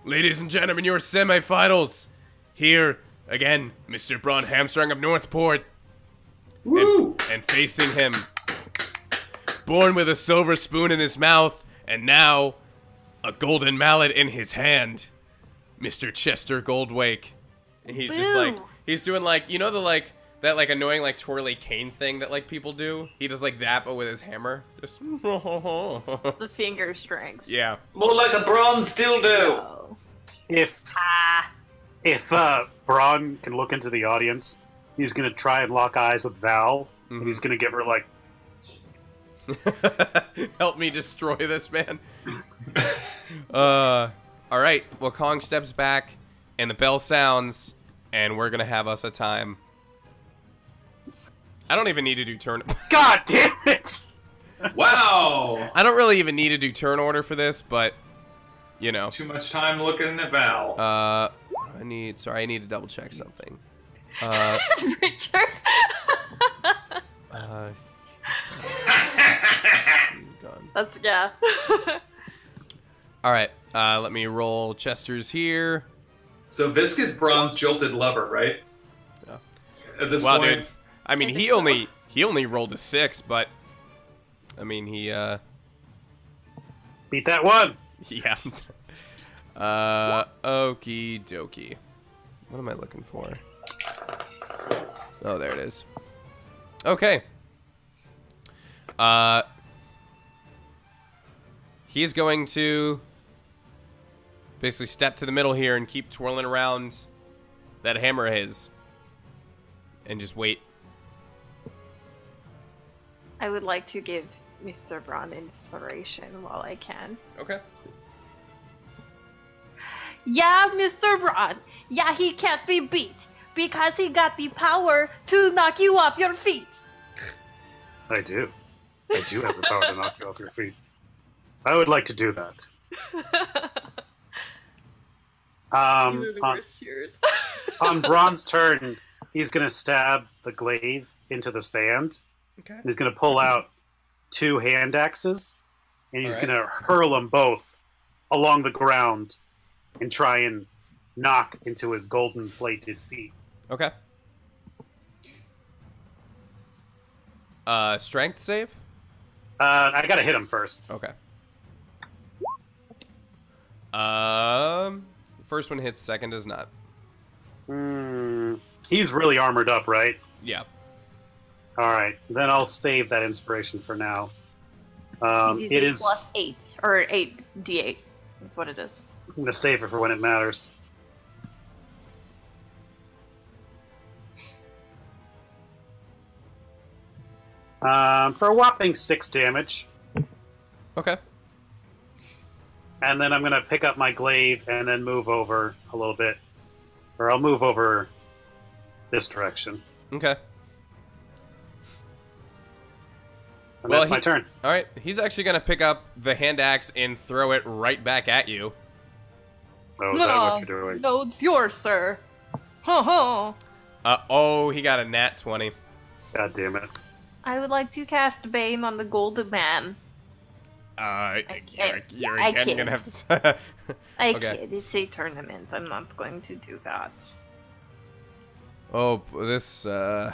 Ladies and gentlemen, your semifinals. Here, again, Mr. Braun Hamstrung of Northport. Woo! And facing him, born with a silver spoon in his mouth, and now a golden mallet in his hand, Mr. Chester Goldwake. And he's just like, he's doing like, you know the like, that like annoying like twirly cane thing that like people do? He does like that, but with his hammer. Just The finger strength. yeah. More like a bronze dildo. Oh. If Braun can look into the audience, he's gonna try and lock eyes with Val, and he's gonna give her like, help me destroy this man. All right. Well, Kong steps back, and the bell sounds, and we're gonna have us a time. I don't even need to do turn. God damn it! Wow. I don't really even need to do turn order for this, but you know. Too much time looking at Val. What do I need? Sorry, I need to double check something. Richard. Gone. That's yeah. All right. Let me roll Chester's here. So Visk is Braun's jilted lover, right? Yeah. At this Well, point. dude, I mean, he only rolled a 6, but I mean, he Beat that one! yeah. Okie dokie. What am I looking for? Oh, there it is. Okay. He's going to basically step to the middle here and keep twirling around that hammer of his. And just wait. I would like to give Mr. Braun inspiration while I can. Okay. Yeah, Mr. Braun. Yeah, he can't be beat because he got the power to knock you off your feet. I do. I do have the power to knock you off your feet. I would like to do that. On Braun's turn, he's going to stab the glaive into the sand. Okay. He's going to pull out 2 hand axes, and he's All right. going to hurl them both along the ground and try and knock into his golden-plated feet. Okay. Strength save? I got to hit him first. Okay. First one hits, second does not. He's really armored up, right? Yeah. All right, then I'll save that inspiration for now. It It is is. plus 8 or 8d8. That's what it is. I'm going to save it for when it matters. For a whopping 6 damage. Okay. And then I'm going to pick up my glaive and then move over a little bit. Or I'll move over this direction. Okay. And Well, that's my turn. All right. He's actually going to pick up the hand axe and throw it right back at you. Oh, is that what you're doing? No, it's yours, sir. Ha ha. Oh, he got a nat 20. God damn it. I would like to cast Bane on the Golden Man. You're I again can't. going to have to... I Okay. kid, it's a tournament. I'm not going to do that. Oh, this, So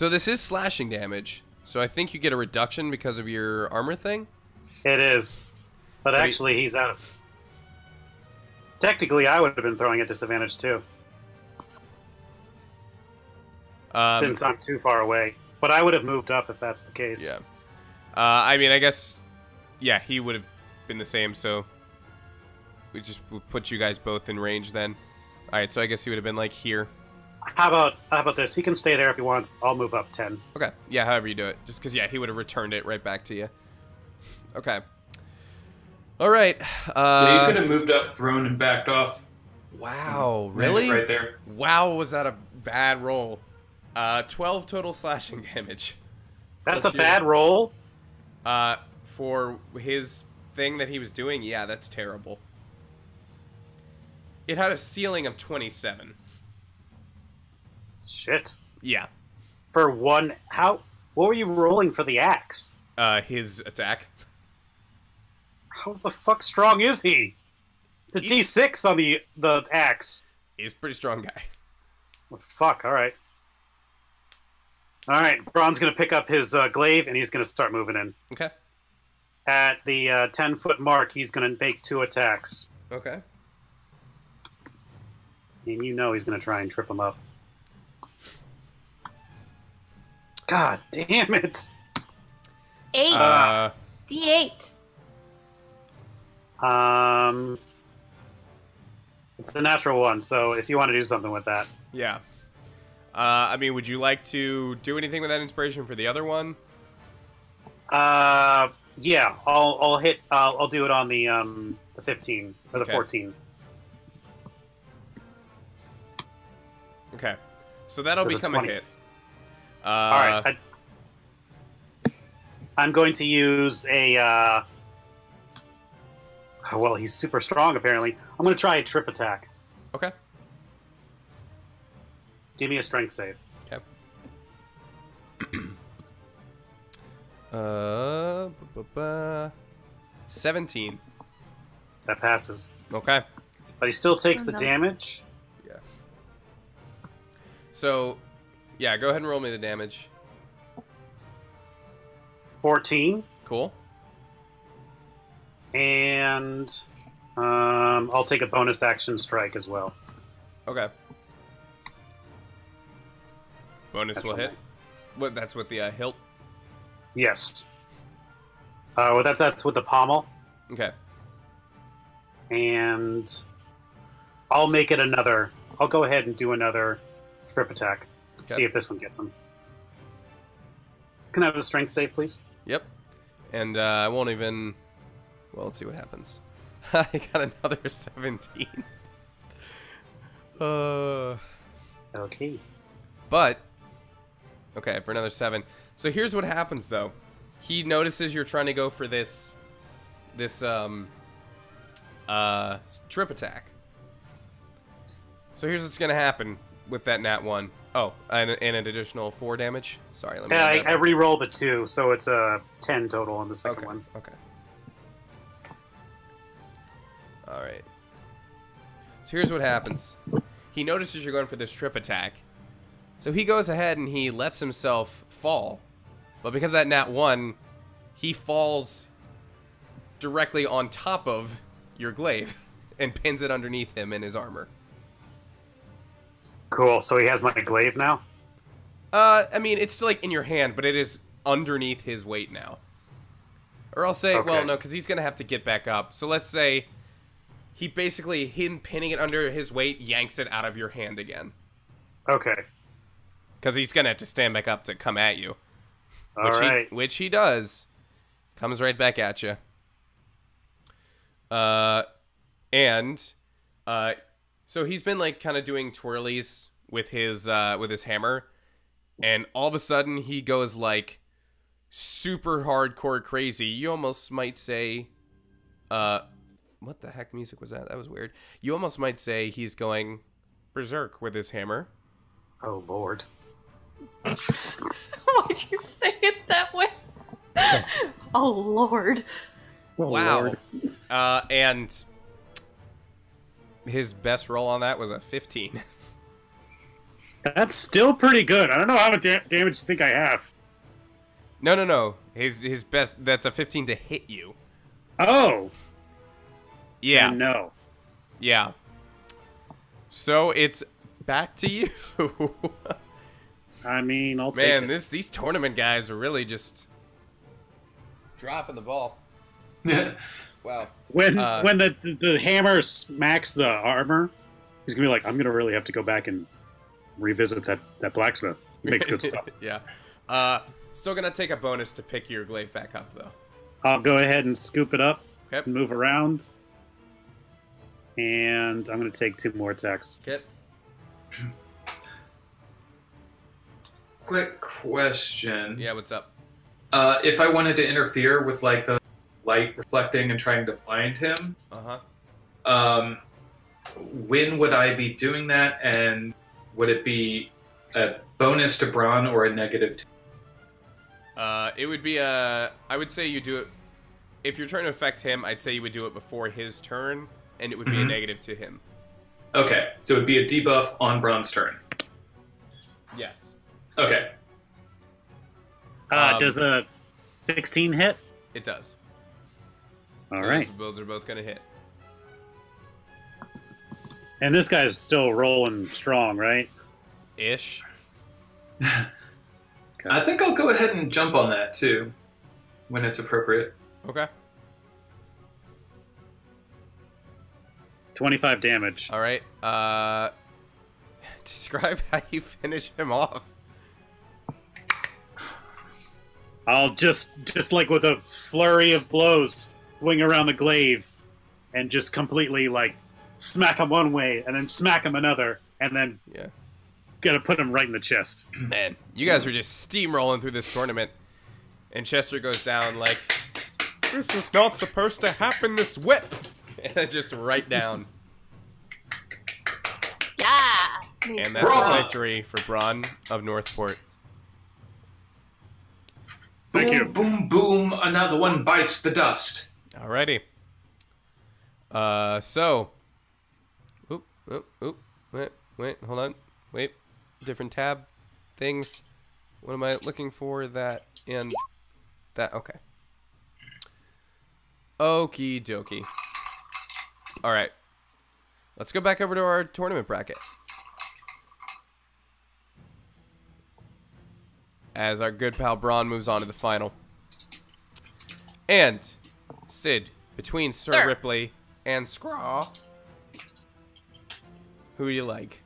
this is slashing damage. So I think you get a reduction because of your armor thing? It is. But But he- actually, he's out of... Technically, I would have been throwing at disadvantage, too. Since I'm too far away. But I would have moved up if that's the case. Yeah. I mean, I guess... Yeah, he would have been the same, so... We just would put you guys both in range then. Alright, so I guess he would have been, like, here. How about this? He can stay there if he wants. I'll move up 10. Okay. Yeah, however you do it. Just because, yeah, he would have returned it right back to you. Okay. Alright. Yeah, you could have moved up, thrown, and backed off. Wow, Landed really? Right there. Wow, was that a bad roll. 12 total slashing damage. That's Plus a bad roll. For his thing that he was doing, yeah, that's terrible. It had a ceiling of 27. Shit. Yeah. For one, what were you rolling for the axe? His attack. How the fuck strong is he? It's a D6 on the axe. He's a pretty strong guy. Well, fuck, alright. Alright, Braun's gonna pick up his glaive and he's gonna start moving in. Okay. At the 10-foot mark, he's gonna make 2 attacks. Okay. And you know he's gonna try and trip him up. God damn it! 8. D8. It's a natural one, so if you want to do something with that. Yeah. I mean, would you like to do anything with that inspiration for the other one? Yeah, I'll hit. I'll do it on the 15 or the Okay. 14. Okay. So that'll There's a become a 20. hit. All right. I'm going to use a. Well, he's super strong, apparently. I'm going to try a trip attack. Okay. Give me a strength save. Okay. 17. That passes. Okay. But he still takes Oh, the no. damage. Yeah. So, yeah, go ahead and roll me the damage. 14. Cool. And I'll take a bonus action strike as well. Okay. Bonus That's will one hit. way. What? That's with the hilt. Yes. Well, that's with the pommel. Okay. And I'll make it another. I'll go ahead and do another trip attack. See if this one gets him. Can I have a strength save, please? Yep. And I won't even. Well, let's see what happens. I got another 17. Okay. But okay, for another 7. So here's what happens though. He notices you're trying to go for this trip attack. So here's what's gonna happen with that nat 1. Oh, and an additional 4 damage. Sorry, let me. Yeah, add that. I re-rolled the 2, so it's a 10 total on the second Okay. one. Okay. All right. So here's what happens. He notices you're going for this trip attack. So he goes ahead and he lets himself fall. But because of that nat 1, he falls directly on top of your glaive and pins it underneath him in his armor. Cool. So he has my glaive now. I mean, it's still like in your hand, but it is underneath his weight now. Or I'll say, Okay. well, no, because he's going to have to get back up. So let's say he basically, him pinning it under his weight, yanks it out of your hand again. Okay. Because he's going to have to stand back up to come at you. All right. Which he does. Comes right back at you. So he's been like kind of doing twirlies with his hammer, and all of a sudden he goes like super hardcore crazy. You almost might say, what the heck music was that? That was weird. You almost might say he's going berserk with his hammer. Oh Lord. Why'd you say it that way? Oh, Lord. Wow. And his best roll on that was a 15. That's still pretty good. I don't know how much damage you think I have. No. His best, that's a 15 to hit you. Oh. Yeah. No. Yeah. So it's back to you. I mean, I'll take Man, it. these tournament guys are really just dropping the ball. Wow. When Uh, when the hammer smacks the armor, he's gonna be like, I'm gonna really have to go back and revisit that blacksmith. He makes good stuff. Yeah. Still gonna take a bonus to pick your glaive back up though. I'll go ahead and scoop it up Okay. and move around. And I'm gonna take 2 more attacks. Okay. Quick question. Yeah, what's up? If I wanted to interfere with like the light reflecting and trying to blind him, when would I be doing that? And would it be a bonus to Braun or a negative to... It would be a... I would say you do it... If you're trying to affect him, I'd say you would do it before his turn, and it would be a negative to him. Okay, so it would be a debuff on Braun's turn. Yes. Okay. Does a 16 hit? It does. All So right. those are both going to hit. And this guy's still rolling strong, right? Ish. I think I'll go ahead and jump on that too, when it's appropriate. Okay. 25 damage. All right. Describe how you finish him off. I'll just like with a flurry of blows, swing around the glaive, and just completely like smack him one way, and then smack him another, and then gonna put him right in the chest. Man, you guys are just steamrolling through this tournament, and Chester goes down like, "This is not supposed to happen this whip," and just right down. Yes! And that's a victory for Braun of Northport. Thank you. Boom, boom, another one bites the dust. Alrighty. So. Wait, hold on. Wait. Different tab. Things. What am I looking for? That and that. Okay. Okie dokie. Alright. Let's go back over to our tournament bracket. As our good pal Braun moves on to the final. And, Sid, between Sir Ripley and Scraw, who do you like?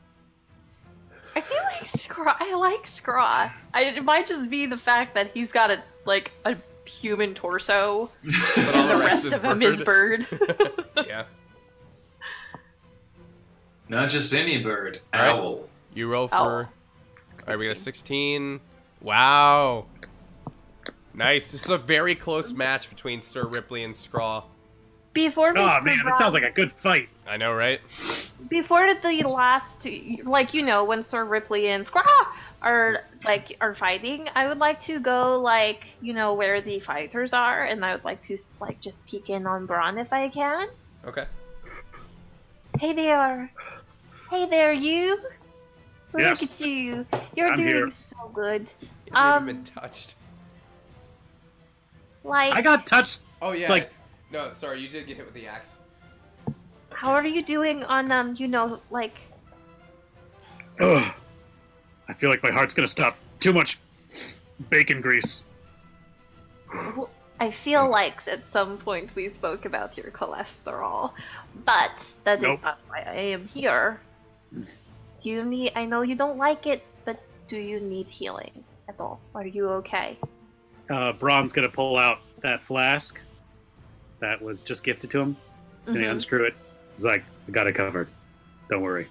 I feel like Scraw. I like Scraw. It might just be the fact that he's got a human torso, But all and the rest of him is bird. Yeah. Not just any bird. All right. Owl. You roll for... Owl. Alright, we got a 16. Wow. Nice. This is a very close match between Sir Ripley and Scraw. Before Oh Mr. man, Braun, that sounds like a good fight. I know, right? before the last, like, you know, when Sir Ripley and Scraw are fighting, I would like to go, like, you know, where the fighters are, and I would like to just peek in on Braun if I can. Okay. Hey there, you. Yes. Look at you. You're I'm doing here. so good. You haven't even been touched. Like, I got touched. Oh, yeah. Like- No, sorry, you did get hit with the axe. how are you doing on, you know, like... Ugh. I feel like my heart's gonna stop. Too much bacon grease. I feel like at some point we spoke about your cholesterol, but that Nope. is not why I am here. Do you need? I know you don't like it, but do you need healing at all? Are you okay? Braun's gonna pull out that flask that was just gifted to him. Gonna Mhm. unscrew it. He's like, I got it covered. Don't worry.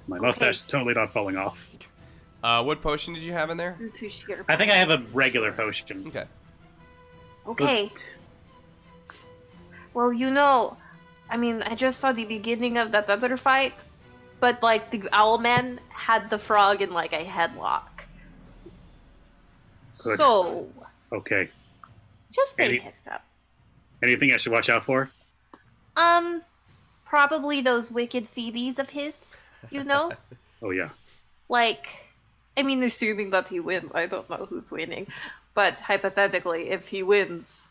My mustache is totally not falling off. What potion did you have in there? Due to sheer I think I have a regular potion. Okay. Okay. Let's- Well, you know, I mean, I just saw the beginning of that other fight, but like the owl man had the frog in like a headlock. Good. So, Okay. just a Any- heads up. Anything I should watch out for? Probably those wicked feeties of his, you know? Oh yeah. Like, I mean, assuming that he wins, I don't know who's winning, but hypothetically, if he wins,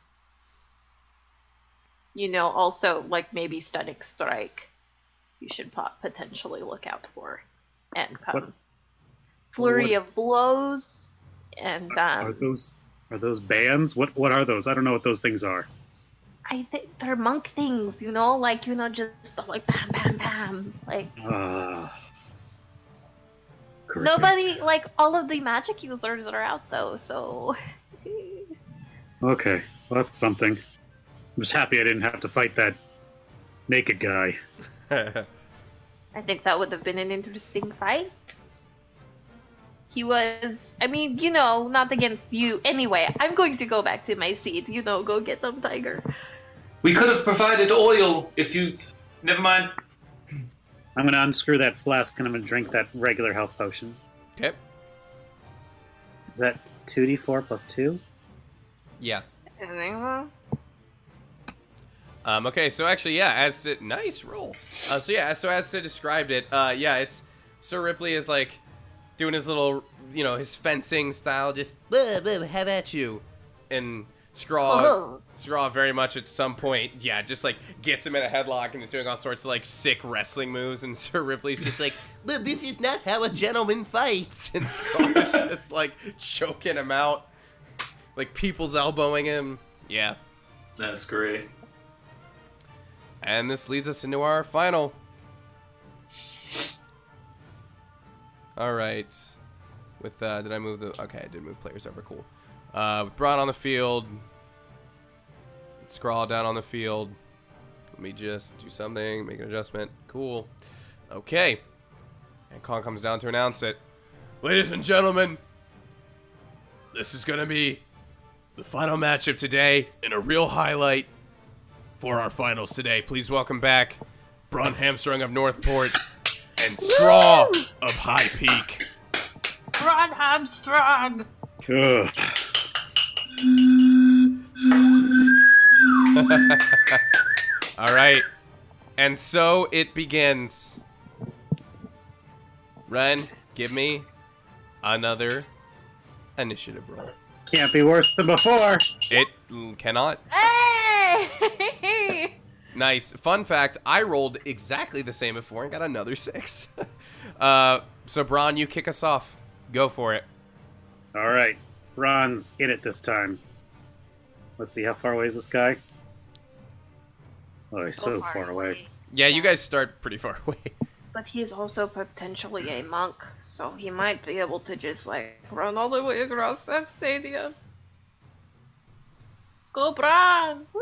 you know, also, like, maybe Stunning Strike, you should potentially look out for. And, What- Flurry what's- of Blows, and, Are those bands? What are those? I don't know what those things are. I think they're monk things, you know, like, you know, just like bam, bam, bam, like, Correct. nobody, like, all of the magic users are out, though, so... Okay, well that's something. I'm just happy I didn't have to fight that naked guy. I think that would have been an interesting fight. He was, I mean, you know, not against you. Anyway, I'm going to go back to my seat. You know, go get them, Tiger. We could have provided oil if you. Never mind. I'm going to unscrew that flask and I'm going to drink that regular health potion. Okay. Is that 2d4 plus 2? Yeah. Uh, Okay, so actually, yeah, as Sid, nice roll. So yeah, so as Sid described it, yeah, it's Sir Ripley is like doing his little, you know, his fencing style, just have at you, and Scraw very much at some point, yeah, just like gets him in a headlock and is doing all sorts of like sick wrestling moves, and Sir Ripley's just like, but this is not how a gentleman fights, and Scraw's just like choking him out, like people's elbowing him, yeah. That's great. And this leads us into our final. All right. With did I move the? Okay, I did move players over. Cool. With Braun on the field, Scrawl down on the field. Let me just do something, make an adjustment. Cool. Okay. And Kong comes down to announce it. Ladies and gentlemen, this is gonna be the final match of today and a real highlight for our finals today. Please welcome back Braun Hamstrung of Northport and Straw of High Peak. Braun Hamstrung! Ugh. All right. And so it begins. Ren, give me another initiative roll. Can't be worse than before. It cannot. Hey! Nice. Fun fact, I rolled exactly the same before and got another 6. So, Braun, you kick us off. Go for it. All right. Ron's in it this time. Let's see, how far away is this guy? Oh, he's so far away. Yeah, you guys start pretty far away. But he's also potentially a monk, so he might be able to just, like, run all the way across that stadium. Go, Braun! Woo.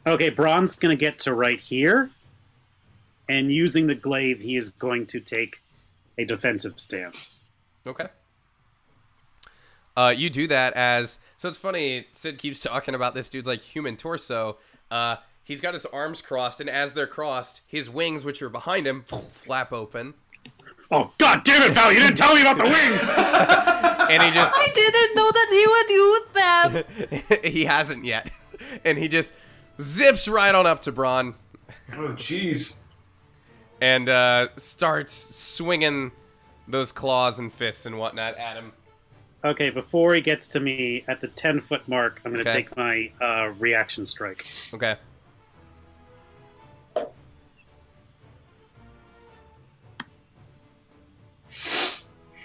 Okay, Braun's going to get to right here. And using the glaive, he is going to take a defensive stance. Okay. You do that as... So it's funny, Sid keeps talking about this dude's, like, human torso. He's got his arms crossed, and as they're crossed, his wings, which are behind him, flap open. Oh, god damn it, pal! You didn't tell me about the wings! And he just... I didn't know that he would use them! He hasn't yet. And he just zips right on up to Braun. Oh, jeez. And starts swinging those claws and fists and whatnot at him. Okay, before he gets to me, at the 10-foot mark, I'm going to Okay. take my reaction strike. Okay.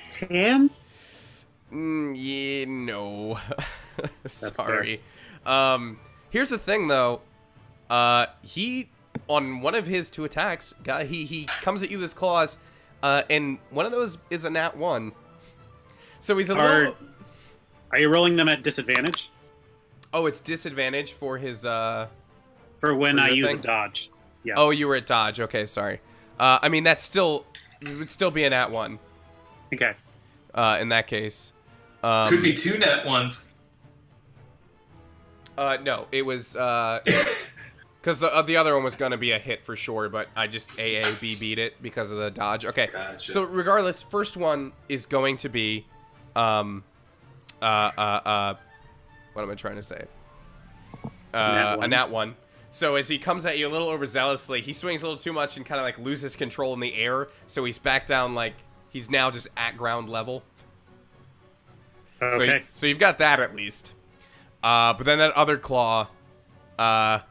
Tam? Yeah, no. That's Sorry. Here's the thing, though. He, on one of his 2 attacks, he comes at you with his claws, and one of those is a nat 1. So he's a little... Are you rolling them at disadvantage? Oh, it's disadvantage for his... For when For I your use thing? dodge. Yeah. Oh, you were at dodge. Okay, sorry. I mean, that's still... It would still be a nat 1. Okay. In that case. Could be 2 net ones. No, it was... Because the other one was going to be a hit for sure, but I just AAB beat it because of the dodge. Okay, Gotcha. so regardless, first one is going to be... what am I trying to say? A nat 1. So as he comes at you a little overzealously, he swings a little too much and kind of like loses control in the air. So he's back down, like he's now just at ground level. Okay. So you've got that at least. But then that other claw, a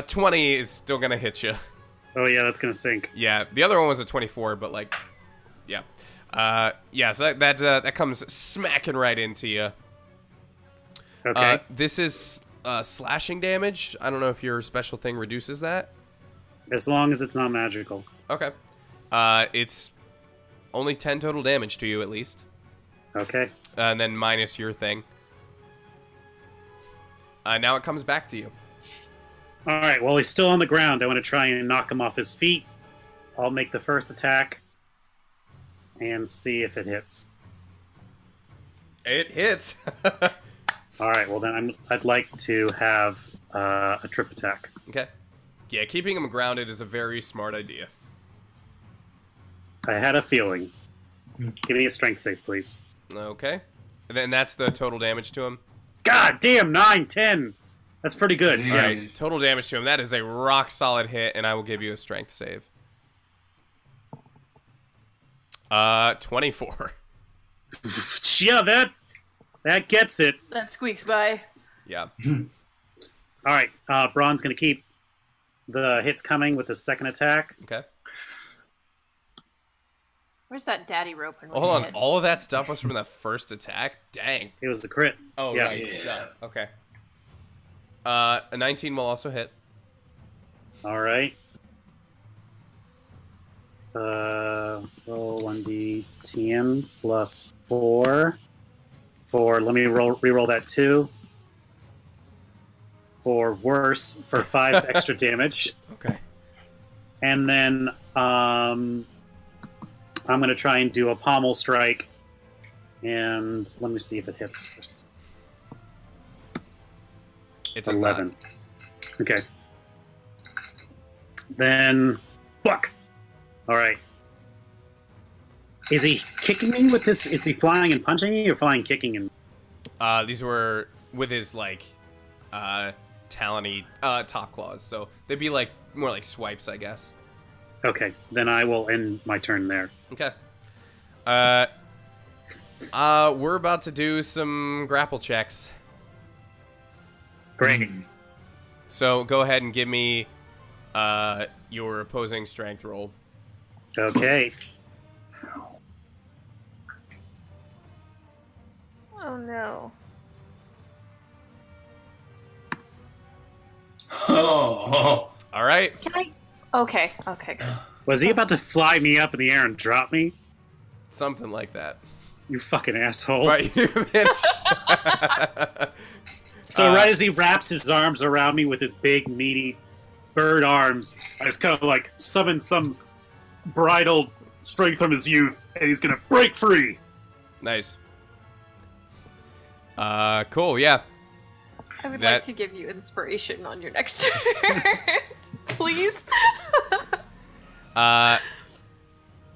20 is still gonna hit you. Oh yeah, that's gonna sink. Yeah, the other one was a 24, but like, yeah, yeah. So that comes smacking right into you. Okay. This is slashing damage. I don't know if your special thing reduces that. As long as it's not magical. Okay. It's only 10 total damage to you at least. Okay. And then minus your thing. Now it comes back to you. All right. Well, he's still on the ground. I want to try and knock him off his feet. I'll make the first attack and see if it hits. It hits. All right. Well, then I'd like to have a trip attack. Okay. Yeah, keeping him grounded is a very smart idea. I had a feeling. Give me a strength save, please. Okay. And then that's the total damage to him. God damn, 9, 10. That's pretty good. Yeah. All right, total damage to him. That is a rock solid hit, and I will give you a strength save. 24. Yeah, that gets it. That squeaks by. Yeah. All right, Braun's going to keep the hits coming with his second attack. Okay. Where's that daddy rope? Oh, hold on. All of that stuff was from the first attack? Dang. It was the crit. Oh, Yeah. right. Yeah. Duh. Okay. A 19 will also hit. All right. Roll 1d10 plus 4. Let me re-roll that 2. For worse, for 5 extra damage. Okay. And then I'm going to try and do a pommel strike. And let me see if it hits first. It does 11. not. Okay. Then, fuck. All right. Is he kicking me with this? Is he flying and punching me, or flying kicking and? These were with his, like, talony top claws. So they'd be, like, more like swipes, I guess. Okay, then I will end my turn there. Okay. We're about to do some grapple checks. Great. So go ahead and give me your opposing strength roll. Okay. Oh no. Oh. All right. Can I? Okay. Okay. Good. Was he about to fly me up in the air and drop me? Something like that. You fucking asshole. Right, you bitch. So right as he wraps his arms around me with his big, meaty bird arms, I just kind of like summon some bridal strength from his youth, and he's gonna break free. Nice. Cool, yeah. I would That- like to give you inspiration on your next turn. Please.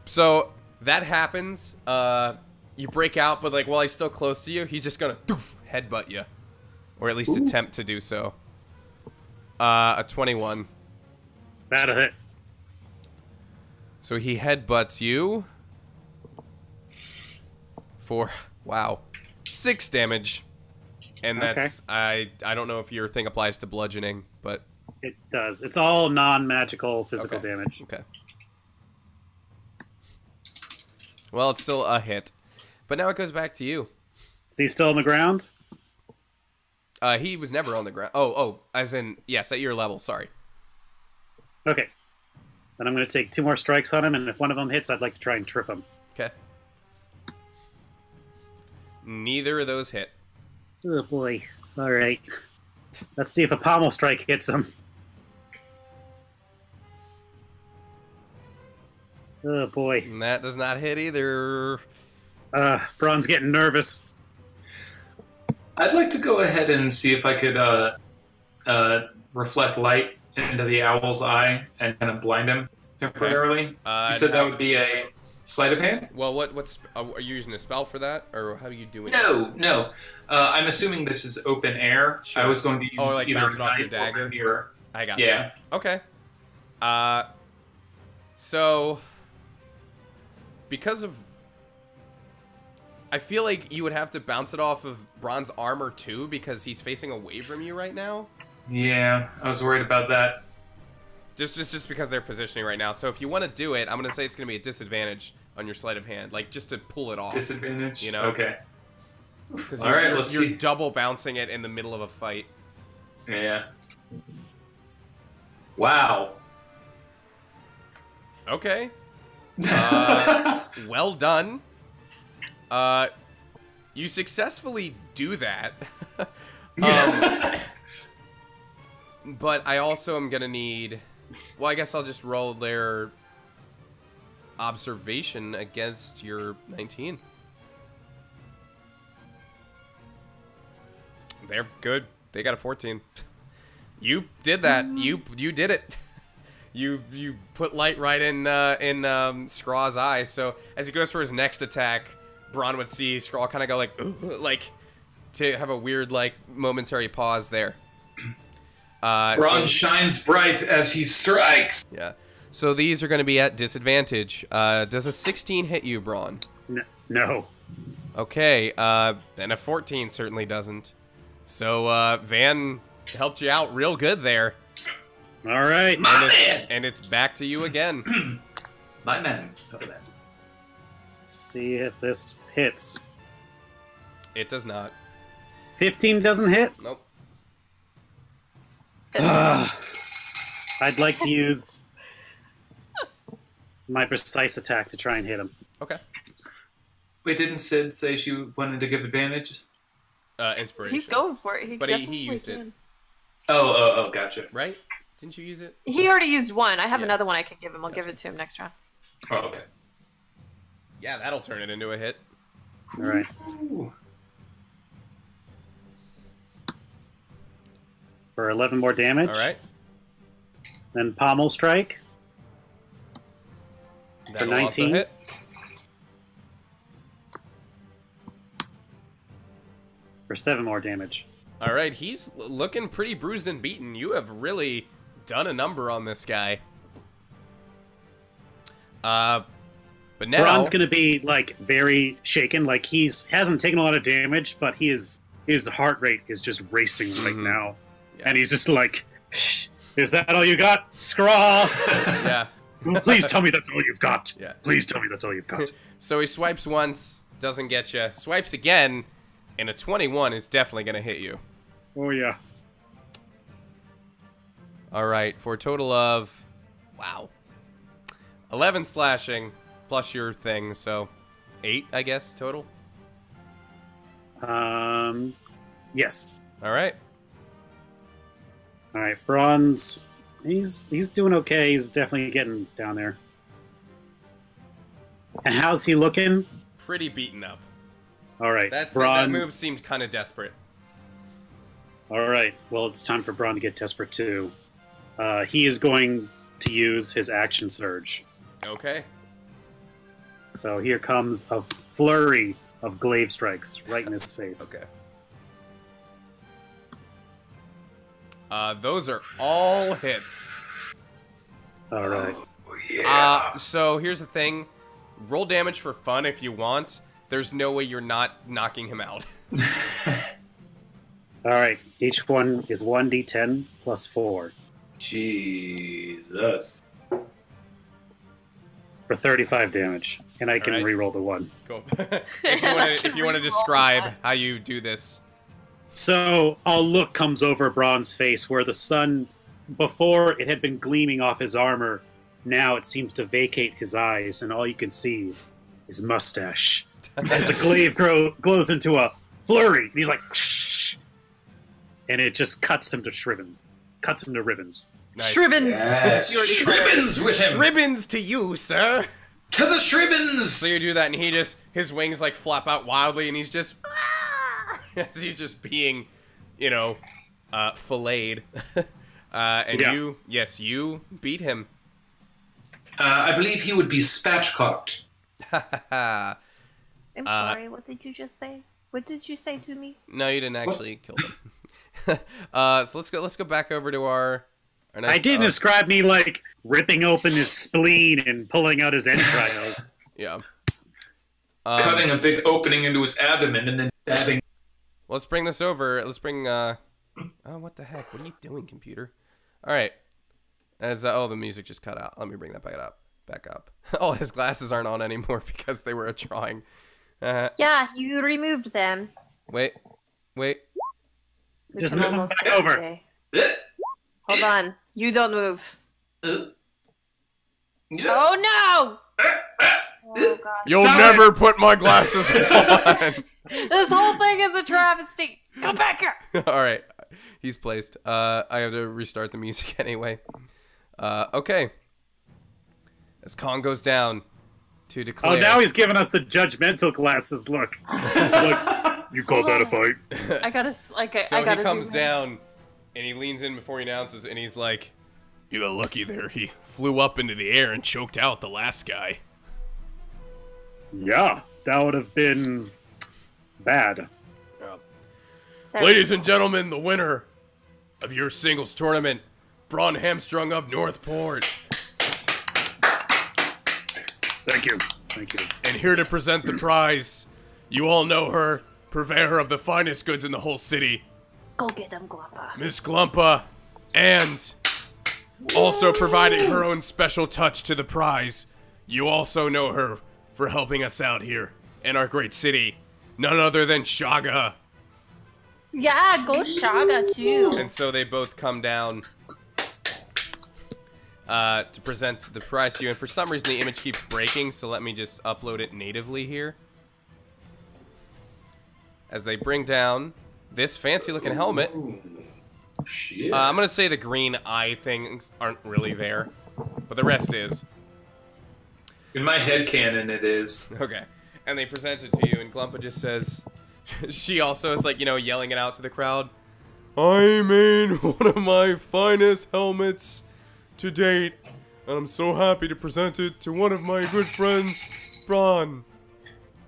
So that happens. You break out, but like while he's still close to you, he's just gonna headbutt you. Or at least attempt to do so. A 21. That'll hit. So he headbutts you for, wow, 6 damage. And that's, I don't know if your thing applies to bludgeoning, but... It does. It's all non-magical physical Okay. damage. Okay. Well, it's still a hit. But now it goes back to you. Is he still on the ground? He was never on the ground. Oh, as in, yes, at your level, sorry. Okay. Then I'm going to take 2 more strikes on him, and if one of them hits, I'd like to try and trip him. Okay. Neither of those hit. Oh, boy. All right. Let's see if a pommel strike hits him. Oh, boy. And that does not hit either. Braun's getting nervous. I'd like to go ahead and see if I could reflect light into the owl's eye and kind of blind him temporarily. You said that would be a sleight of hand? Well, what's are you using a spell for that, or how do you do it? No. I'm assuming this is open air. Sure. I was going to use like either bounce a it off your knife or dagger? a mirror. I got Yeah. you. Okay. So because of, I feel like you would have to bounce it off of Braun's armor too, because he's facing away from you right now. Yeah, I was worried about that. Just because they're positioning right now. So if you want to do it, I'm gonna say it's gonna be a disadvantage on your sleight of hand, like just to pull it off. Disadvantage? You know? Okay. Because All right, let's you're see. double bouncing it in the middle of a fight. Yeah. Wow. Okay. Well done. You successfully do that. But I also am gonna need, well, I guess I'll just roll their observation against your 19. They're good. They got a 14. You did that. You did it. You put light right in Skraw's eye. So as he goes for his next attack, Braun would see Skraw kind of go like, "Ugh," like to have a weird like momentary pause there. Braun shines bright as he strikes. Yeah. So these are going to be at disadvantage. Does a 16 hit you, Braun? No. Okay. Then a 14 certainly doesn't. So Van helped you out real good there. All right. And it's back to you again. My man. Over there. See if this hits. It does not. 15 doesn't hit? Nope. I'd like to use my precise attack to try and hit him. Okay. Wait, didn't Sid say she wanted to give advantage? Inspiration. He's going for it. But he used it. Oh, gotcha. Right? Didn't you use it? He already used one. I have Yeah. another one I can give him. I'll give it to him next round. Oh, okay. Yeah, that'll turn it into a hit. All right. Ooh. For 11 more damage. All right. Then Pommel Strike. That'll 19. also hit. For 7 more damage. All right, he's looking pretty bruised and beaten. You have really done a number on this guy. But now Braun's gonna be like very shaken. Like hasn't taken a lot of damage, but his heart rate is just racing right now, Yeah. and he's just like, "Is that all you got, Scraw? Yeah. Please tell me that's all you've got. Yeah. Please tell me that's all you've got." So he swipes once, doesn't get you. Swipes again, and a 21 is definitely going to hit you. Oh yeah. All right, for a total of, wow, 11 slashing plus your thing, so 8, I guess, total. Yes. All right. All right. Braun's he's doing okay. He's definitely getting down there. And how's he looking? Pretty beaten up. All right. That Braun. move seemed kind of desperate. All right. Well, it's time for Braun to get desperate too. He is going to use his action surge. Okay. So here comes a flurry of glaive strikes right in his face. Okay. Those are all hits. All right. So here's the thing. Roll damage for fun if you want. There's no way you're not knocking him out. All right. Each one is 1d10 plus 4 Jesus. for 35 damage, and I can All right. reroll the 1. Cool. if you want to describe how you do this. So a look comes over Braun's face where the sun, before it had been gleaming off his armor, now it seems to vacate his eyes, and all you can see is mustache. As the glaive glows into a flurry, and he's like, and it just cuts him to ribbons. Nice. Shribbins! Yes. Shribbins with him. Shribbins to you, sir. To the Shribbins. So you do that, and his wings like flap out wildly, and he's just, as he's just being, filleted. And Yeah. you beat him. I believe he would be spatchcocked. I'm sorry, what did you just say? What did you say to me? No, you didn't actually kill him. So let's go back over to our nice, I didn't describe me like ripping open his spleen and pulling out his entrails. Yeah. Cutting a big opening into his abdomen and then stabbing. Let's bring this over. Let's bring. Oh, what the heck? What are you doing, computer? All right. The music just cut out. Let me bring that back up. Oh, his glasses aren't on anymore because they were a drawing. Yeah, you removed them. Wait. We Just can move them almost back over. say. Hold on. You don't move. Oh no! Oh god. You'll Stop never put my glasses on. This whole thing is a travesty. Come back here. All right, he's placed. I have to restart the music anyway. Okay. As Kong goes down to declare. Oh, now he's giving us the judgmental glasses look. Look. You call that a fight? I gotta, So I gotta he comes do down, and he leans in before he announces, and he's like, "You got lucky there. He flew up into the air and choked out the last guy." Yeah, that would have been bad. that. Ladies and gentlemen, the winner of your singles tournament, Braun Hamstrung of Northport. Thank you. Thank you. And here to present the prize, you all know her, purveyor of the finest goods in the whole city, Go get them, Glumpa. Miss Glumpa, and also providing her own special touch to the prize, you also know her for helping us out here in our great city, none other than Shaga. Yeah, go Shaga too. And so they both come down to present the prize to you, and for some reason the image keeps breaking, so let me just upload it natively here. As they bring down this fancy looking helmet. Shit. I'm gonna say the green eye things aren't really there, but the rest is. In my headcanon, it is. Okay. And they present it to you, and Glumpa just says, she also is like, you know, yelling it out to the crowd. I made one of my finest helmets to date, and I'm so happy to present it to one of my good friends, Braun.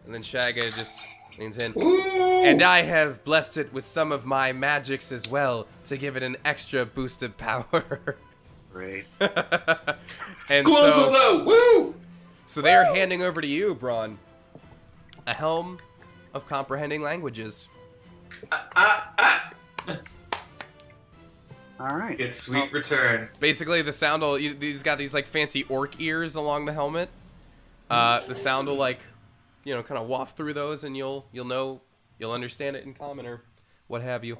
And then Shaga just leans in. Ooh! And I have blessed it with some of my magics as well to give it an extra boost of power. Great. And Glumpa, though! Woo! so they are handing over to you, Braun, a helm of comprehending languages. All right. It's sweet return. Basically, the sound will, he's got these like fancy orc ears along the helmet. The sound will like, you know, kind of waft through those, and you'll understand it in common or what have you.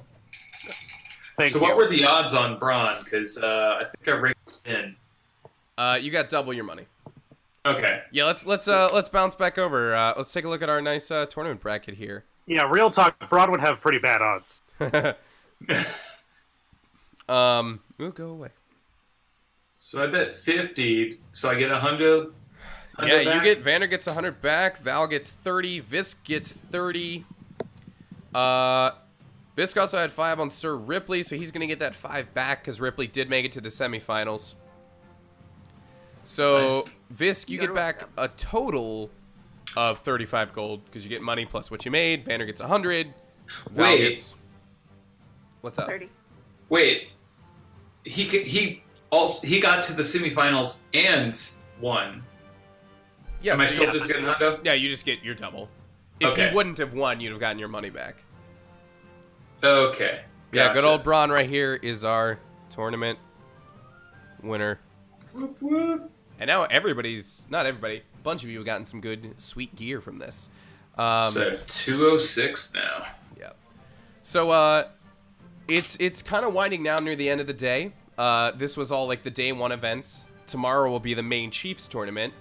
Thank So you. what were the odds on Braun? Because I think I raked in. You got double your money. Okay. Yeah, let's bounce back over. Let's take a look at our nice tournament bracket here. Yeah, real talk. Broad would have pretty bad odds. We'll go away. So I bet 50, so I get 100. Yeah, you get Vander gets 100 back, Val gets 30, Visk gets 30. Visk also had 5 on Sir Ripley, so he's gonna get that 5 back because Ripley did make it to the semifinals. So Visk, you get back a total of 35 gold because you get money plus what you made. Vander gets 100. Val Wait. gets... What's up? 30. Wait, he got to the semifinals and won. Yeah, Am I so still yeah. just getting hundo? Yeah, you just get your double. If Okay. you wouldn't have won, you'd have gotten your money back. Okay. Yeah, good Gotcha. old Braun right here is our tournament winner. Whoop, whoop. And now not everybody, a bunch of you have gotten some good, sweet gear from this. So 206 now. Yeah. So, it's kind of winding down near the end of the day. This was all like the day one events. Tomorrow will be the main Chiefs tournament.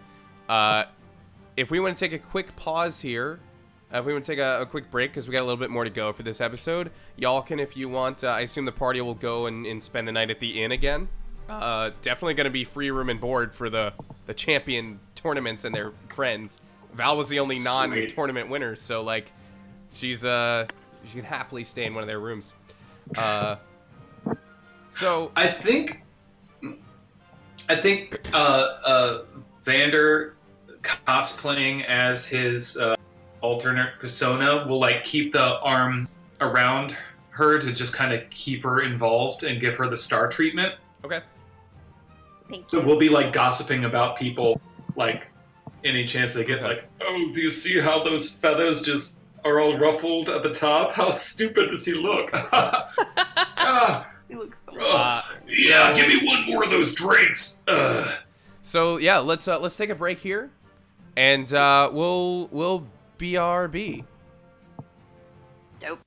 If we want to take a quick pause here, if we want to take a quick break because we got a little bit more to go for this episode, y'all can, if you want, I assume the party will go and spend the night at the inn again. Definitely going to be free room and board for the champion tournaments and their friends. Val was the only Sweet. non-tournament winner, so like, she can happily stay in one of their rooms. So I think Vander cosplaying as his alternate persona will like keep the arm around her to just kind of keep her involved and give her the star treatment. okay. Thank So you. we'll be like gossiping about people, like any chance they get. Like, oh, do you see how those feathers just are all ruffled at the top? How stupid does he look? Ah, He looks so yeah, give me one more of those drinks. Ugh. So yeah, let's take a break here, and we'll BRB. dope.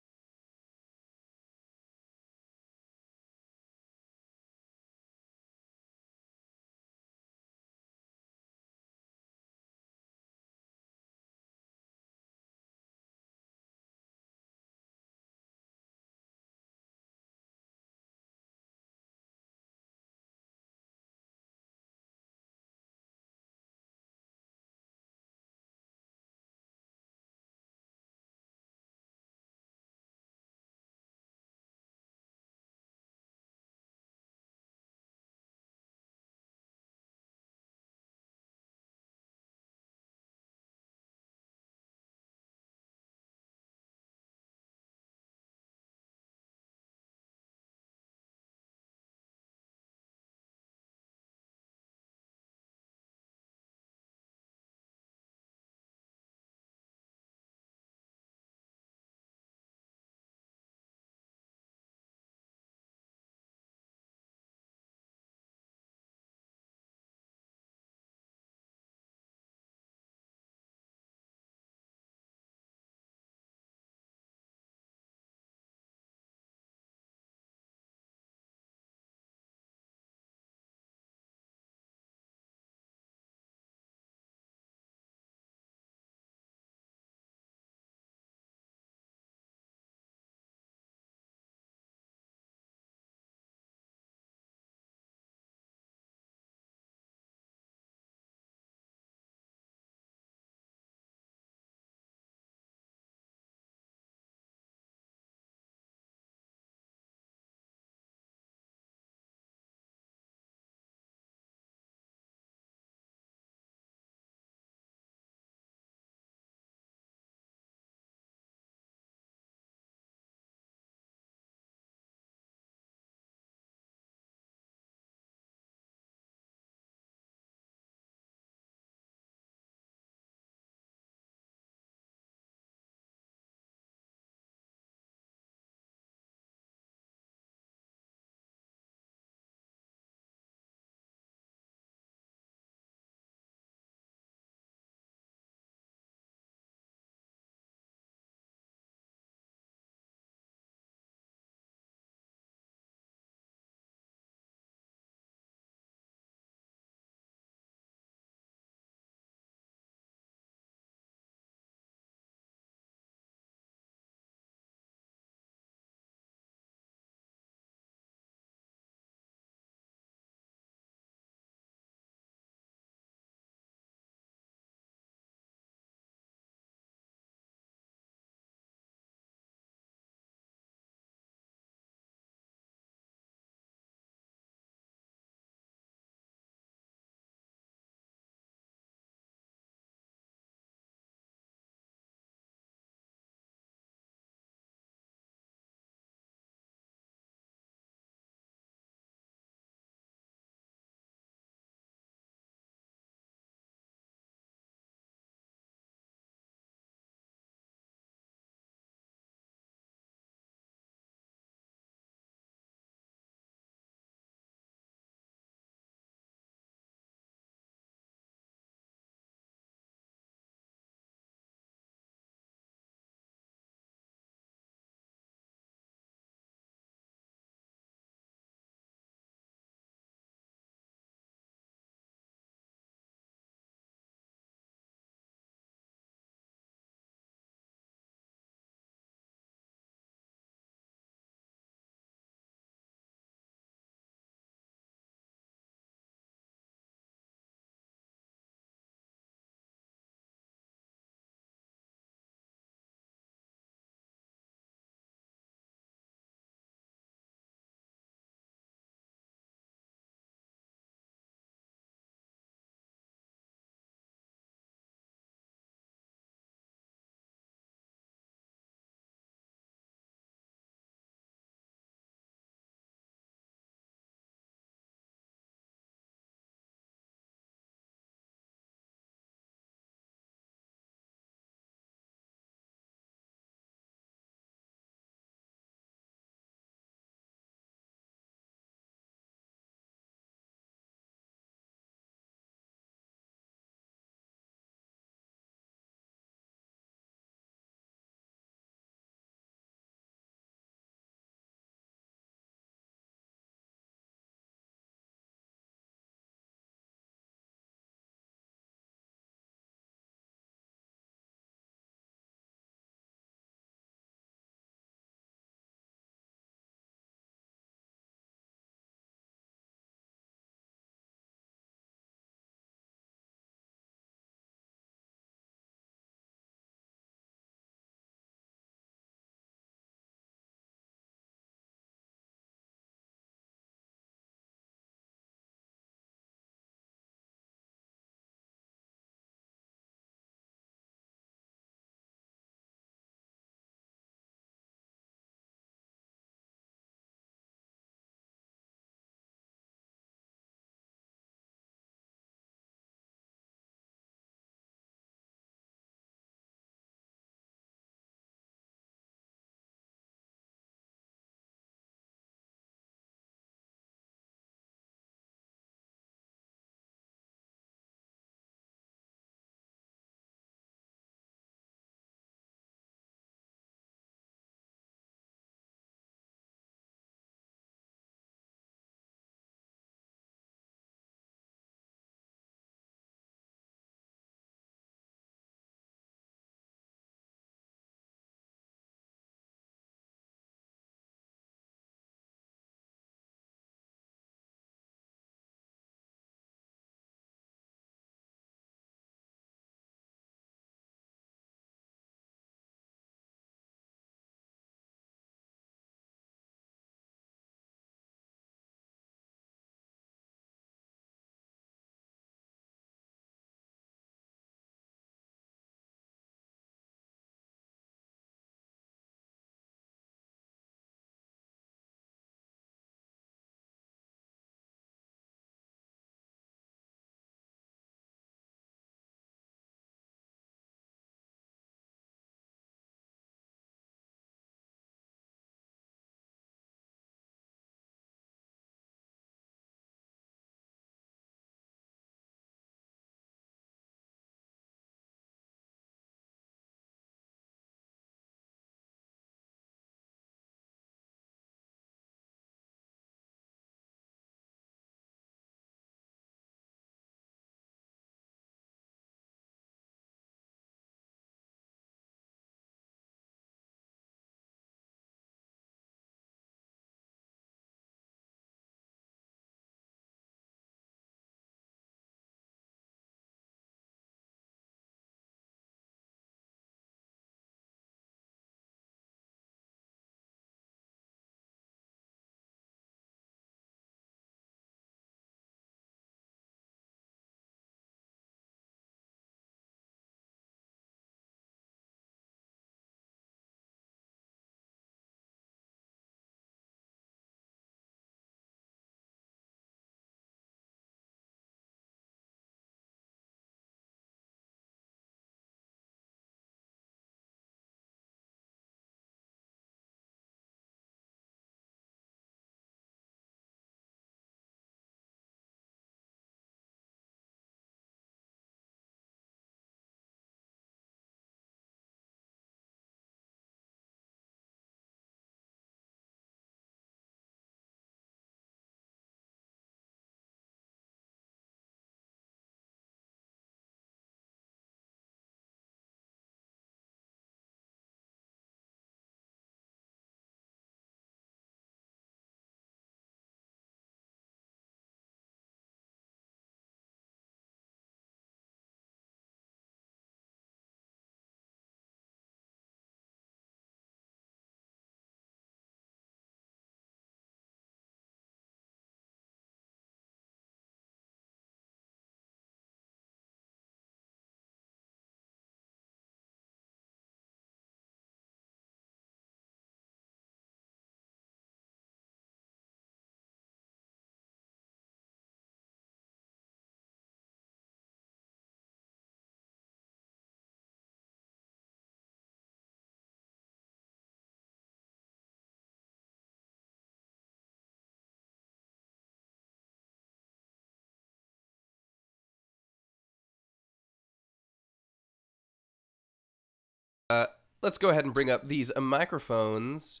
let's go ahead and bring up these microphones.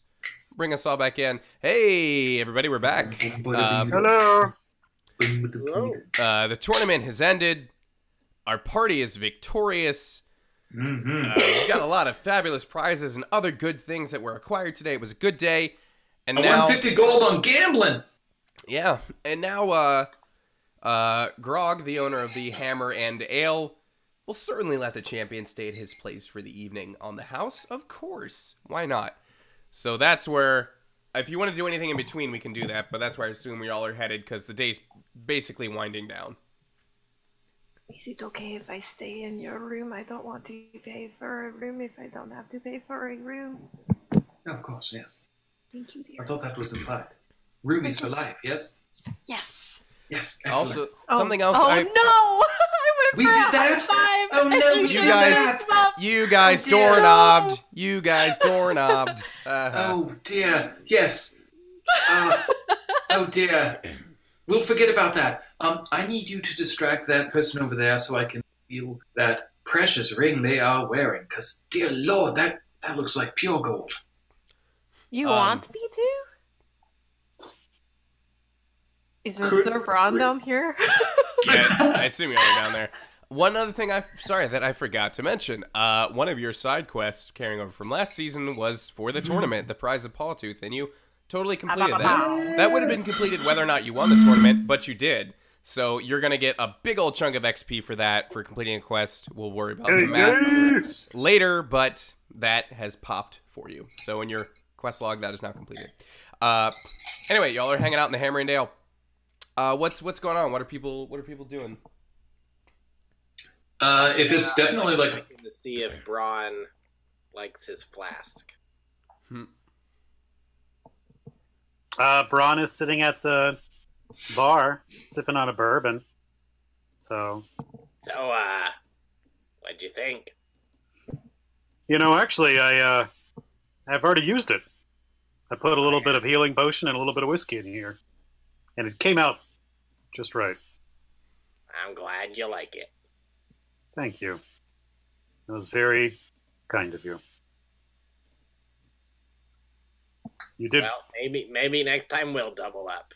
Bring us all back in. Hey, everybody, we're back. Hello. The tournament has ended. Our party is victorious. We've got a lot of fabulous prizes and other good things that were acquired today. It was a good day. And I now, won 50 gold on gambling. yeah, and now, Grog, the owner of the Hammer and Ale, will certainly let the champion stay at his place for the evening on the house. Of course, why not? So that's where, if you want to do anything in between, we can do that. But that's where I assume we all are headed because the day's basically winding down. Is it okay if I stay in your room? I don't want to pay for a room if I don't have to pay for a room. Of course, yes. Thank you, dear. I thought that was implied. Roomies for life, yes? Yes. Yes, excellent. Also, something else. Oh I, no! I went We for did a that? high five, Oh, and no, you we did just that. You guys Oh, dear. doorknobbed. You guys doorknobbed. Oh, dear. Yes. Oh, dear. We'll forget about that. I need you to distract that person over there so I can feel that precious ring they are wearing. Because, dear Lord, that looks like pure gold. You want me to? Is Mr. Braun down here? Yeah, I assume you're already down there. One other thing that I forgot to mention. One of your side quests carrying over from last season was for the tournament, the prize of Paultooth, and you totally completed that. That would have been completed whether or not you won the tournament, but you did. So you're gonna get a big old chunk of XP for that for completing a quest. We'll worry about the math later, but that has popped for you. So in your quest log, that is now completed. Anyway, y'all are hanging out in the Hammer and Dale. What's going on? What are people doing? If it's definitely like looking to see if Braun likes his flask. Braun is sitting at the bar, sipping on a bourbon. So, What'd you think? Actually, I've already used it. I put a little bit of healing potion and a little bit of whiskey in here, and it came out just right. I'm glad you like it. Thank you. It was very kind of you. You did. Well, maybe next time we'll double up.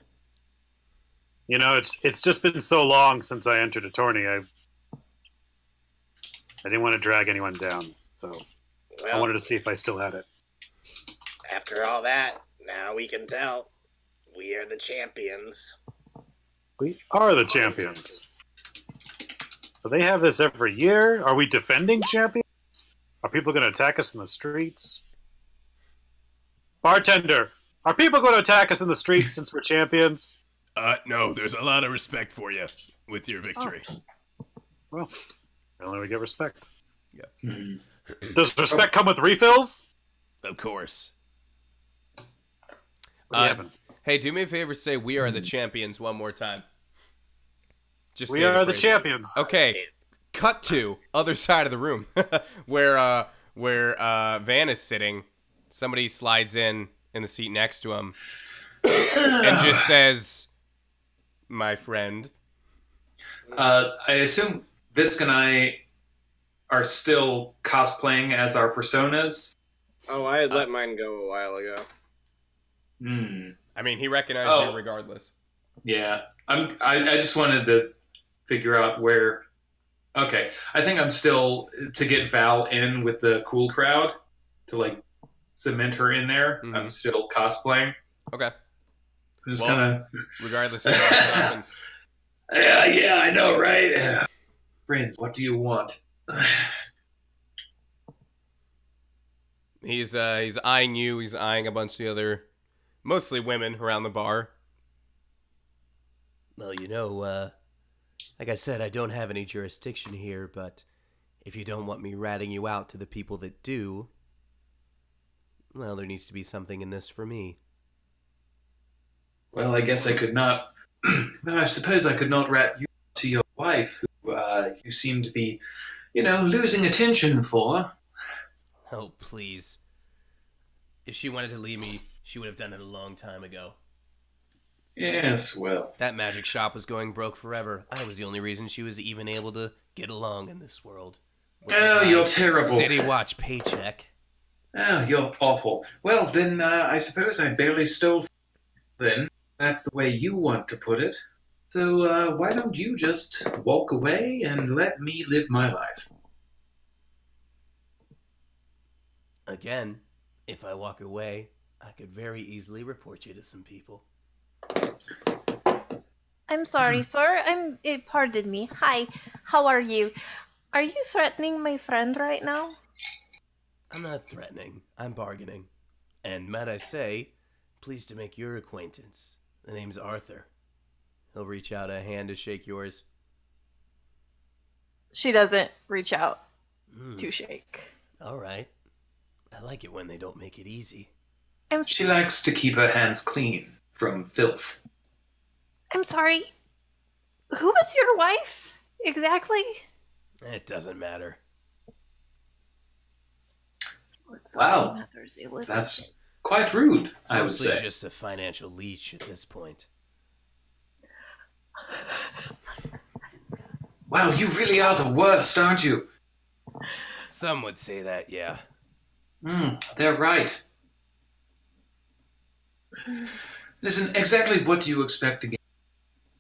It's just been so long since I entered a tourney. I didn't want to drag anyone down, so I wanted to see if I still had it. After all that, now we can tell we are the champions. We are the champions. So they have this every year? Are we defending champions? Are people going to attack us in the streets? Bartender, are people going to attack us in the streets since we're champions? No, there's a lot of respect for you with your victory. Well, only we get respect. Yeah. Does respect come with refills? Of course. What do you having? Hey, do me a favor, say "We are the champions" one more time. Just We say are the phrase. champions. Okay. Cut to other side of the room where Van is sitting. Somebody slides in the seat next to him and just says, "My friend." I assume Visk and I are still cosplaying as our personas. Oh, I had let mine go a while ago. I mean, he recognized you regardless. Yeah, I just wanted to figure out where. Okay, I think I'm still to get Val in with the cool crowd to cement her in there. Mhm. I'm still cosplaying. Okay. Just Well, kind of. Regardless of what happened. Yeah, I know, right? Friends, what do you want? He's eyeing you. He's eyeing a bunch of the other, mostly women around the bar. Well, like I said, I don't have any jurisdiction here, but if you don't want me ratting you out to the people that do, well, there needs to be something in this for me. Well, I guess I could not. Well, I suppose I could not rat you to your wife, who you seem to be, losing attention for. Oh, please. If she wanted to leave me, she would have done it a long time ago. Yes, well. That magic shop was going broke forever. I was the only reason she was even able to get along in this world. Oh, you're terrible. City Watch paycheck. Oh, you're awful. Well, then, I suppose I barely stole then. That's the way you want to put it. So, why don't you just walk away and let me live my life? Again, if I walk away, I could very easily report you to some people. I'm sorry, sir. Pardon me. Hi, how are you? Are you threatening my friend right now? I'm not threatening. I'm bargaining. And might I say, pleased to make your acquaintance. The name's Arthur. He'll reach out a hand to shake yours. She doesn't reach out to shake. All right. I like it when they don't make it easy. She likes to keep her hands clean from filth. I'm sorry. Who was your wife exactly? It doesn't matter. Wow, that's quite rude, I would Mostly say. just a financial leech at this point. Wow, you really are the worst, aren't you? Some would say that, yeah. They're right. Listen, exactly what do you expect to get?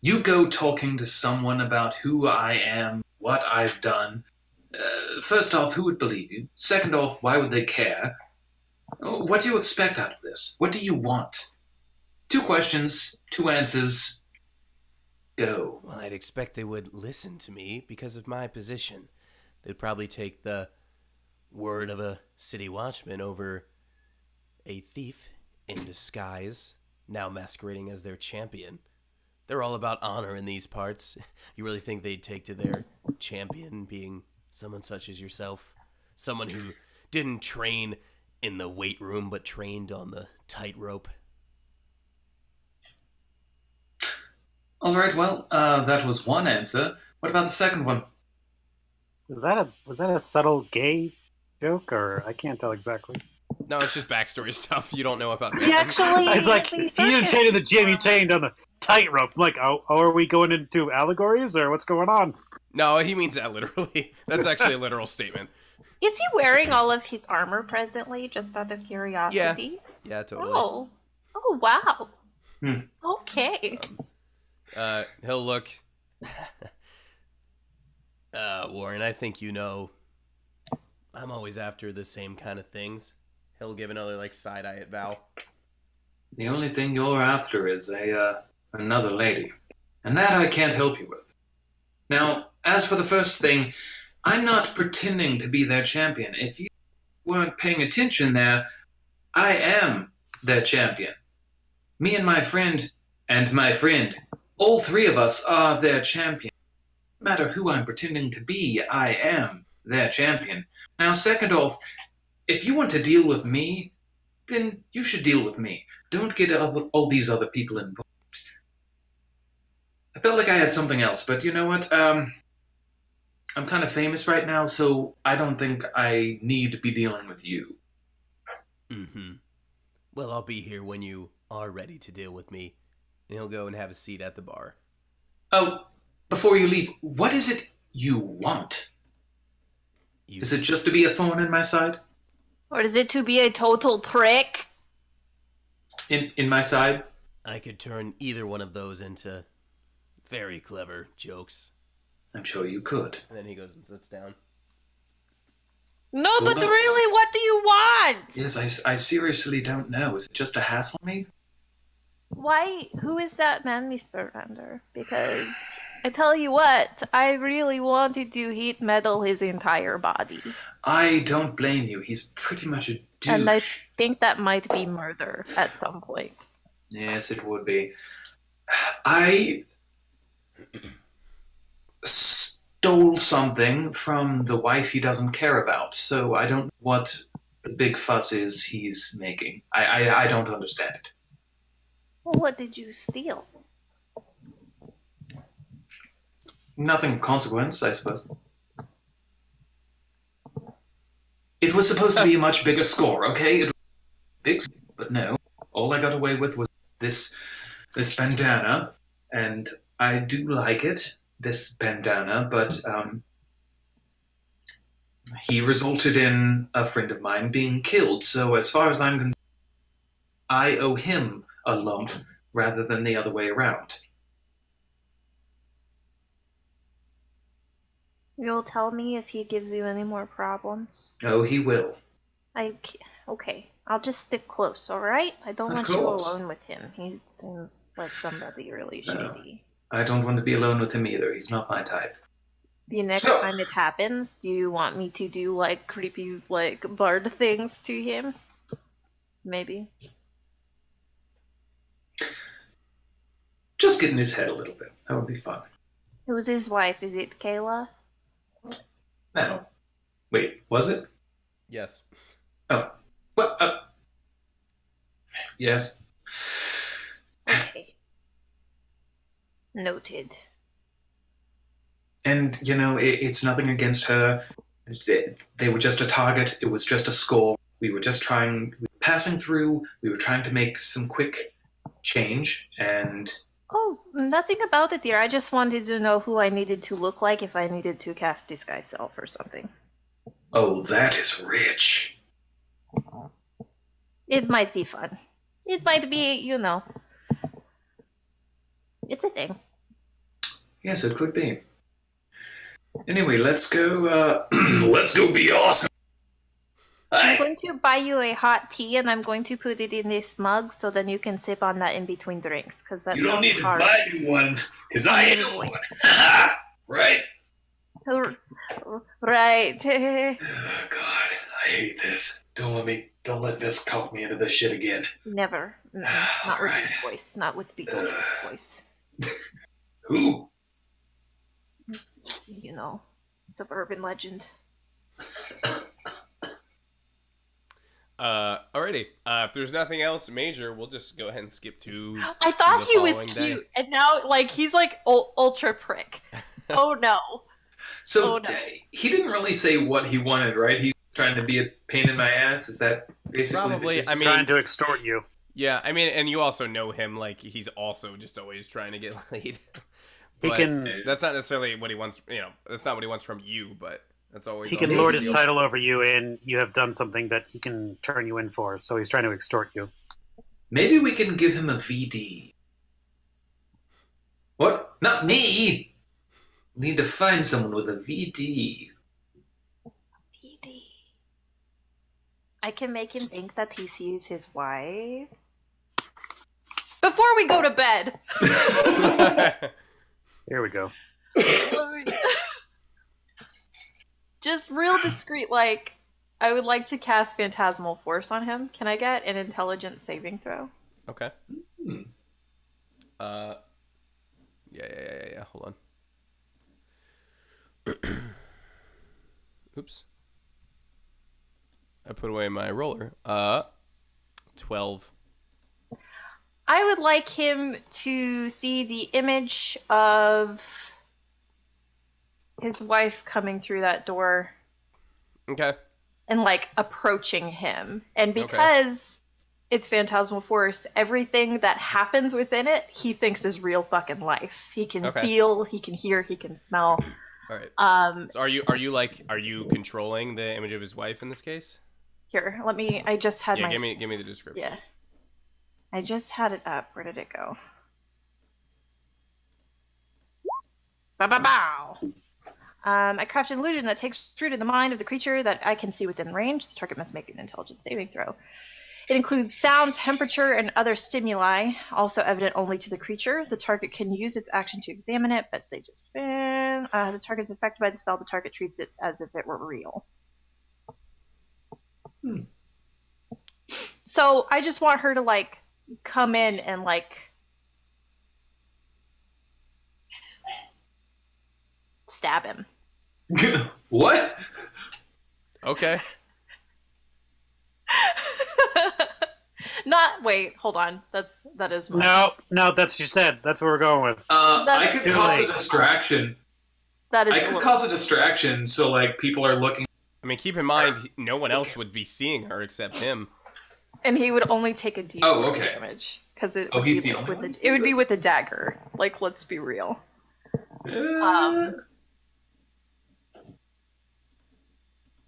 You go talking to someone about who I am, what I've done. First off, who would believe you? Second off, why would they care? What do you expect out of this? What do you want? 2 questions, 2 answers. Go. Well, I'd expect they would listen to me because of my position. They'd probably take the word of a city watchman over a thief in disguise, now masquerading as their champion. They're all about honor in these parts. You really think they'd take to their champion being someone such as yourself? Someone who didn't train in the weight room, but trained on the tightrope? All right, well, that was one answer. What about the second one? Was that a subtle gay joke, or I can't tell exactly? No, it's just backstory stuff you don't know about me. He actually. It's like he didn't chain in the gym; he chained on the tightrope. I'm like, oh, are we going into allegories, or what's going on? No, he means that literally. That's actually a literal statement. Is he wearing all of his armor presently, just out of curiosity? Yeah, totally. Oh, wow. Okay. He'll look. Warren, I think you know I'm always after the same kind of things. He'll give another side eye at Val. The only thing you're after is another lady. And that I can't help you with. Now, as for the first thing, I'm not pretending to be their champion. If you weren't paying attention there, I am their champion. Me and my friend, all 3 of us are their champion. No matter who I'm pretending to be, I am their champion. Now, second off, if you want to deal with me, then you should deal with me. Don't get all these other people involved. I felt like I had something else, but you know what? I'm kind of famous right now, so I don't think I need to be dealing with you. Mm-hmm. Well, I'll be here when you are ready to deal with me. And he'll go and have a seat at the bar. Oh, before you leave, what is it you want? Is it just to be a thorn in my side? Or is it to be a total prick? In my side? I could turn either one of those into very clever jokes. I'm sure you could. And then he goes and sits down. No, Slow but down. really, what do you want? Yes, I seriously don't know. Is it just to hassle me? Why? Who is that man, Mr. Vander? Because I tell you what, I really wanted to heat metal his entire body. I don't blame you. He's pretty much a douche. And I think that might be murder at some point. Yes, it would be. I stole something from the wife he doesn't care about, so I don't know what the big fuss is he's making. I don't understand it. Well, what did you steal? Nothing of consequence, I suppose. It was supposed to be a much bigger score, okay? It was big, but no. All I got away with was this bandana, and I do like it, this bandana, but He resulted in a friend of mine being killed, so as far as I'm concerned, I owe him a lump rather than the other way around. You'll tell me if he gives you any more problems. Oh, he will. Okay. I'll just stick close, alright? I don't Of want you course. alone with him. He seems like somebody really No. shady. I don't want to be alone with him either. He's not my type. The next So- time it happens, do you want me to do like creepy like bard things to him? Maybe. Just get in his head a little bit. That would be fun. Who's his wife? Is it Kayla? No. Wait, was it? Yes. Oh. What? Yes. Okay. Noted. And, it's nothing against her. They were just a target. It was just a score. We were just passing through. We were trying to make some quick change, and... Oh, nothing about it, dear. I just wanted to know who I needed to look like if I needed to cast Disguise Self or something. Oh, that is rich. It might be fun. It might be, it's a thing. Yes, it could be. Anyway, let's go, let's go be awesome. I'm going to buy you a hot tea, and I'm going to put it in this mug so then you can sip on that in between drinks, because that's You don't need to hard. buy me one, because I ain't one. Right? Right. Oh, God, I hate this. Don't let this talk me into this shit again. Never. Not with Right. his voice. Not with Beetlejuice's voice. Who? It's, suburban legend. Alrighty. If there's nothing else major, we'll just go ahead and skip to. I thought the he was following cute, day. and now he's like ultra prick. Oh no. So, Oh, no. he didn't really say what he wanted, right? He's trying to be a pain in my ass? Is that basically the Probably. gist? I mean, Trying to extort you. yeah. I mean, and you also know him. Like he's also just always trying to get laid. He But can That's not necessarily what he wants. That's not what he wants from you. But that's always. he can also lord his the- title over you, and you have done something that he can turn you in for. So he's trying to extort you. Maybe we can give him a VD. What? Not me! We need to find someone with a VD. PD. I can make him think that he sees his wife. Before we go to bed. Here we go. Just real discreet, I would like to cast Phantasmal Force on him. Can I get an intelligence saving throw? Okay. Hmm. Yeah. Hold on. Oops. I put away my roller. 12. I would like him to see the image of his wife coming through that door Okay. and approaching him. And because it's Phantasmal Force, everything that happens within it, he thinks is real fucking life. He can Okay. feel, he can hear, he can smell. All right. So are you controlling the image of his wife in this case? Here, I just had Yeah. my... Give me the description. Yeah. I just had it up. Where did it go? Bow. I craft an illusion that takes root in the mind of the creature that I can see within range. The target must make an intelligence saving throw. It includes sound, temperature, and other stimuli, also evident only to the creature. The target can use its action to examine it, but they just ban. The target is affected by the spell. The target treats it as if it were real. So I just want her to come in and stab him. What? Okay. Wait, hold on. That is my... No, that's what you said. That's what we're going with. I could too cause late. a distraction. That is I a could little- cause a distraction so people are looking. I mean, keep in mind, no one else would be seeing her except him. And he would only take a D4 Oh, okay. damage because it Oh, would he's be the only one? it would be with a dagger. Let's be real.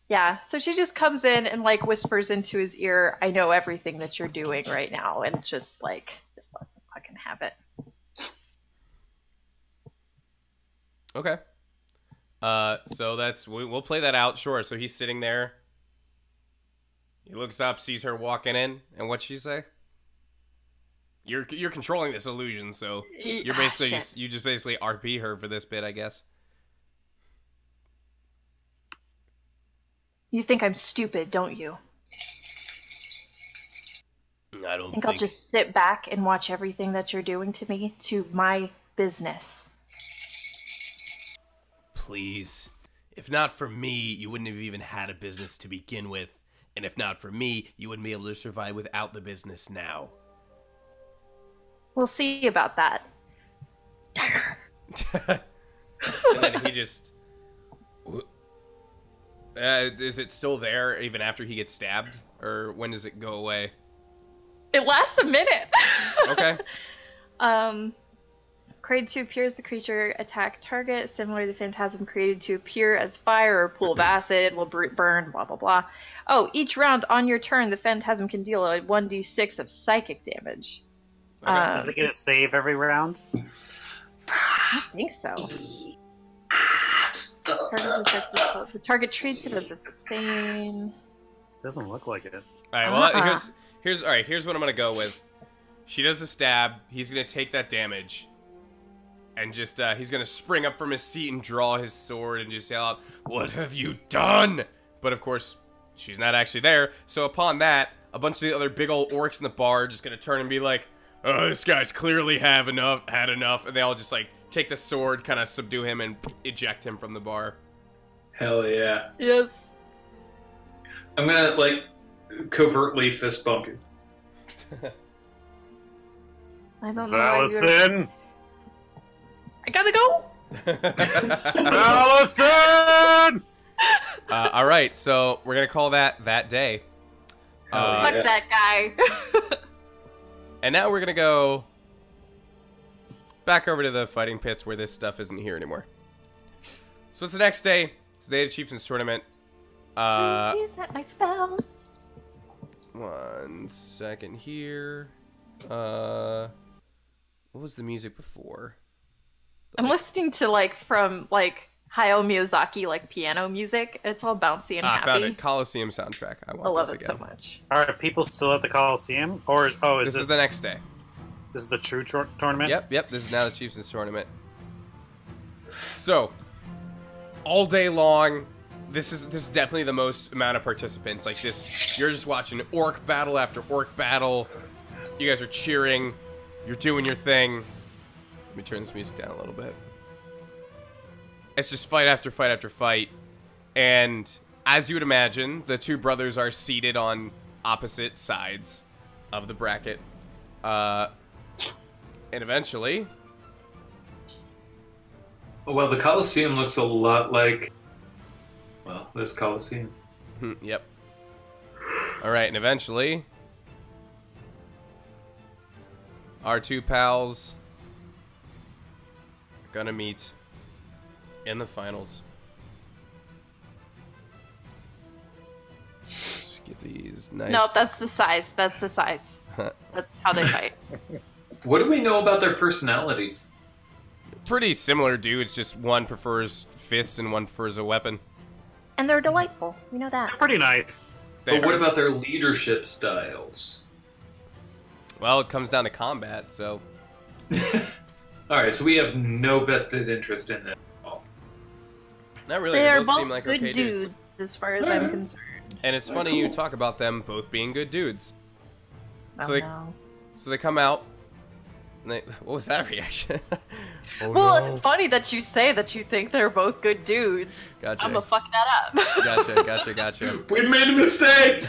Yeah, so she just comes in and like whispers into his ear, "I know everything that you're doing right now," and just lets him fucking have it. Okay. So we'll play that out. Sure. So he's sitting there. He looks up, sees her walking in, and what'd she say? You're controlling this illusion, so you're basically you just basically RP her for this bit, I guess. You think I'm stupid, don't you? I don't think I'll just sit back and watch everything that you're doing to me, to my business. Please. If not for me, you wouldn't have even had a business to begin with. And if not for me, you wouldn't be able to survive without the business now. We'll see about that. And then he just... is it still there even after he gets stabbed? Or when does it go away? It lasts a minute. Okay. Created to appear as the creature attack target, similar to the phantasm created to appear as fire or pool of acid, will burn, blah blah blah. Oh, each round on your turn, the phantasm can deal a 1d6 of psychic damage. Okay. Does it get a save every round? I think so. The target treats it as it's the same. Doesn't look like it. Alright, well, here's what I'm gonna go with. She does a stab, he's gonna take that damage. And just, he's gonna spring up from his seat and draw his sword and just yell out, "What have you done?" But of course, she's not actually there. So upon that, a bunch of the other big old orcs in the bar are just gonna turn and be like, "Oh, this guy's clearly had enough. And they all just, like, take the sword, kind of subdue him, and eject him from the bar. Hell yeah. Yes. I'm gonna, like, covertly fist bump you. I don't know why Valison! I gotta go! Valison! Alright, so we're gonna call that day. Fuck that guy. And now we're gonna go back over to the fighting pits where this stuff isn't here anymore. So it's the next day. It's the day of the Chieftains Tournament. Reset my spells. 1 second here. What was the music before? I'm listening to from Hayao Miyazaki piano music. It's all bouncy and happy. I found it. Coliseum soundtrack. I love this it again. so much. Are people still at the Coliseum? Or is This is the next day. This is the true tournament? Yep. This is now the Chieftains Tournament. So, all day long, this is definitely the most amount of participants. Like this, you're just watching orc battle after orc battle. You guys are cheering. You're doing your thing. Let me turn this music down a little bit. It's just fight after fight after fight. And as you would imagine, the two brothers are seated on opposite sides of the bracket. And eventually... Well, the Coliseum looks a lot like... Well, this Coliseum. Yep. Alright, and eventually... our two pals... are gonna meet... in the finals. Let's get these nice... No, that's the size. That's the size. That's how they fight. What do we know about their personalities? Pretty similar dudes, just one prefers fists and one prefers a weapon. And they're delightful. We know that. They're pretty nice. But what about their leadership styles? Well, it comes down to combat, so... Alright, so we have no vested interest in that. Not really, They they are both both seem like good okay dudes. as far as I'm concerned. And it's funny you talk about them both being good dudes. Oh, So no. So they come out, and they... What was that reaction? Oh, Well, no. it's funny that you say that you think they're both good dudes. Gotcha. I'm gonna fuck that up. Gotcha. We made a mistake!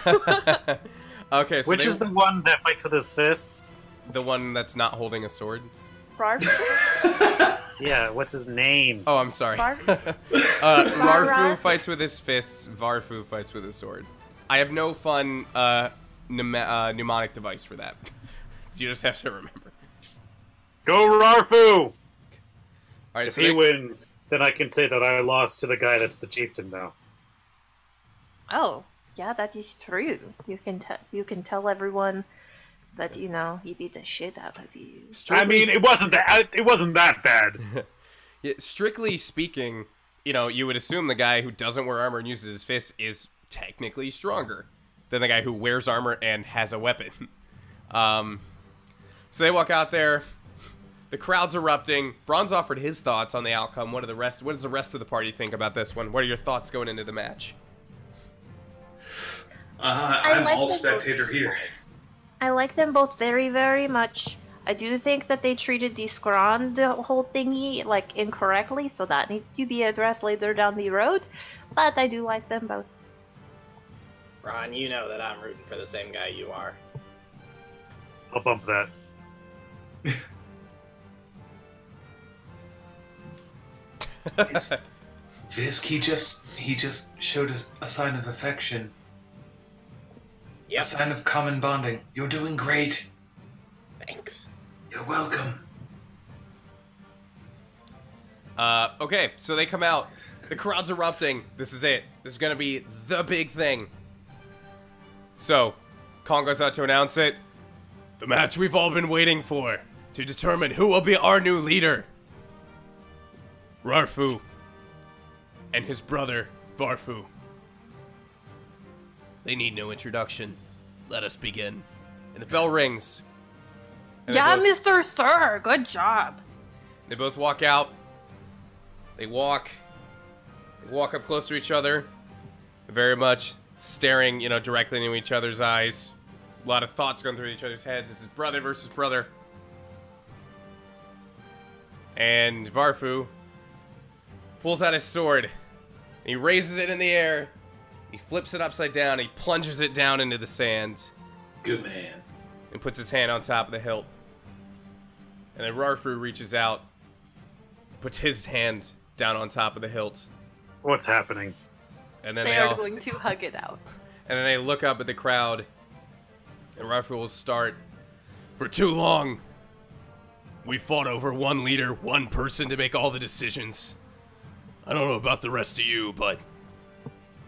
Okay, so Which is the one that fights with his fists? the one that's not holding a sword? Barf? Yeah, what's his name? Oh, I'm sorry. Barf? Varfu fights with his fists. Varfu fights with his sword. I have no fun mnemonic device for that. You just have to remember. Go Rarfu! All right, If so he they, wins, then I can say that I lost to the guy that's the chieftain now. Oh, yeah, that is true. You can tell everyone that he beat the shit out of you. I mean, it wasn't that bad. Yeah, strictly speaking, you would assume the guy who doesn't wear armor and uses his fists is technically stronger than the guy who wears armor and has a weapon. So they walk out there. The crowd's erupting. Braun's offered his thoughts on the outcome. What does the rest of the party think about this one? What are your thoughts going into the match? I'm like all the- spectator here. I like them both very, very much. I do think that they treated the Scron, the whole thingy, incorrectly, so that needs to be addressed later down the road. But I do like them both. Ron, you know that I'm rooting for the same guy you are. I'll bump that. Visk, he just showed us a sign of affection. Yep. A sign of common bonding. You're doing great. Thanks. You're welcome. Okay, so they come out. The crowd's erupting. This is it. This is gonna be the big thing. So, Kong goes out to announce it. The match we've all been waiting for to determine who will be our new leader. Rarfu and his brother, Barfu. They need no introduction. Let us begin. And the bell rings. And Yeah, they both- Mr. Sir, good job. They both walk out. They walk up close to each other. Very much staring, directly into each other's eyes. A lot of thoughts going through each other's heads. This is brother versus brother. And Varfu pulls out his sword. He raises it in the air. He flips it upside down. He plunges it down into the sand. Good man. And puts his hand on top of the hilt. And then Rarfu reaches out, puts his hand down on top of the hilt. What's happening? And then They they are all, going to hug it out. and then they look up at the crowd. And Rarfu will start. For too long, we fought over one leader, one person to make all the decisions. I don't know about the rest of you, but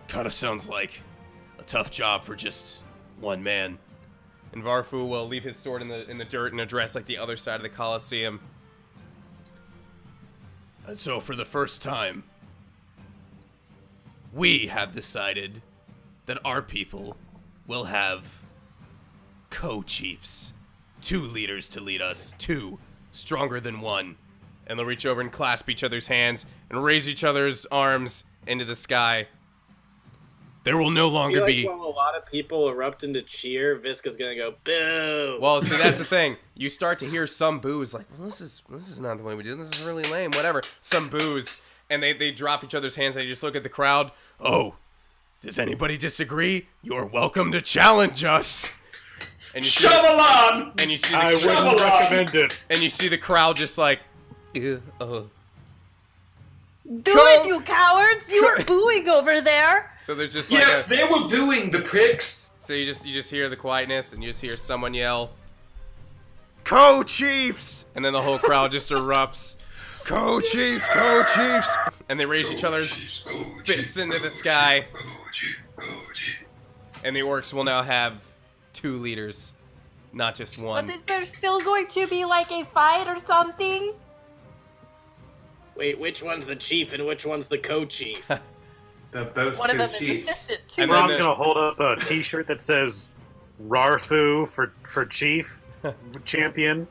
kind of sounds like a tough job for just one man. And Varfu will leave his sword in the dirt and address the other side of the Colosseum. And so for the first time, we have decided that our people will have co-chiefs. 2 leaders to lead us, 2 stronger than 1. And they'll reach over and clasp each other's hands and raise each other's arms into the sky. There will no I longer feel be... while a lot of people erupt into cheer, Visca's gonna go boo. Well, see, that's the thing. You start to hear some boos, well, this is not the way we do this. This is really lame. Whatever. Some boos, and they drop each other's hands. And they just look at the crowd. Oh, does anybody disagree? You're welcome to challenge us. And you see, Shyamalan! and you see I the wouldn't Shyamalan! recommend it. and you see the crowd just Do Go- it, you cowards! You were booing over there! So there's just Yes, they were booing the pricks. So you just hear the quietness, and you just hear someone yell, "Co-chiefs!" And then the whole crowd just erupts. Co-chiefs, co-chiefs! And they raise each other's fists into the sky. And the orcs will now have 2 leaders, not just one. But is there still going to be a fight or something? Wait, which one's the chief and which one's the co-chief? They're both One of them is co-chiefs. assistant too. And then Ron's the- gonna hold up a T-shirt that says "Rarfu" for chief champion.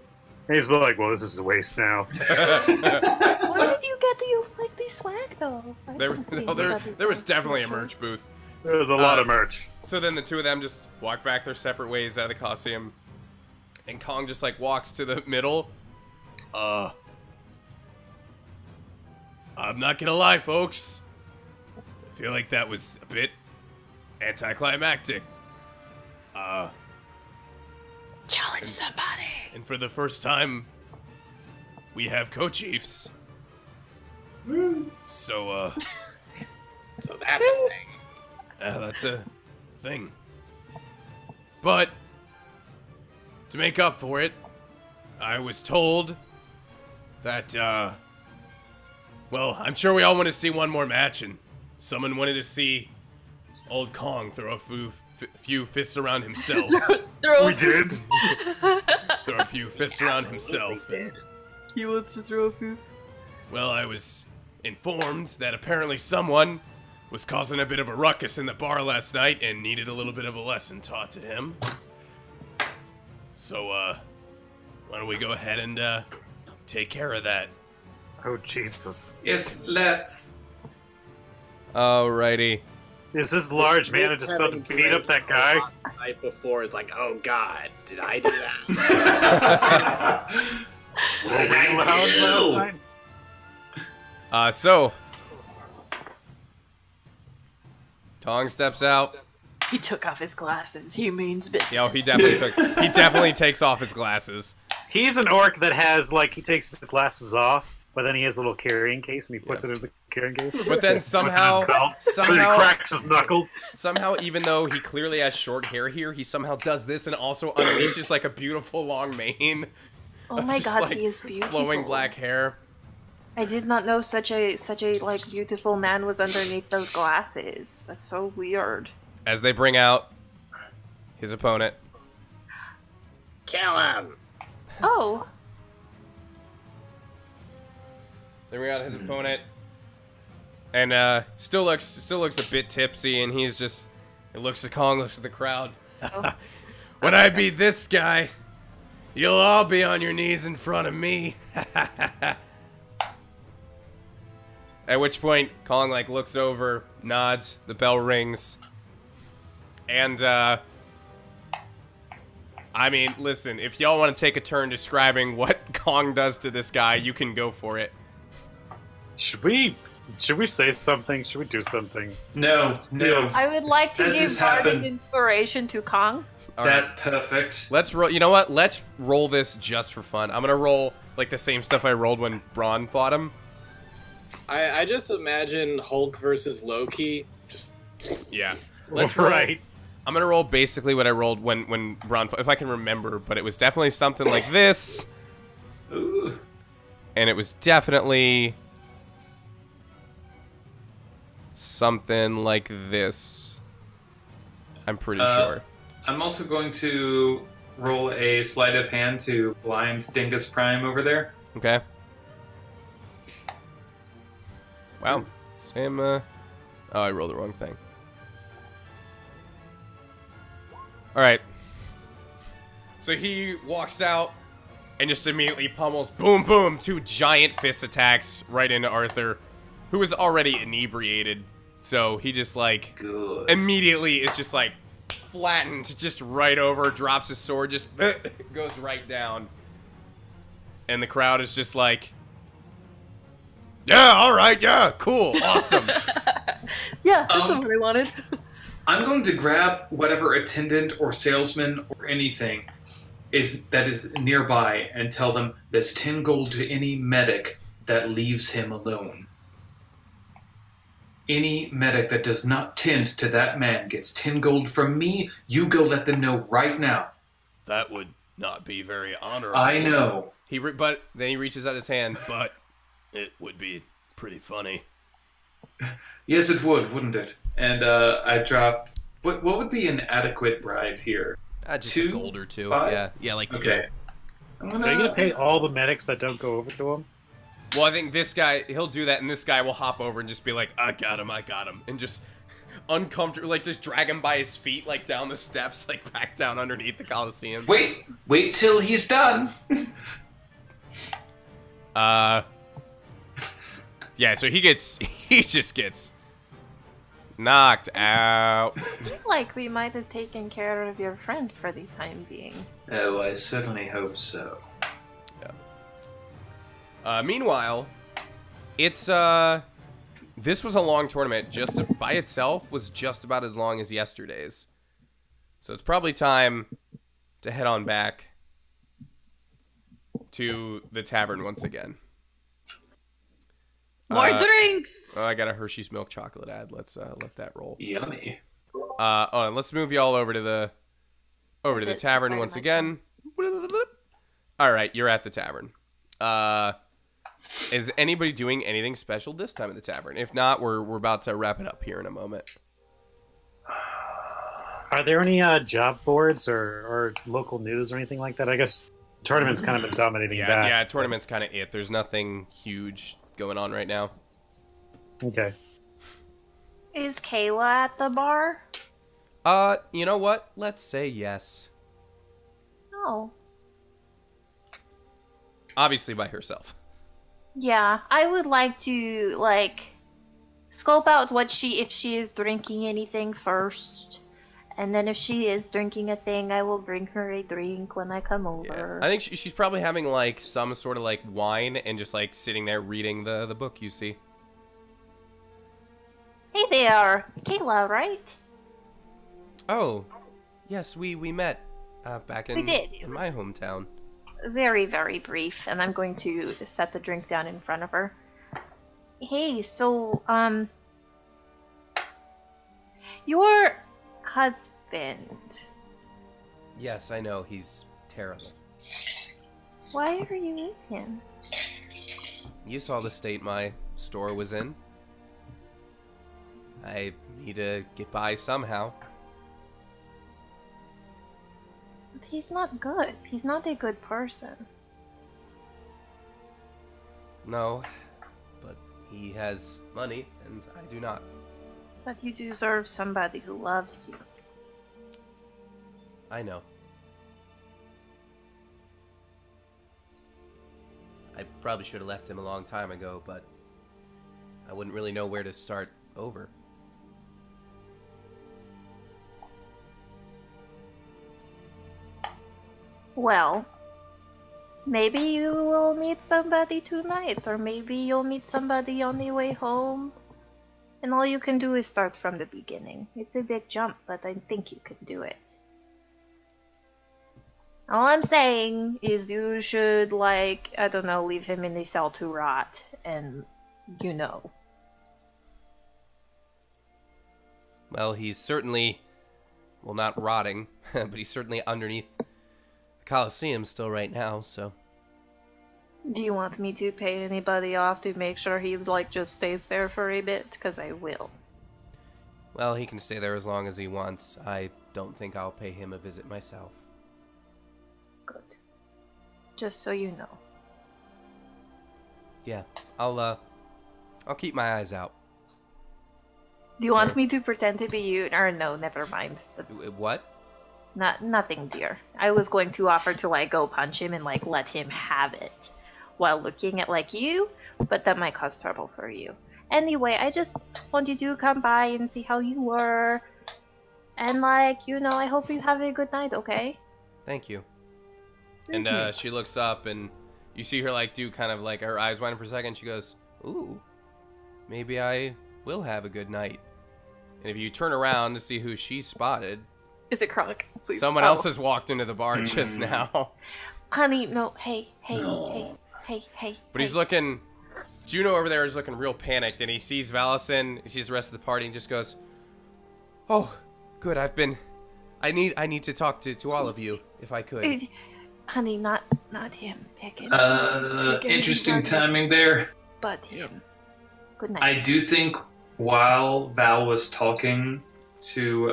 And he's like, "Well, this is a waste now." Where did you get the swag though? I There, don't no, think there, that is there was so definitely a special. merch booth. There's a lot of merch. So then the 2 of them just walk back their separate ways out of the Colosseum. And Kong just walks to the middle. I'm not gonna lie, folks. I feel like that was a bit anticlimactic. Challenge somebody. And for the first time, we have co-chiefs. So, So that's a thing. that's a thing. But, to make up for it, I was told that, well, I'm sure we all want to see one more match, and someone wanted to see old Kong throw a few fists around himself. We did. Throw a few fists around himself. And, He wants to throw a few. well, I was informed that apparently someone was causing a bit of a ruckus in the bar last night and needed a little bit of a lesson taught to him. So, why don't we go ahead and, take care of that? Oh, Jesus. Yes, let's. Alrighty. Is this large man just about to beat up that guy? The night before, it's like, oh god, did I do that? What did Were you loud last I night? So Tong steps out. He took off his glasses. He means business. Yeah, he definitely takes off his glasses. He's an orc that has, like, he takes his glasses off, but then he has a little carrying case, and he puts it in the carrying case. But then Puts it in his somehow, belt, then he cracks his knuckles. somehow, even though he clearly has short hair here, he somehow does this and also unleashes like a beautiful long mane. Oh my Just, god, like, he is beautiful. Flowing black hair. I did not know such a like beautiful man was underneath those glasses. That's so weird. As they bring out his opponent. Kill him! Oh, They bring out his opponent, and still looks a bit tipsy, and he's just, he looks at Kong, looks at the crowd. When I beat this guy, you'll all be on your knees in front of me. At which point, Kong like looks over, nods, the bell rings, and I mean, listen, if y'all want to take a turn describing what Kong does to this guy, you can go for it. Should we say something? Should we do something? No, no. I would like to That give just bardic happened. inspiration to Kong. All right. That's perfect. Let's roll. You know what? Let's roll this just for fun. I'm gonna roll like the same stuff I rolled when Braun fought him. I just imagine Hulk versus Loki. Just Yeah. Let's roll. Right. I'm gonna roll basically what I rolled when Braun fought, if I can remember, but it was definitely something like this, Ooh. and it was definitely something like this. I'm pretty sure. I'm also going to roll a sleight of hand to blind Dingus Prime over there. Okay. Wow. Same. Oh, I rolled the wrong thing. All right. So he walks out and just immediately pummels, boom, boom, 2 giant fist attacks right into Arthur, who is already inebriated. So he just like Good. immediately is just like flattened, just right over, drops his sword, just goes right down. And the crowd is just like, yeah, all right, yeah, cool, awesome. Yeah, that's what I wanted. I'm going to grab whatever attendant or salesman or anything that is nearby and tell them there's 10 gold to any medic that leaves him alone. Any medic that does not tend to that man gets 10 gold from me. You go let them know right now. That would not be very honorable. I know. But then he reaches out his hand, but it would be pretty funny. Yes, it would, wouldn't it? And I drop... What would be an adequate bribe here? Just 2? a gold or 2. 5? Yeah, like 2. Okay. So are you gonna pay all the medics that don't go over to him? Well, I think this guy, he'll do that, and this guy will hop over and just be like, I got him, and just uncomfortable, like just drag him by his feet, like down the steps, like back down underneath the Coliseum. Wait till he's done. Yeah, so he just gets knocked out. I feel like we might have taken care of your friend for the time being. Oh, I certainly hope so. Meanwhile, it's this was a long tournament. Just by itself was just about as long as yesterday's. So it's probably time to head on back to the tavern once again. More drinks! Oh, I got a Hershey's milk chocolate ad. Let's let that roll. Yummy. And let's move y'all over to the tavern once again. All right, you're at the tavern. Is anybody doing anything special this time at the tavern? If not, we're about to wrap it up here in a moment. Are there any job boards or local news or anything like that? I guess tournament's kind of been dominating Yeah, that. yeah, tournament's kind of it. There's nothing huge going on right now. Okay. Is Kayla at the bar? You know what? Let's say yes. Oh. Obviously by herself. Yeah, I would like to, like, scope out if she is drinking anything first. And then if she is drinking a thing, I will bring her a drink when I come over. Yeah. I think she's probably having, like, some sort of, like, wine and just, like, sitting there reading the book you see. Hey there, Kayla, right? Oh, yes, we met back in, We did. in my hometown. Very, very brief, and I'm going to set the drink down in front of her. Hey, so, your husband, Yes, I know, he's terrible. why are you with him? You saw the state my store was in. I need to get by somehow. But he's not good. He's not a good person. No, but he has money, and I do not. But you deserve somebody who loves you. I know. I probably should have left him a long time ago, but I wouldn't really know where to start over. Well, maybe you will meet somebody tonight, or maybe you'll meet somebody on the way home. And all you can do is start from the beginning. It's a big jump, but I think you can do it. All I'm saying is you should, like, I don't know, leave him in the cell to rot, and you know. Well, he's certainly, well, not rotting, but he's certainly underneath the Colosseum still right now, so. Do you want me to pay anybody off to make sure he, like, just stays there for a bit? Because I will. Well, he can stay there as long as he wants. I don't think I'll pay him a visit myself. Good. Just so you know. Yeah, I'll keep my eyes out. Do you want me to pretend to be you? Or no, never mind. That's What? nothing, dear. I was going to offer to, like, go punch him and, like, let him have it while looking at, like, you, but that might cause trouble for you. Anyway, I just wanted to come by and see how you were. And, like, you know, I hope you have a good night, okay? Thank you. And she looks up and you see her, like, do kind of, like, her eyes widen for a second. She goes, ooh, maybe I will have a good night. And if you turn around to see who she spotted, Is it Kronk? Please. someone else has walked into the bar just now. Honey, no, hey. But he's looking, Juno over there is looking real panicked, and he sees Valison, he sees the rest of the party, and just goes, oh, good, I need to talk to all of you, if I could. Honey, not him. Pick him. Interesting timing there. But him. Good night. I do think while Val was talking to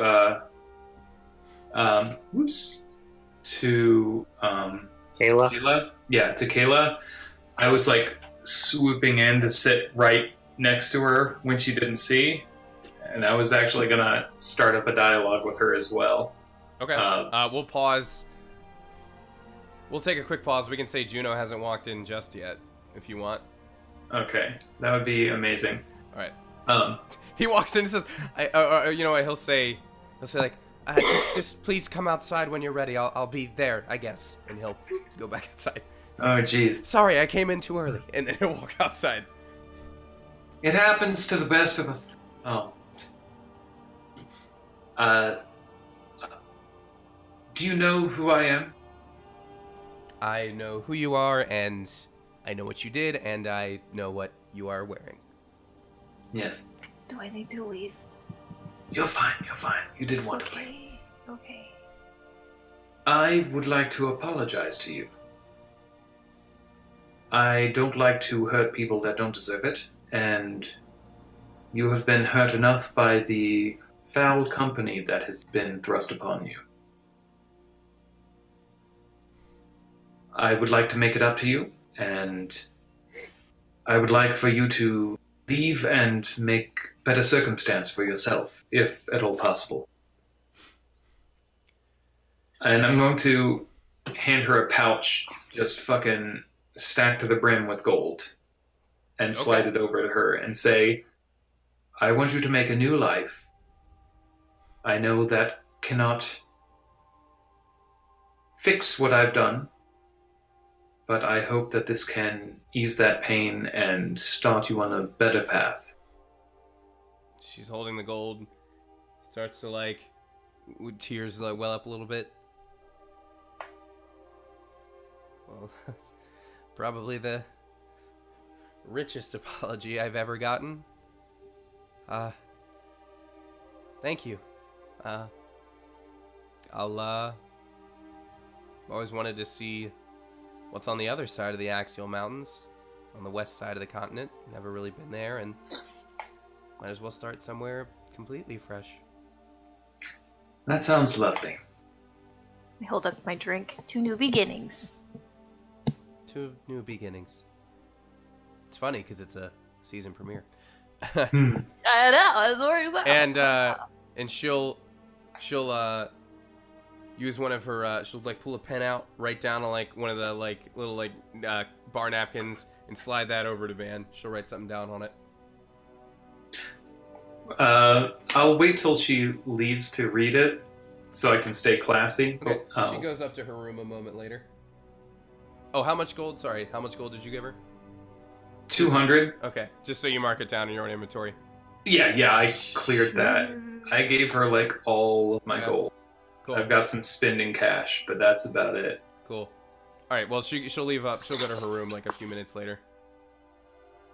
Kayla? Kayla, I was like swooping in to sit right next to her when she didn't see, and I was actually gonna start up a dialogue with her as well. Okay, we'll pause. We'll take a quick pause. We can say Juno hasn't walked in just yet, if you want. Okay, that would be amazing. All right. He walks in and says, you know what? He'll say like, just please come outside when you're ready. I'll be there, I guess. And he'll go back outside. Oh, jeez. Sorry, I came in too early. And then he'll walk outside. It happens to the best of us. Oh. Do you know who I am? I know who you are, and I know what you did, and I know what you are wearing. Yes. Do I need to leave? You're fine, you're fine. You did wonderfully. Okay. I would like to apologize to you. I don't like to hurt people that don't deserve it, and you have been hurt enough by the foul company that has been thrust upon you. I would like to make it up to you, and I would like for you to leave and make better circumstance for yourself, if at all possible. And I'm going to hand her a pouch just fucking stacked to the brim with gold and slide it over to her and say, I want you to make a new life. I know that cannot fix what I've done, but I hope that this can ease that pain and start you on a better path. She's holding the gold, starts to like, tears like well up a little bit. Well, that's probably the richest apology I've ever gotten. Thank you. I've always wanted to see what's on the other side of the Axial Mountains, on the west side of the continent. Never really been there, and might as well start somewhere completely fresh. That sounds lovely. I hold up my drink. 2 new beginnings. 2 new beginnings. It's funny because it's a season premiere. I know. It's working out. And she'll use one of her she'll like pull a pen out, write down on like one of the like little like bar napkins and slide that over to Van. She'll write something down on it. I'll wait till she leaves to read it so I can stay classy. Okay. Oh. She goes up to her room a moment later. Oh, how much gold? Sorry, how much gold did you give her? 200. Okay, just so you mark it down in your own inventory. Yeah, I cleared that. I gave her like all of my gold. Cool. I've got some spending cash, but that's about it. Cool. All right. Well, she'll leave up. She'll go to her room like a few minutes later.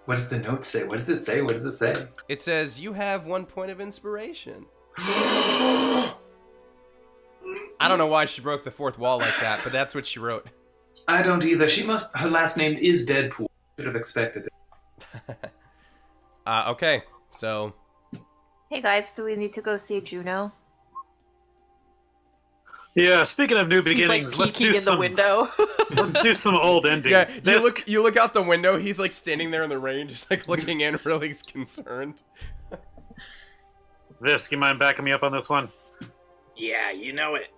What does the note say? What does it say? What does it say? It says you have 1 point of inspiration. I don't know why she broke the fourth wall like that, but that's what she wrote. I don't either. She must. Her last name is Deadpool. Should have expected it. Okay. So. Hey guys, do we need to go see Juno? Yeah, speaking of new beginnings, He's, like, let's do peeking in some. the window. Let's do some old endings. Yeah, you look out the window. He's like standing there in the rain, just like looking in, really concerned. Visk, you mind backing me up on this one? Yeah, you know it.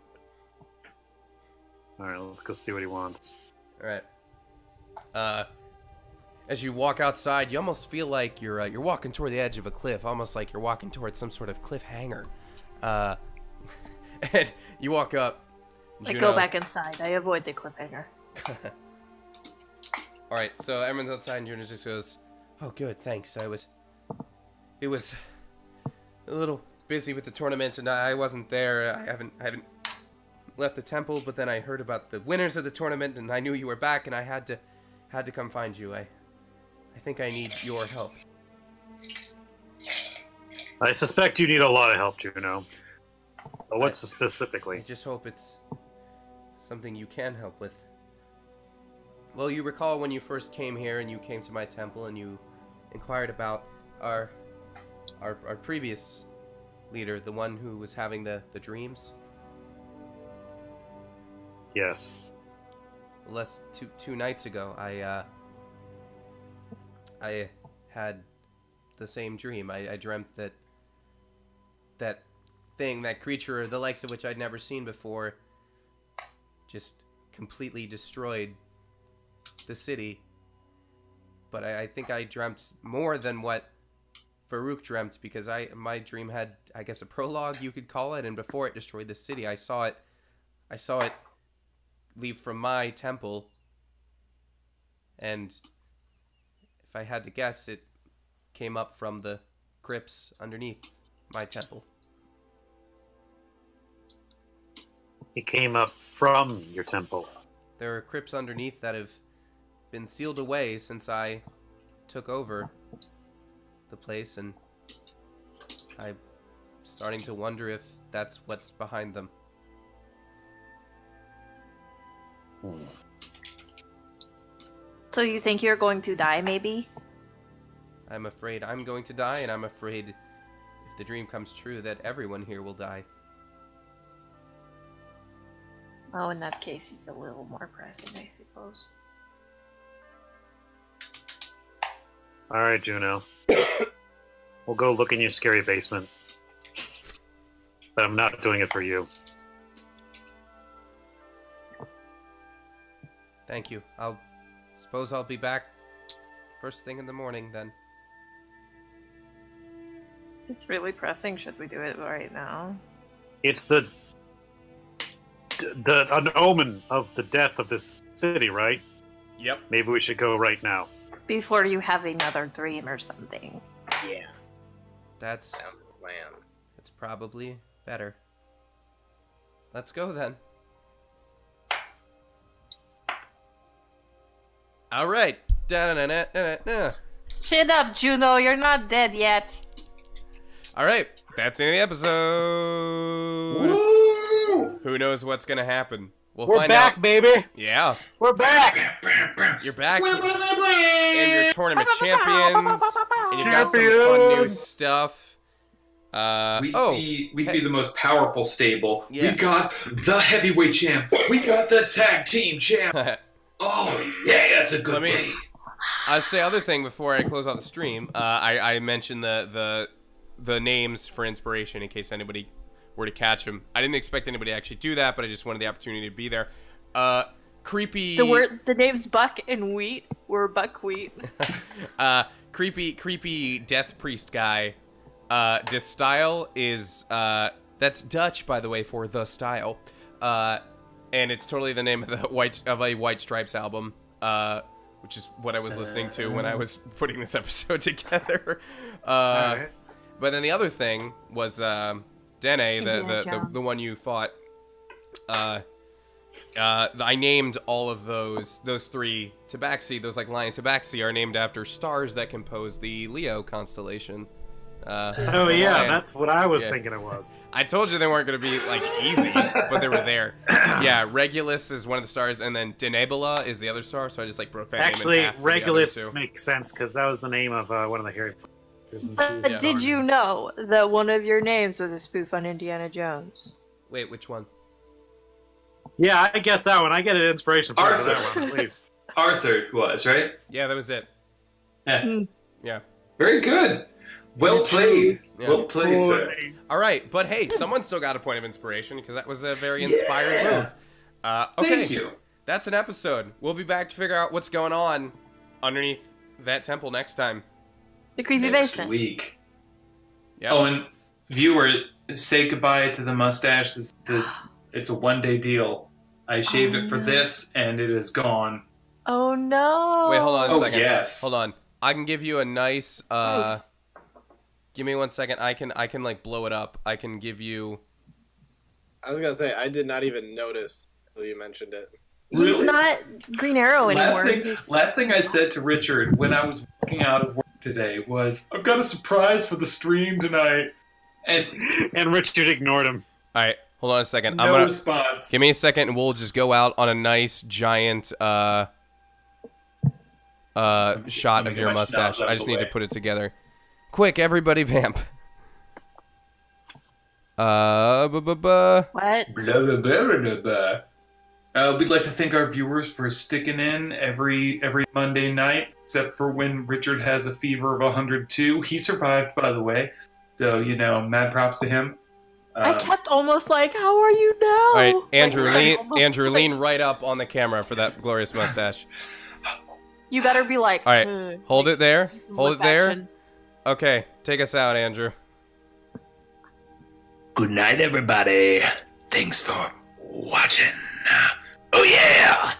All right, let's go see what he wants. All right. As you walk outside, you almost feel like you're walking toward the edge of a cliff, almost like you're walking towards some sort of cliffhanger. And you walk up. I go back inside. I avoid the cliffhanger. All right, so everyone's outside, and Juno just goes, "Oh, good, thanks. It was a little busy with the tournament, and I wasn't there. I haven't left the temple, but then I heard about the winners of the tournament, and I knew you were back, and I had to come find you. I think I need your help." I suspect you need a lot of help, Juno. But what's specifically? I just hope it's something you can help with. Well, you recall when you first came here and you came to my temple and you inquired about our previous leader, the one who was having the dreams? Yes. Less two nights ago, I had the same dream. I dreamt that thing, that creature, the likes of which I'd never seen before, just completely destroyed the city. But I think I dreamt more than what Farouk dreamt, because my dream had, I guess, a prologue, you could call it, and before it destroyed the city, I saw it leave from my temple, and if I had to guess, it came up from the crypts underneath my temple. It came up from your temple. There are crypts underneath that have been sealed away since I took over the place, and I'm starting to wonder if that's what's behind them. So you think you're going to die, maybe? I'm afraid I'm going to die, and I'm afraid if if the dream comes true that everyone here will die. Oh, in that case, it's a little more pressing, I suppose. All right, Juno. We'll go look in your scary basement. But I'm not doing it for you. Thank you. Suppose I'll be back first thing in the morning then. It's really pressing. Should we do it right now? It's an omen of the death of this city, right? Yep. Maybe we should go right now. Before you have another dream or something. Yeah, That's sounds like a plan. probably better. Let's go then. All right. Da-na-na-na-na-na. Chin up, Juno. You're not dead yet. All right. That's the end of the episode. Woo! Who knows what's gonna happen? We'll We're find back, out. baby! Yeah. We're back! You're back. And your tournament champions. And you've got some fun new Champions! stuff. We'd be the most powerful stable. Yeah. We got the heavyweight champ. We got the tag team champ. Oh yeah, that's a good day. I'll say other thing before I close off the stream. I mentioned the names for inspiration in case anybody were to catch them. I didn't expect anybody to actually do that, but I just wanted the opportunity to be there. Creepy. The names Buck and Wheat were buckwheat. creepy death priest guy. The style is that's Dutch, by the way, for the style. And it's totally the name of a White Stripes album. Which is what I was listening to when I was putting this episode together. Alright. But then the other thing was Dene, Indiana Jones. the one you fought. I named all of those three tabaxi, those like lion tabaxi, are named after stars that compose the Leo constellation. Oh yeah, lion. that's what I was Yeah. thinking it was. I told you they weren't going to be like easy, but they were there. Yeah, Regulus is one of the stars, and then Denebula is the other star. So I just like broke that Actually, name in half for the other Regulus two. makes sense because that was the name of one of the Harry Potters. and But two did you stars. know that one of your names was a spoof on Indiana Jones? Wait, which one? Yeah, I guess that one. I get an inspiration point for that Arthur. one at least. Arthur was right. Yeah, that was it. Yeah. Yeah. Very good. Well played. Yeah. Well played, sir. All right, but hey, someone still got a point of inspiration because that was a very inspired move. Okay, Thank you. that's an episode. We'll be back to figure out what's going on underneath that temple next time. The creepy Next basement. week. Yep. Oh, and viewer, say goodbye to the mustache. It's a one-day deal. I shaved it for this, and it is gone. Oh no! Wait, hold on a Oh, second. yes. Hold on. I can give you a nice. Give me 1 second. I can like blow it up. I can give you. I was gonna say I did not even notice until you mentioned it. He's Really? not Green Arrow anymore. Last thing I said to Richard when I was walking out of work today was, "I've got a surprise for the stream tonight," and And Richard ignored him. All right, hold on a second. I'm no gonna response. give me a second, and we'll just go out on a nice giant shot me of get your my mustache. schnapps out I of just the need to way. put it together. Quick, everybody, vamp. What? Blah, blah, blah, blah, blah. We'd like to thank our viewers for sticking in every Monday night, except for when Richard has a fever of 102. He survived, by the way, so mad props to him. I kept almost like, how are you now? All right, Andrew, Like, almost Andrew, like- lean right up on the camera for that glorious mustache. You better be like, All right, hold it there. Hold it there. action. Okay, take us out, Andrew. Good night, everybody. Thanks for watching. Oh, yeah!